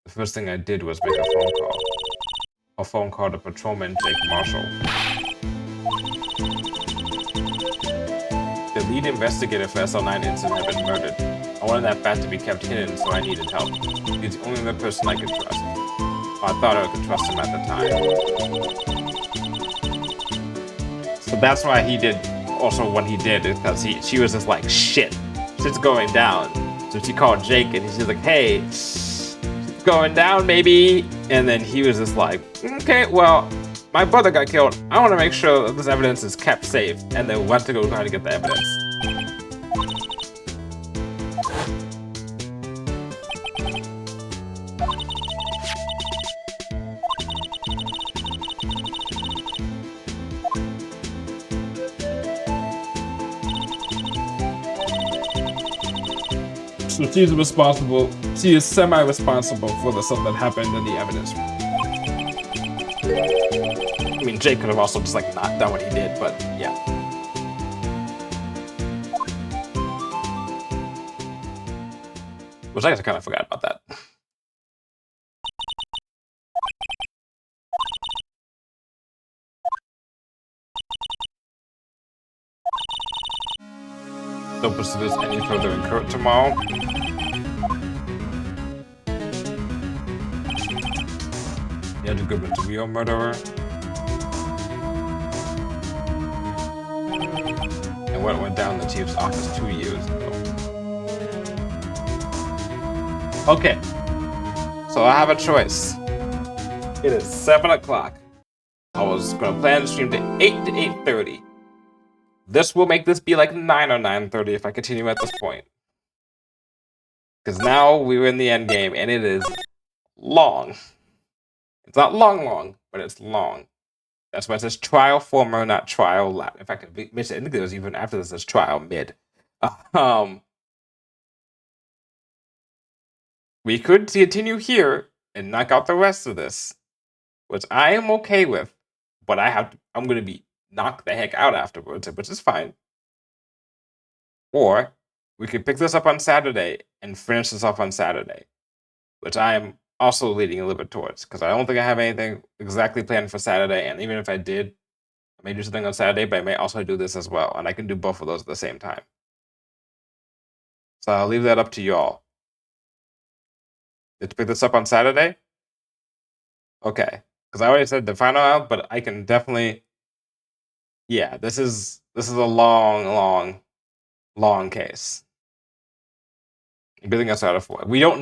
the first thing I did was make a phone call. A phone call to Patrolman Jake Marshall. The lead investigator for SL9 incident had been murdered. I wanted that fact to be kept hidden, so I needed help. He's the only other person I could trust. I thought I could trust him at the time. So that's why he did also what he did, because she was just like, shit, shit's going down. So she called Jake and he's just like, hey, it's going down, maybe. And then he was just like, okay, well, my brother got killed. I want to make sure that this evidence is kept safe. And then went to go try to get the evidence. So she's responsible. She is semi-responsible for the stuff that happened in the evidence. I mean, Jake could have also just like not done what he did, but yeah. Which I guess I kind of forgot about that. Don't pursue this any further in court tomorrow. You had to go with the real murderer. And what went down in the chief's office 2 years ago. Okay. So I have a choice. It is 7 o'clock. I was gonna plan the stream to 8 to 8:30. This will make this be like 9 or 9:30 if I continue at this point. Because now we're in the end game and it is long. It's not long, but it's long. That's why it says trial former, not trial lab. In fact, I think it was even after this says trial mid. We could continue here and knock out the rest of this, which I am okay with, but I'm gonna be knocked the heck out afterwards, which is fine. Or we could pick this up on Saturday and finish this off on Saturday, which I am also leading a little bit towards, because I don't think I have anything exactly planned for Saturday, and even if I did, I may do something on Saturday, but I may also do this as well, and I can do both of those at the same time. So I'll leave that up to y'all. Let's pick this up on Saturday? Okay. Because I already said the final out, but I can definitely... Yeah, this is a long case. Everything else out of 4. We don't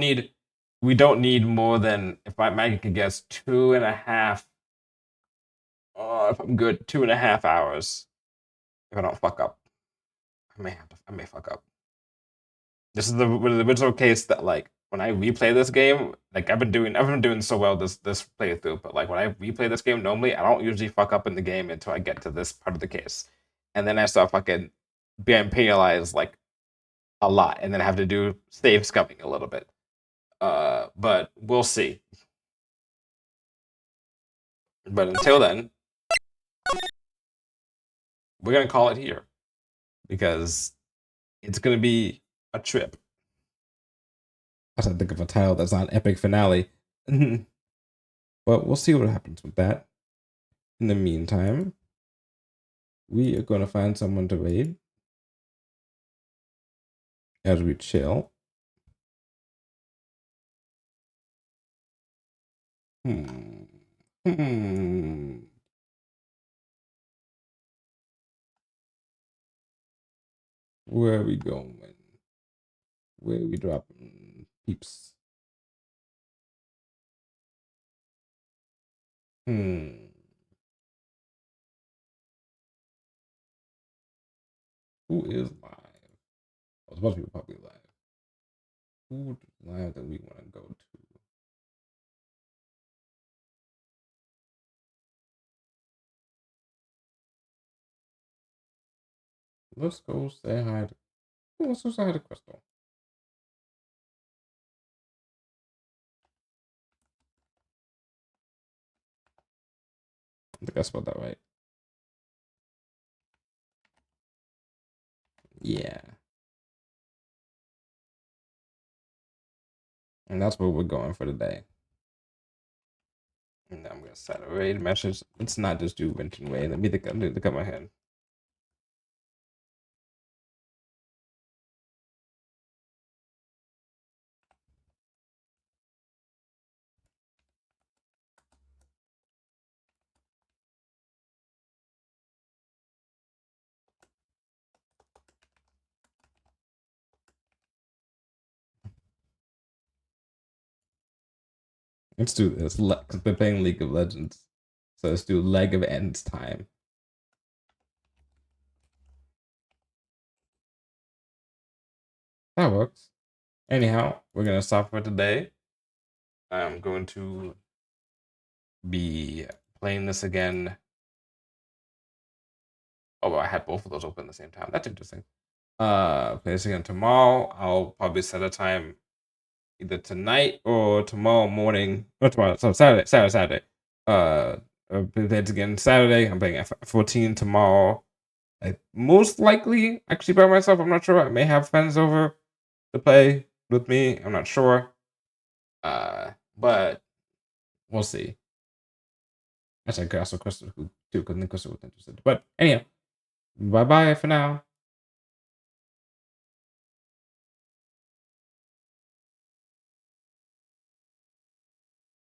need more than, if Maggie could guess, 2.5. If I'm good, 2.5 hours. If I don't fuck up, I may fuck up. This is the original case that, like, when I replay this game, like I've been doing so well this playthrough, but like when I replay this game, normally I don't usually fuck up in the game until I get to this part of the case, and then I start fucking being penalized like a lot, and then I have to do save scumming a little bit. But we'll see. But until then, we're gonna call it here because it's gonna be a trip. I should think of a title that's not an epic finale. But we'll see what happens with that. In the meantime, we are going to find someone to raid as we chill. Where are we going? Where are we dropping peeps? Who is live? I was supposed to be probably live. Who is live that we want to go to? Let's go say hi to... Let's go say hi to Crystal. I think I spelled that right. Yeah. And that's where we're going for today. And I'm gonna set a raid message. Let's not just do Winton Way. Let me look at my head. Let's do this. Because we're playing League of Legends. So let's do Leg of Ends time. That works. Anyhow, we're going to stop for today. I'm going to be playing this again. Oh, well, I had both of those open at the same time. That's interesting. Play this again tomorrow. I'll probably set a time either tonight or tomorrow morning. Or tomorrow. So Saturday. I'll play it again Saturday. I'm playing F14 tomorrow. I most likely actually by myself. I'm not sure. I may have friends over to play with me. I'm not sure. But we'll see. Actually, I could ask a question too, because Crystal was interested. But anyhow, bye bye for now.